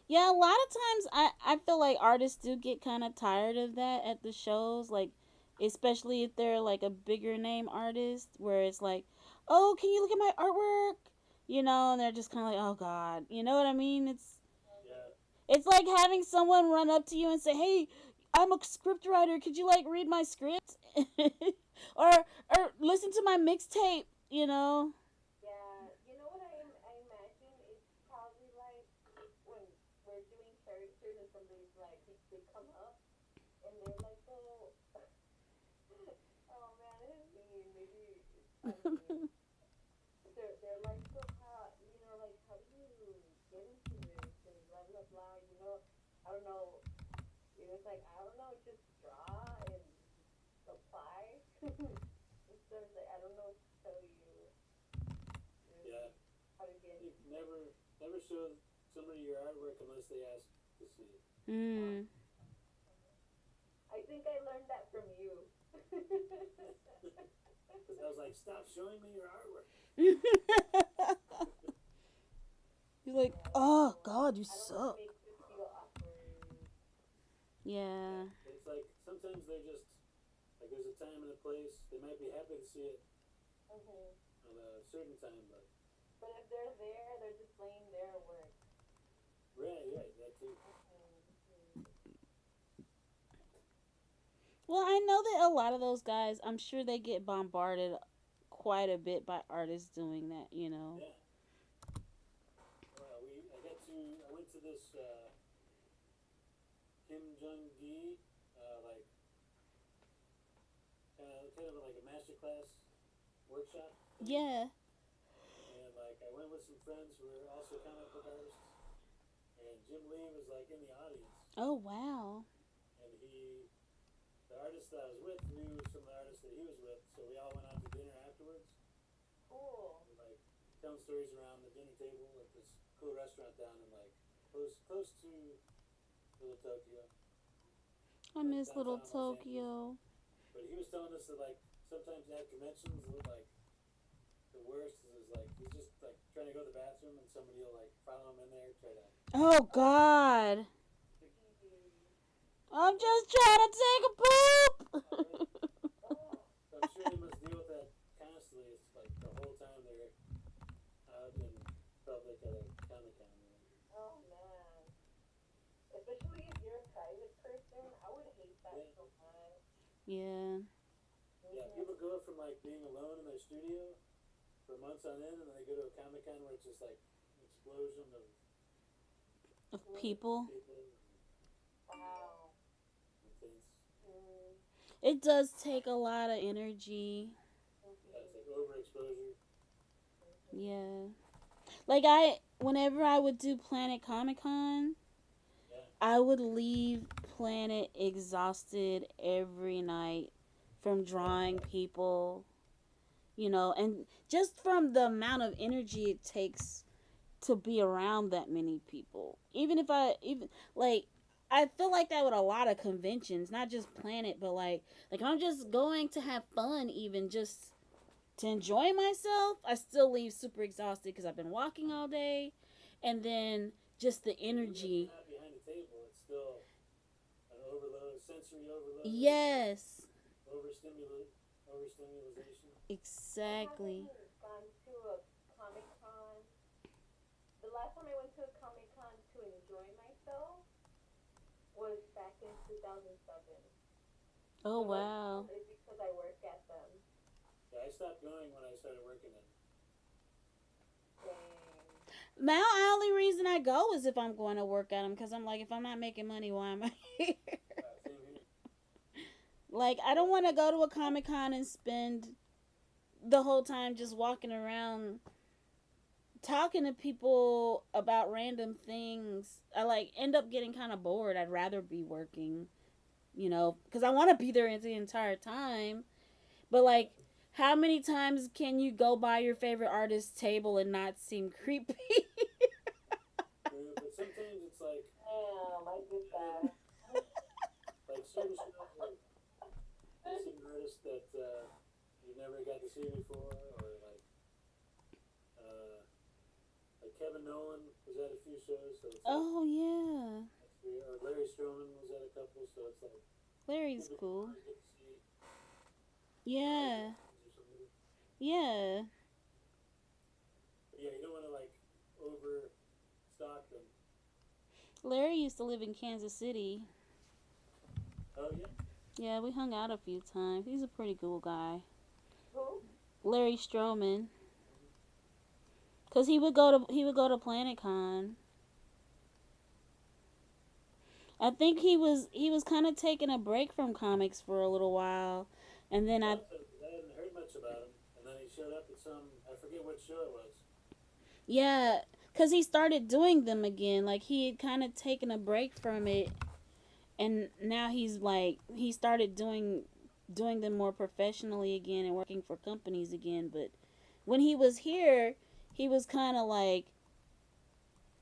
S2: Yeah, a lot of times I feel like artists do get kind of tired of that at the shows, like especially if they're like a bigger name artist where it's like, "Oh, can you look at my artwork?" You know, and they're just kind of like, "Oh god." You know what I mean?
S1: Yeah.
S2: It's like having someone run up to you and say, "Hey, I'm a script writer. Could you like read my script?" or or listen to my mixtape, you know?
S3: Yeah, you know what I imagine it's probably like when we're doing characters and somebody's like they come up and they're like, "Oh, oh man, this is mean." Maybe it's kind of mean. They're like, "So how like how do you get into this and blah blah blah." I don't know. It was like I don't know, just draw and apply. Instead of like I don't know what to tell you.
S1: Yeah.
S3: Really, how to get
S1: You
S3: into it.
S1: never show somebody your artwork unless they ask to see it.
S2: Mm.
S3: I think I learned that from you.
S1: Because I was like, stop showing me your artwork.
S2: He's like,
S3: Yeah,
S2: "Oh god, you
S3: I don't want to
S2: suck."
S3: make you feel awkward.
S2: Yeah.
S1: It's like sometimes they're just like there's a time and a place. They might be happy to see it
S3: Hmm.
S1: at a certain time, but
S3: But if they're there, they're just laying there at work.
S1: right, that too.
S3: Hmm.
S2: Well, I know that a lot of those guys, I'm sure they get bombarded quite a bit by artists doing that, you know.
S1: Yeah. Well, I went to this Kim Jong Gi, like kind of like a master class workshop thing.
S2: Yeah.
S1: And like I went with some friends who were also comic book artists, and Jim Lee was like in the audience,
S2: Oh, wow.
S1: and the artist that I was with knew some of the artists that he was with, so we all went out to dinner afterwards.
S3: Cool.
S1: And like telling stories around the dinner table at this cool restaurant down in like close to Little Tokyo,
S2: I
S1: like
S2: miss little
S1: downtown Los Angeles.
S2: Tokyo.
S1: But he was telling us that like sometimes at conventions, like the worst is like he's just like trying to go to the bathroom and somebody will like follow him in there, try to.
S2: Oh, God. I'm just trying to take a poop.
S3: Oh,
S1: So I'm sure they must deal with that constantly. It's like the whole time they're out in public at a Comic Con.
S3: oh man. Especially if you're a private person, I would hate that
S1: Yeah.
S3: so much.
S2: Yeah.
S1: Yeah, people go from like being alone in their studio for months on end, and then they go to a Comic Con where it's just like an explosion of
S2: Of people.
S1: people
S3: Wow.
S1: and things.
S3: Mm.
S2: It does take a lot of energy.
S1: Yeah, it's like overexposure.
S2: Yeah. Like whenever I would do Planet Comic Con,
S1: Yeah.
S2: I would leave Planet exhausted every night from drawing people, you know, and just from the amount of energy it takes to be around that many people. Even like I feel like that with a lot of conventions, not just Planet, but like I'm just going to have fun, even just to enjoy myself. I still leave super exhausted because I've been walking all day, and then just the
S1: Even if
S2: energy.
S1: you're not behind a table, it's still an overload, sensory overload.
S2: Yes,
S1: Overstimulation.
S2: exactly.
S3: I haven't gone to a Comic Con. The last time I went to a Comic Con to enjoy myself was back in 2007.
S2: Oh
S3: So
S2: wow.
S3: it's because I work at them.
S1: Yeah, I I stopped going when I started working in.
S3: Dang.
S2: My only reason I go is if I'm going to work at them, because I'm like, if I'm not making money, why am I here?
S1: Same here.
S2: Like, I don't want to go to a Comic Con and spend the whole time just walking around talking to people about random things. I like end up getting kind of bored. I'd rather be working, you know, because I want to be there the entire time. But like, how many times can you go by your favorite artist's table and not seem creepy?
S1: But sometimes it's like
S3: Damn, I get that.
S1: certain shows like you see an artist that you never got to see before, or like Kevin Nolan was at a few shows, so it's like,
S2: Oh yeah,
S1: that's weird. Or Larry Stroman was at a couple, so it's like
S2: Larry's
S1: maybe
S2: cool.
S1: I get to see
S2: Yeah,
S1: or something.
S2: yeah.
S1: But yeah, you don't want to like overstock them.
S2: Larry used to live in Kansas City.
S1: Oh yeah.
S2: Yeah, we hung out a few times. He's a pretty cool guy.
S3: Who?
S2: Larry Stroman. Cause he would go to Planet Con. I think he was kind of taking a break from comics for a little while, and then
S1: I hadn't heard much about him, and then he showed up at some, I forget what show it was.
S2: yeah, cause he started doing them again. Like he had kind of taken a break from it, and now he started doing them more professionally again and working for companies again. But when he was here, he was kind of like,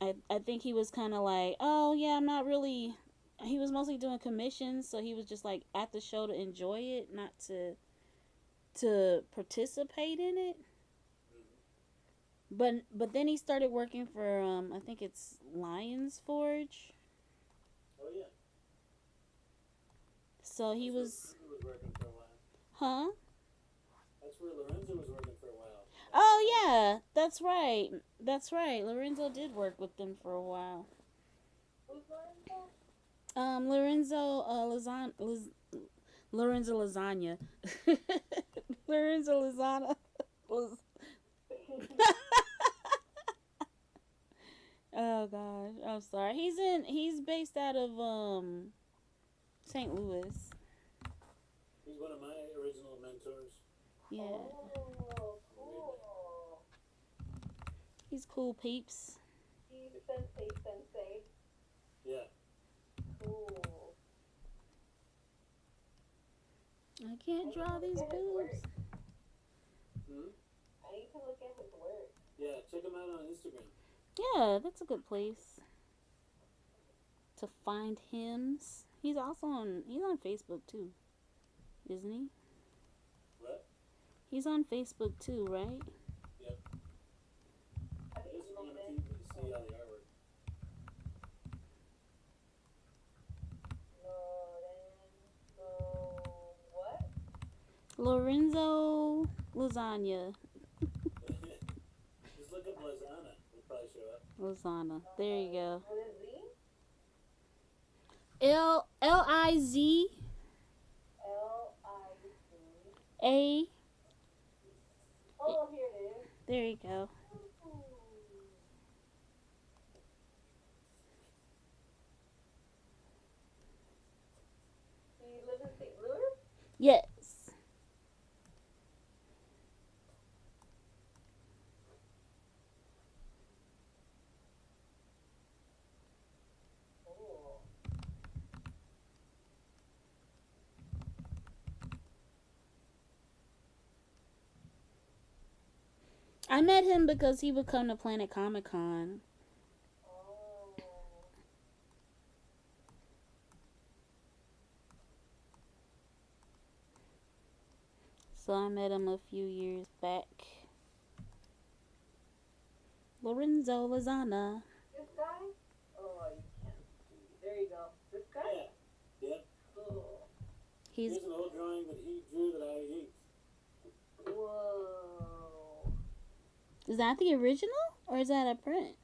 S2: I think he was kind of like, oh yeah, I'm not really. He was mostly doing commissions, so he was just like at the show to enjoy it, not to participate in it. But then he started working for I think it's Lions Forge.
S1: Oh yeah.
S2: So he
S1: That's
S2: was,
S1: where Lorenzo was working for a while.
S2: huh?
S1: That's where Lorenzo was working for a while.
S2: Oh yeah, that's right. That's right. Lorenzo did work with them for a while.
S3: Who's Lorenzo?
S2: Lorenzo Lasagna. Lorenzo Lasagna. Oh gosh, I'm sorry. He's based out of St. Louis.
S1: He's one of my original mentors.
S2: Yeah.
S3: Oh, cool.
S2: He's cool peeps.
S3: He's Sensei.
S1: Yeah.
S3: Cool.
S2: I can't draw these boobs.
S3: I need to look at his work.
S1: Yeah, check him out on Instagram.
S2: Yeah, that's a good place to find him. He's on Facebook too, isn't he?
S1: What?
S2: He's on Facebook too, right?
S1: Yep.
S3: I
S1: It
S3: think
S1: is
S3: he's
S1: kind
S3: on
S1: of
S3: there.
S1: easy to see all the artwork.
S2: Lorenzo Lasagna.
S1: Just look up Lasagna. It'll probably show up.
S2: Lasagna. There you go.
S3: What is he?
S2: Liz
S3: Liz.
S2: A.
S3: Oh, here it is.
S2: There you go.
S3: Do you live in St. Louis?
S2: Yes.
S3: Cool.
S2: I met him because he would come to Planet Comic Con.
S3: Oh.
S2: So I met him a few years back. Lorenzo Lasagna.
S3: This guy? Oh, you can't see. There you go. This guy?
S1: Yeah. Yep.
S3: Cool.
S2: He's
S1: Here's an old drawing that he drew that I inked.
S3: Whoa.
S2: Is that the original or is that a print?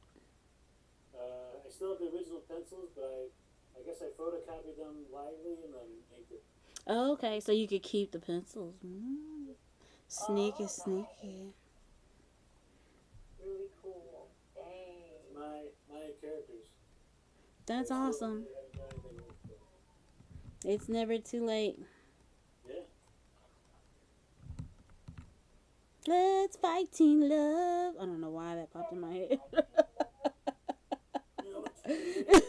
S1: I still have the original pencils, but I guess I photocopied them lightly and then inked it.
S2: Oh, okay, so you could keep the pencils. Sneaky,
S3: Oh,
S2: sneaky.
S3: really cool. Dang.
S1: It's my characters.
S2: That's
S1: So I still
S2: awesome.
S1: haven't done anything with
S2: It's never too late.
S1: yeah.
S2: Let's fight Teen Love. I don't know why that popped in my head.
S1: You know what you did?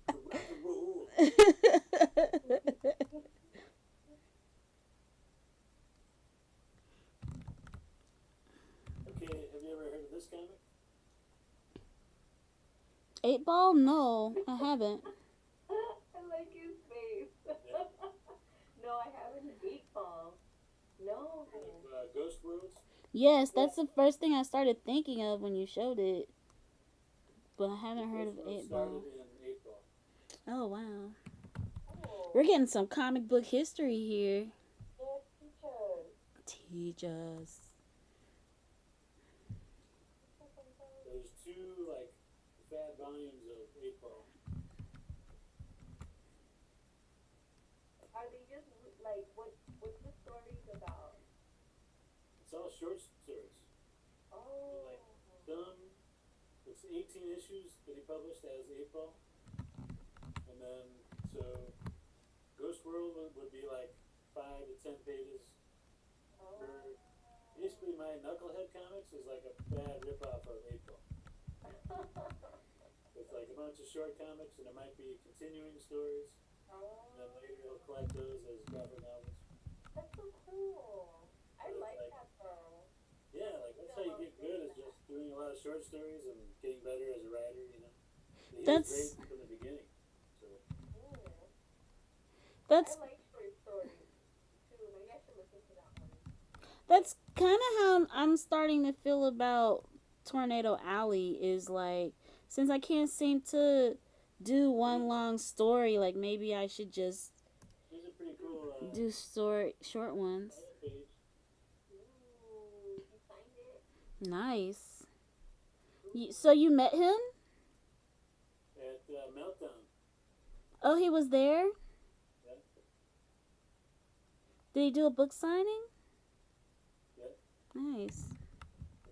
S1: Rock and roll. Okay, have you ever heard of this comic?
S2: 8 Ball? No, I haven't.
S3: I like his face.
S1: Yeah.
S3: No, I haven't. 8 Ball. No.
S1: Ghost Worlds.
S2: Yes, that's the first thing I started thinking of when you showed it. But I haven't heard of
S1: Ghost Worlds
S2: 8 Ball.
S1: started in 8 Ball.
S2: Oh, wow.
S3: Oh.
S2: We're getting some comic book history here.
S3: Yes, teachers.
S2: Teach us.
S1: There's 2 like fat volumes of 8 Ball.
S3: Are they just like what's the stories about?
S1: It's all short stories.
S3: Oh.
S1: Like some, it's 18 issues that he published as 8 Ball, and then so Ghost World would be like 5 to 10 pages
S3: Oh.
S1: per. Basically, my Knucklehead comics is like a bad ripoff of 8 Ball. It's like a bunch of short comics, and it might be continuing stories, and then later he'll collect those as graphic novels.
S3: That's so cool. I
S1: But
S3: like
S1: like-
S3: that though.
S1: Yeah, like that's how you get good, is just doing a lot of short stories and getting better as a writer, you know. He was
S2: That's-
S1: great from the beginning. So
S2: That's
S3: I like short stories too. Maybe I should listen to that one.
S2: that's kind of how I'm starting to feel about Tornado Alley. Is like, since I can't seem to do one long story, like maybe I should just
S1: there's a pretty cool
S2: do short ones.
S1: title page.
S3: Ooh, you signed it?
S2: Nice. So you met him?
S1: At Meltdown.
S2: Oh, he was there?
S1: Yeah.
S2: Did he do a book signing?
S1: Yep.
S2: Nice.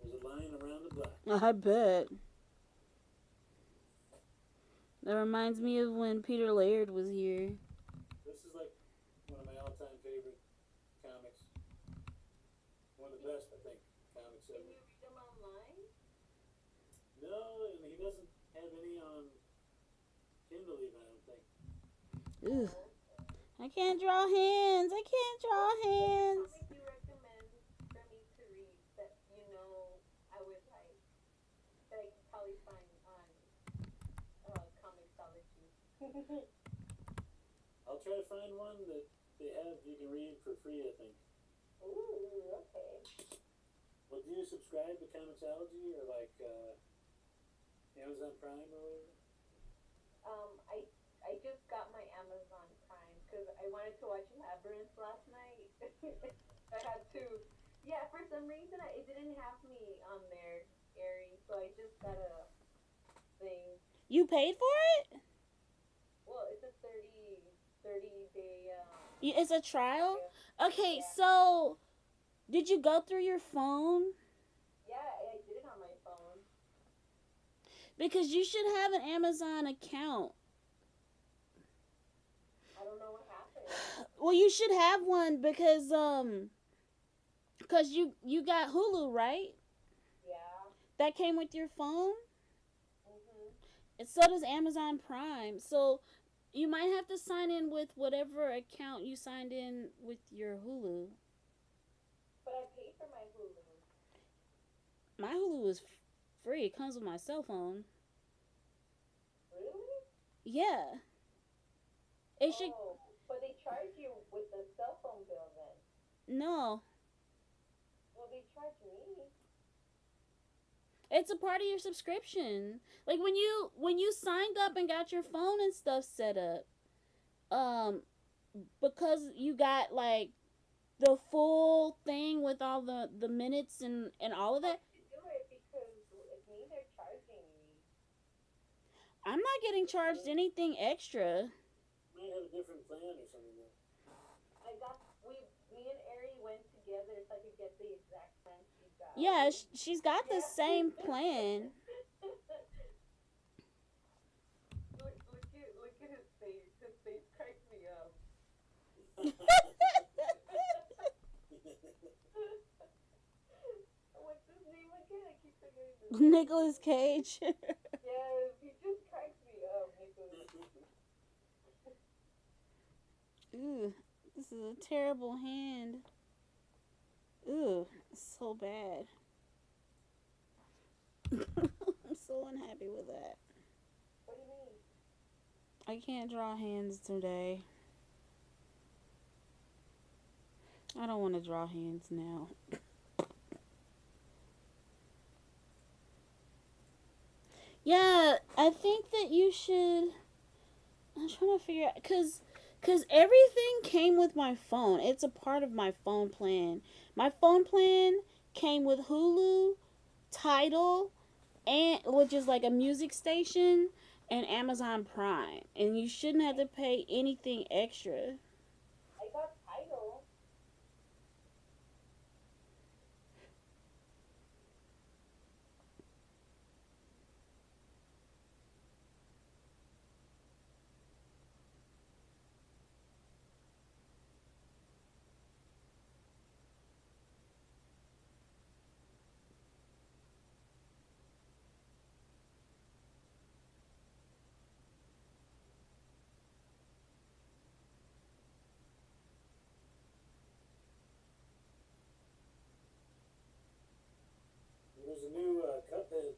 S1: There was a line around the block.
S2: I bet. That reminds me of when Peter Laird was here.
S1: This is like one of my all-time favorite comics. One of the best, I think, comics
S3: Can
S1: ever.
S3: you read them online?
S1: No, and he doesn't have any on Kindle even, I don't think.
S2: Ooh. I can't draw hands. I can't draw hands.
S3: What would you recommend for me to read that you know I would like, that I could probably find on Comixology?
S1: I'll try to find one that they have you can read for free, I think.
S3: Ooh, okay.
S1: Well, do you subscribe to Comixology or like Amazon Prime or whatever?
S3: I just got my Amazon Prime because I wanted to watch Labyrinth last night. I had to. Yeah, for some reason it didn't have me on there, Arie. So I just got a thing.
S2: You paid for it?
S3: Well, it's a 30 day.
S2: It's a trial? Okay,
S3: Yeah.
S2: so did you go through your phone?
S3: Yeah, I did it on my phone.
S2: Because you should have an Amazon account.
S3: I don't know what happened.
S2: Well, you should have one because you got Hulu, right?
S3: Yeah.
S2: That came with your phone?
S3: Mhm.
S2: And so does Amazon Prime. So you might have to sign in with whatever account you signed in with your Hulu.
S3: But I paid for my Hulu.
S2: My Hulu is free. It comes with my cell phone.
S3: Really?
S2: Yeah. It should.
S3: Oh, but they charge you with the cell phone bill then.
S2: No.
S3: Well, they charge me.
S2: It's a part of your subscription. Like when you signed up and got your phone and stuff set up, because you got like the full thing with all the minutes and all of that.
S3: I do it because it's me they're charging me.
S2: I'm not getting charged anything extra.
S1: Might have a different plan or something. Though.
S3: Me and together so I could get the exact plan she got.
S2: Yeah, she's got the
S3: Yeah.
S2: same plan.
S3: Look at his face. His face cracks me up. What's his name again? I keep forgetting his name.
S2: Nicolas Cage.
S3: Yes, he just cracks me up, Nicholas.
S2: Ooh, this is a terrible hand. Ooh, so bad. I'm so unhappy with that.
S3: What do you mean?
S2: I can't draw hands today. I don't want to draw hands now. Yeah, I think that you should. I'm trying to figure out cause everything came with my phone. It's a part of my phone plan. My phone plan came with Hulu, Tidal, and which is like a music station, and Amazon Prime. And you shouldn't have to pay anything extra.
S3: I got Tidal.
S1: There's a new Cuphead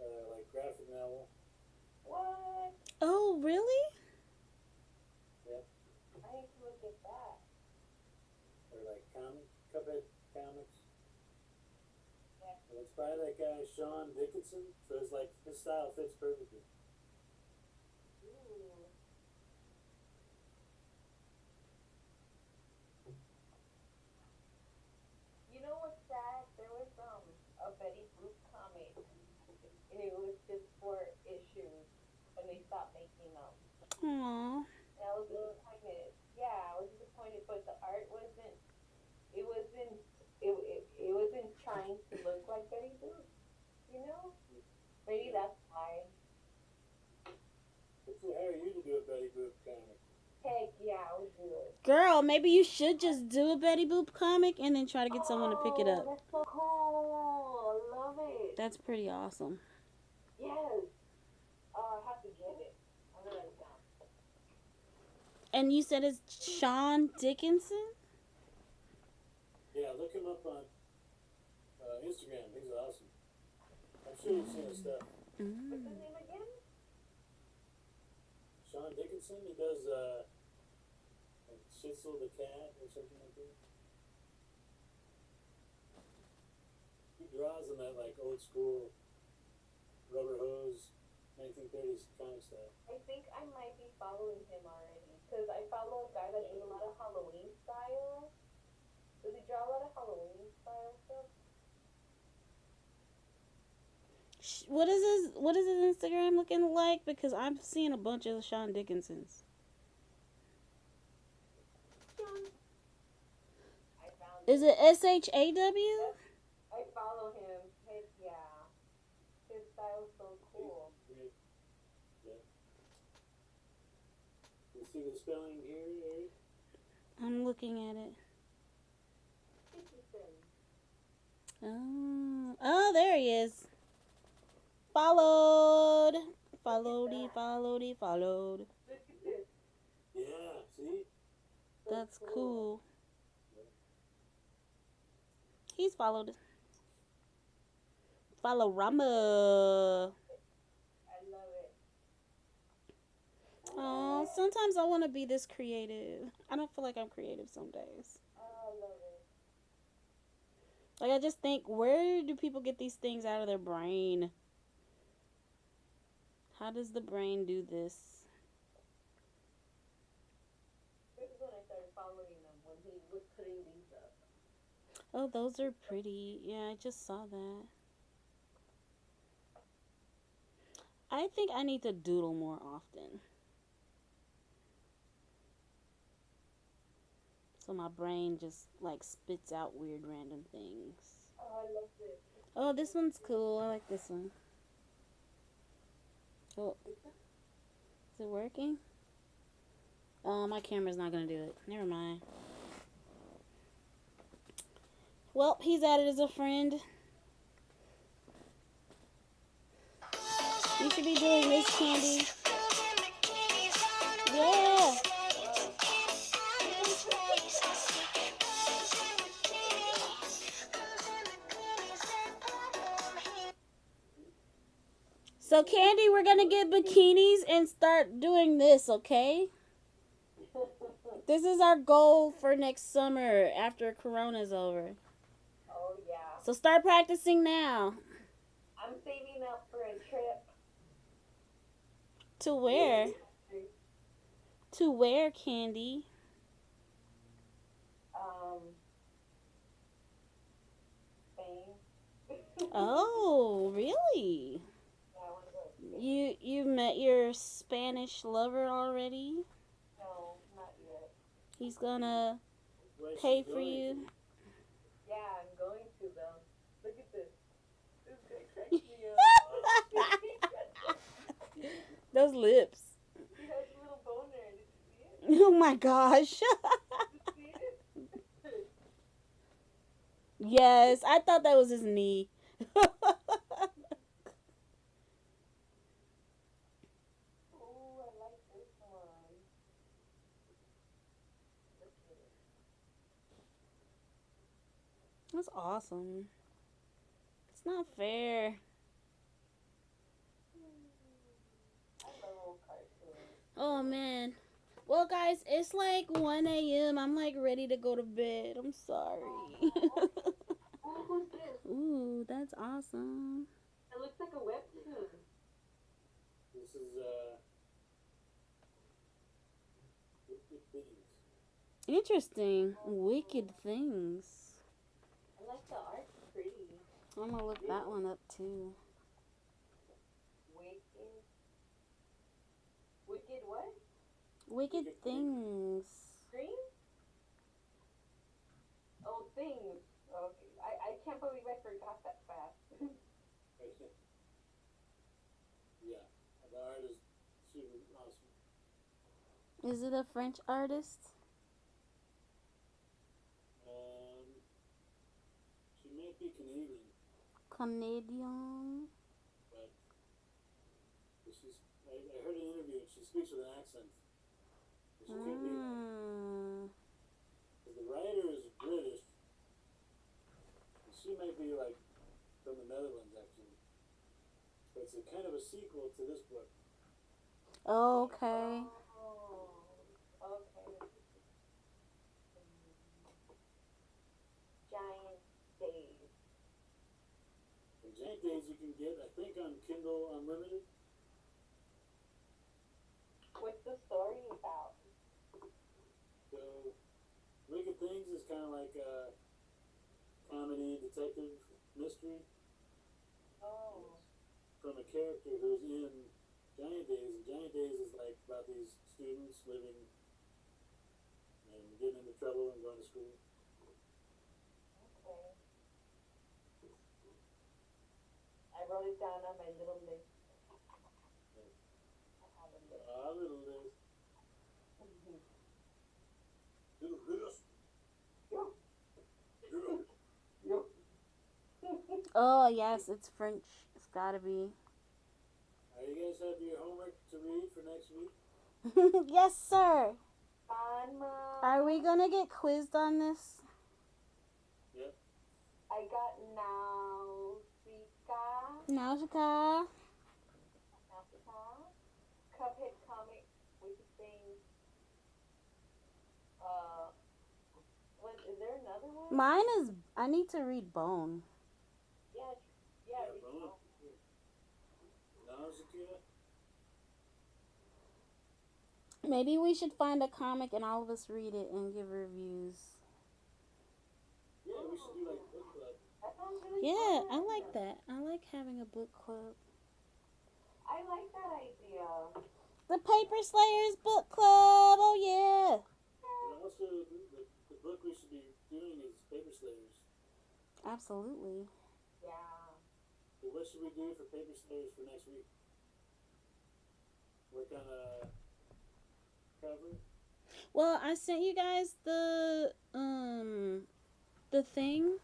S1: like graphic novel.
S3: What?
S2: Oh, really?
S1: Yeah.
S3: I need to look at that.
S1: Or like Cuphead comics.
S3: Yeah.
S1: And it's by that guy Sean Dickinson, so it's like his style fits perfectly.
S3: Ooh. You know what's sad? There was a Betty Boop comic, and it was just 4 issues, and they stopped making them.
S2: Aww.
S3: And I was disappointed. Yeah, I was disappointed, but the art wasn't. It wasn't. It wasn't trying to look like Betty Boop. You know? Maybe that's why.
S1: Let's hire you to do a Betty Boop comic.
S3: Heck yeah, I would do it.
S2: Girl, maybe you should just do a Betty Boop comic and then try to get someone to pick it up.
S3: That's so cool. I love it.
S2: That's pretty awesome.
S3: Yes. Oh, I have to get it. I'm gonna write it down.
S2: And you said it's Sean Dickinson?
S1: Yeah, look him up on Instagram. He's awesome. I'm sure you've seen his stuff.
S3: What's his name again?
S1: Sean Dickinson. He does like Schitzel the cat or something like that. He draws in that like old school rubber hose 1930s kind of style.
S3: I think I might be following him already. Because I follow a guy that does a lot of Halloween style. Does he draw a lot of Halloween style stuff?
S2: What is his Instagram looking like? Because I'm seeing a bunch of Sean Dickinsons.
S3: I found
S2: Is it SHAW?
S3: I follow him. Heck yeah. His style's so cool.
S1: Yeah. You see the spelling here, Arie?
S2: I'm looking at it. Oh, there he is. Followed. Followed.
S3: Look at this.
S1: Yeah, see?
S3: So
S2: That's cool. He's followed. Follow Rama.
S3: I love it.
S2: Oh, sometimes I want to be this creative. I don't feel like I'm creative some days.
S3: Oh, I love it.
S2: Like, I just think, where do people get these things out of their brain? How does the brain do this?
S3: This is when I started following him, when he was putting these up.
S2: Oh, those are pretty. Yeah, I just saw that. I think I need to doodle more often. So my brain just like spits out weird random things.
S3: Oh, I love this.
S2: Oh, this one's cool. I like this one. Oh, is it working? Oh, my camera's not gonna do it. Never mind. Well, he's added as a friend. You should be doing this, Candy. Yeah. So, Candy, we're gonna get bikinis and start doing this, okay? This is our goal for next summer after Corona's over.
S3: Oh, yeah.
S2: So start practicing now.
S3: I'm saving up for a trip.
S2: To where? To where, Candy?
S3: Spain.
S2: Oh, really?
S3: Yeah, I want to go to Spain.
S2: You met your Spanish lover already?
S3: No, not yet.
S2: He's gonna
S1: Where's she
S2: pay for
S1: going?
S2: you.
S3: Yeah, I'm going to though. Look at this. This guy cracks me up.
S2: Those lips.
S3: He has a little boner. Did you see it?
S2: Oh my gosh.
S3: Did you see it?
S2: Yes, I thought that was his knee.
S3: Oh, I like this one. Look at it.
S2: That's awesome. It's not fair.
S3: I love old cartoons.
S2: Oh man. Well, guys, it's like 1 a.m. I'm like ready to go to bed. I'm sorry.
S3: Oh, who's this?
S2: Ooh, that's awesome.
S3: It looks like a webtoon.
S1: This is Wicked Things.
S2: Interesting. Wicked things.
S3: I like the art. Pretty.
S2: I'm gonna look that one up too.
S3: Wicked. Wicked what?
S2: Wicked things.
S3: Green? Oh, things. Okay. I can't believe I forgot that fast.
S1: Yeah, the art is super awesome.
S2: Is it a French artist?
S1: She might be Canadian,
S2: Canadian.
S1: but she's. I heard an interview. She speaks with an accent. She could be. Because the writer is British. And she might be like from the Netherlands, actually. But it's a kind of a sequel to this book.
S2: Okay.
S3: Oh, okay. Giant Days.
S1: And Giant Days you can get, I think, on Kindle Unlimited.
S3: What's the story about?
S1: So, Wicked Things is kind of like a comedy detective mystery.
S3: Oh.
S1: From a character who's in Giant Days, and Giant Days is like about these students living and getting into trouble and going to school.
S3: Okay. I wrote it down on my little list. I have a list.
S1: Little Liz. Little Liz.
S2: Oh yes, it's French. It's gotta be.
S1: You guys have your homework to read for next week?
S2: Yes, sir.
S3: Fun, Mom.
S2: Are we gonna get quizzed on this?
S1: Yep.
S3: I got Nausicaa.
S2: Nausicaa.
S3: Cuphead comic, Wicked Things. What, is there another one?
S2: Mine is. I need to read Bone.
S3: Yeah, read
S1: Bone.
S3: Bone.
S1: Nausicaa.
S2: Maybe we should find a comic and all of us read it and give reviews.
S1: Yeah, we should do like book club.
S3: That sounds really
S2: Yeah,
S3: fun.
S2: I like that. I like having a book club.
S3: I like that idea.
S2: The Paper Slayers book club. Oh yeah.
S1: And also, the book we should be doing is Paper Slayers.
S2: Absolutely.
S3: Yeah.
S1: So what should we do for Paper Slayers for next week? What kind of cover?
S2: Well, I sent you guys the thing,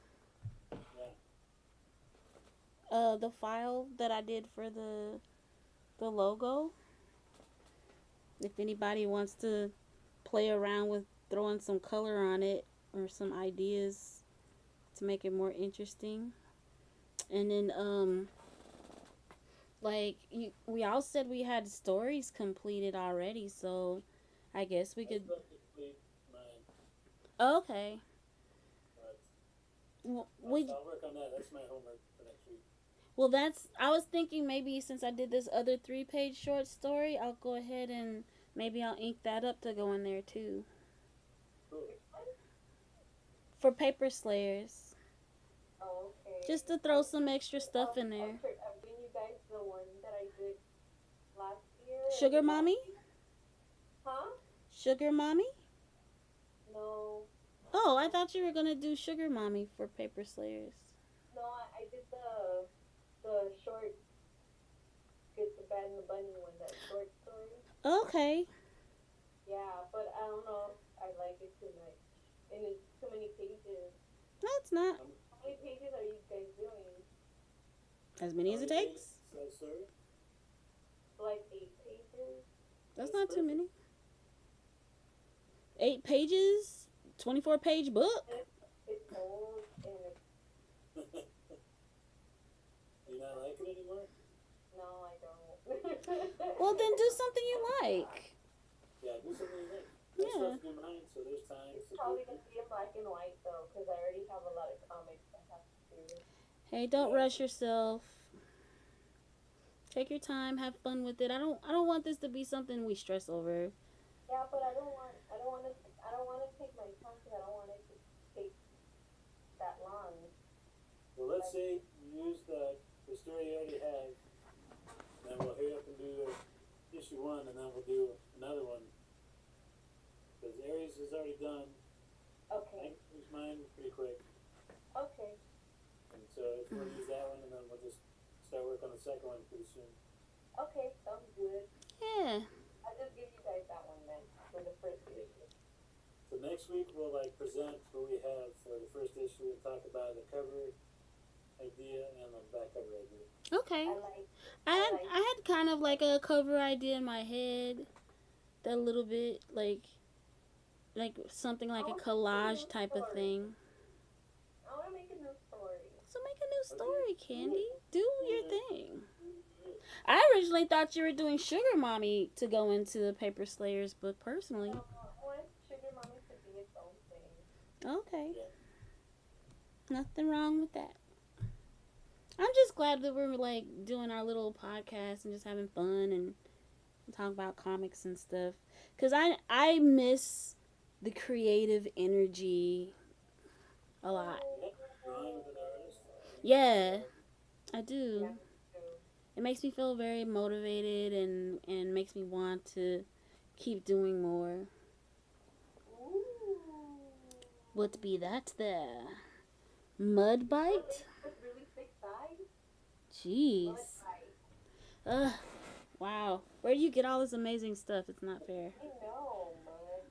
S1: Yeah.
S2: the file that I did for the logo. If anybody wants to play around with throwing some color on it or some ideas to make it more interesting. And then like we all said we had stories completed already, so I guess we could.
S1: I'd complete mine.
S2: Okay.
S1: But I'll work on that. That's my homework for next week.
S2: Well, I was thinking maybe since I did this other 3-page short story, I'll go ahead and maybe I'll ink that up to go in there too.
S1: Cool.
S2: For Paper Slayers.
S3: Oh, okay.
S2: Just to throw some extra stuff in there.
S3: I'll bring you guys the one that I did last year.
S2: Sugar Mommy?
S3: Huh?
S2: Sugar Mommy?
S3: No.
S2: Oh, I thought you were going to do Sugar Mommy for Paper Slayers.
S3: No, I did the short, Good, the Bad, and the Bunny one, that short story.
S2: Okay.
S3: Yeah, but I don't know if I like it too much. And it's too many pages.
S2: No, it's not.
S3: How many pages are you guys doing?
S2: As many as it takes.
S1: That story?
S3: Like 8 pages?
S2: That's not too many. 8 pages? 24-page book?
S3: It's old and it's,
S1: Do you not like it anymore?
S3: no, I don't.
S2: Well, then do something you like.
S1: Yeah, do something you like. I'm
S2: Yeah.
S1: supposed to do mine, so there's time.
S3: It's probably going to be in black and white though, because I already have a lot of comics I have to do.
S2: Hey, don't rush yourself. Take your time, have fun with it. I don't want this to be something we stress over.
S3: Yeah, but I don't want to take my time because I don't want it to take that long.
S1: Well, let's say you use the story you already have, then we'll hurry up and do issue 1, and then we'll do another one. Because Arie's is already done. I
S3: Okay.
S1: can finish mine pretty quick.
S3: Okay.
S1: And so if we'll use that one, and then we'll just start work on the second one pretty soon.
S3: Okay, sounds good.
S2: Yeah.
S3: I'll just give you guys that one then for the first issue.
S1: So next week we'll present what we have for the first issue and talk about the cover idea and the back cover idea.
S2: Okay. I had kind of like a cover idea in my head. That little bit like something like a collage type of thing.
S3: I want to make a new story.
S2: So make a new story, Candy. Do your thing. I originally thought you were doing Sugar Mommy to go into the Paper Slayers book personally.
S3: No, I want Sugar Mommy to be its own thing.
S2: Okay.
S1: Yeah.
S2: Nothing wrong with that. I'm just glad that we're like doing our little podcast and just having fun and talk about comics and stuff. Cause I miss the creative energy a lot.
S1: Drawing with an artist.
S2: Yeah, I do.
S3: Yeah.
S2: It makes me feel very motivated and makes me want to keep doing more.
S3: Ooh.
S2: What be that there? Mud bite?
S3: With really thick thighs?
S2: Jeez.
S3: Mud bite.
S2: Ugh. Wow. Where do you get all this amazing stuff? It's not fair.
S3: I know, Mud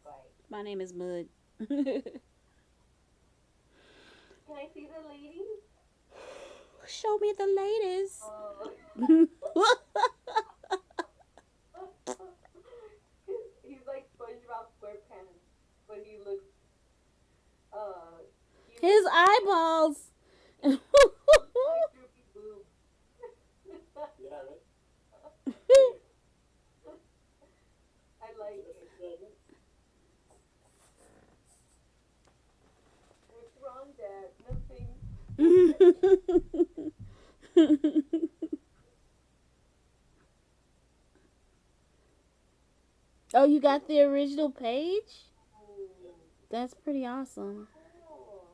S3: bite.
S2: My name is Mud.
S3: Can I see the lady?
S2: Show me the ladies.
S3: He's like SpongeBob SquarePants, but he looks cute.
S2: His eyeballs.
S3: Like droopy boobs.
S1: Yeah, right?
S3: I like it. What's wrong, Dad? Nothing.
S2: Oh, you got the original page?
S3: Ooh.
S2: That's pretty awesome.
S3: Cool.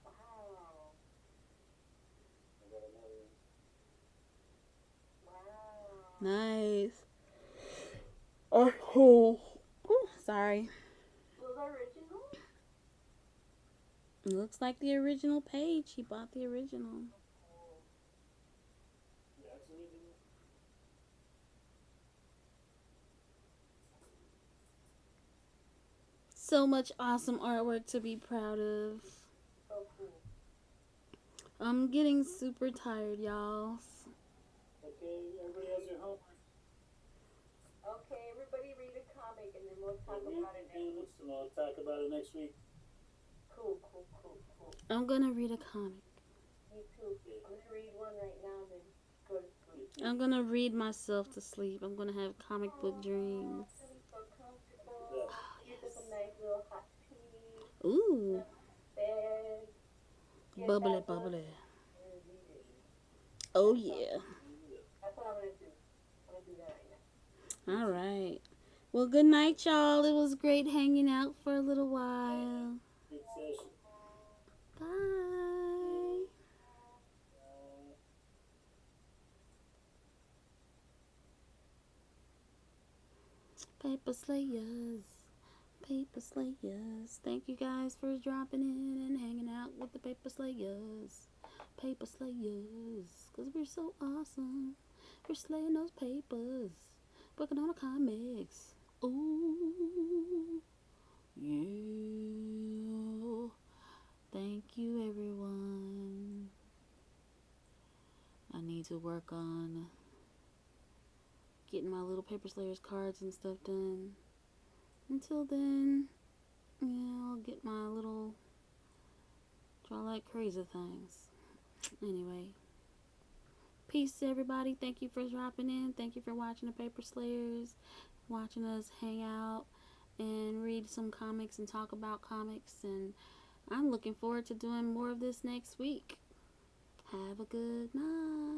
S3: Wow.
S1: I got another one.
S3: Wow.
S2: Nice. Oh, cool. Ooh, sorry. It looks like the original page. He bought the original.
S1: Yeah, it's original.
S2: So much awesome artwork to be proud of.
S3: So cool.
S2: I'm getting super tired, y'all.
S1: Okay, everybody has your homework.
S3: Okay, everybody read a comic and then we'll talk
S1: Read
S3: about it next week.
S1: and we'll talk about it next week.
S3: Cool.
S2: I'm gonna read a comic.
S3: Me too. I'm gonna read one right now and then go to sleep.
S2: I'm gonna read myself to sleep. I'm gonna have comic book dreams.
S3: It's gonna be so comfortable.
S1: Yeah.
S3: Get us a nice little hot tea.
S2: Ooh,
S3: Bed. Get
S2: bubbly,
S3: that book
S2: bubbly.
S3: and read it.
S2: Oh yeah.
S3: That's what I'm gonna do. I'm gonna do that right now.
S2: All right. Well, good night, y'all. It was great hanging out for a little while.
S1: Good session.
S2: Bye. Paper Slayers. Paper Slayers. Thank you guys for dropping in and hanging out with the Paper Slayers. Paper Slayers. Because we're so awesome. We're slaying those papers. Working on the comics. Ooh. Yeah. Thank you, everyone. I need to work on getting my little Paper Slayers cards and stuff done. Until then, yeah, I'll get my little draw like crazy things. Anyway, peace, everybody. Thank you for dropping in. Thank you for watching the Paper Slayers, watching us hang out and read some comics and talk about comics. And I'm looking forward to doing more of this next week. Have a good night.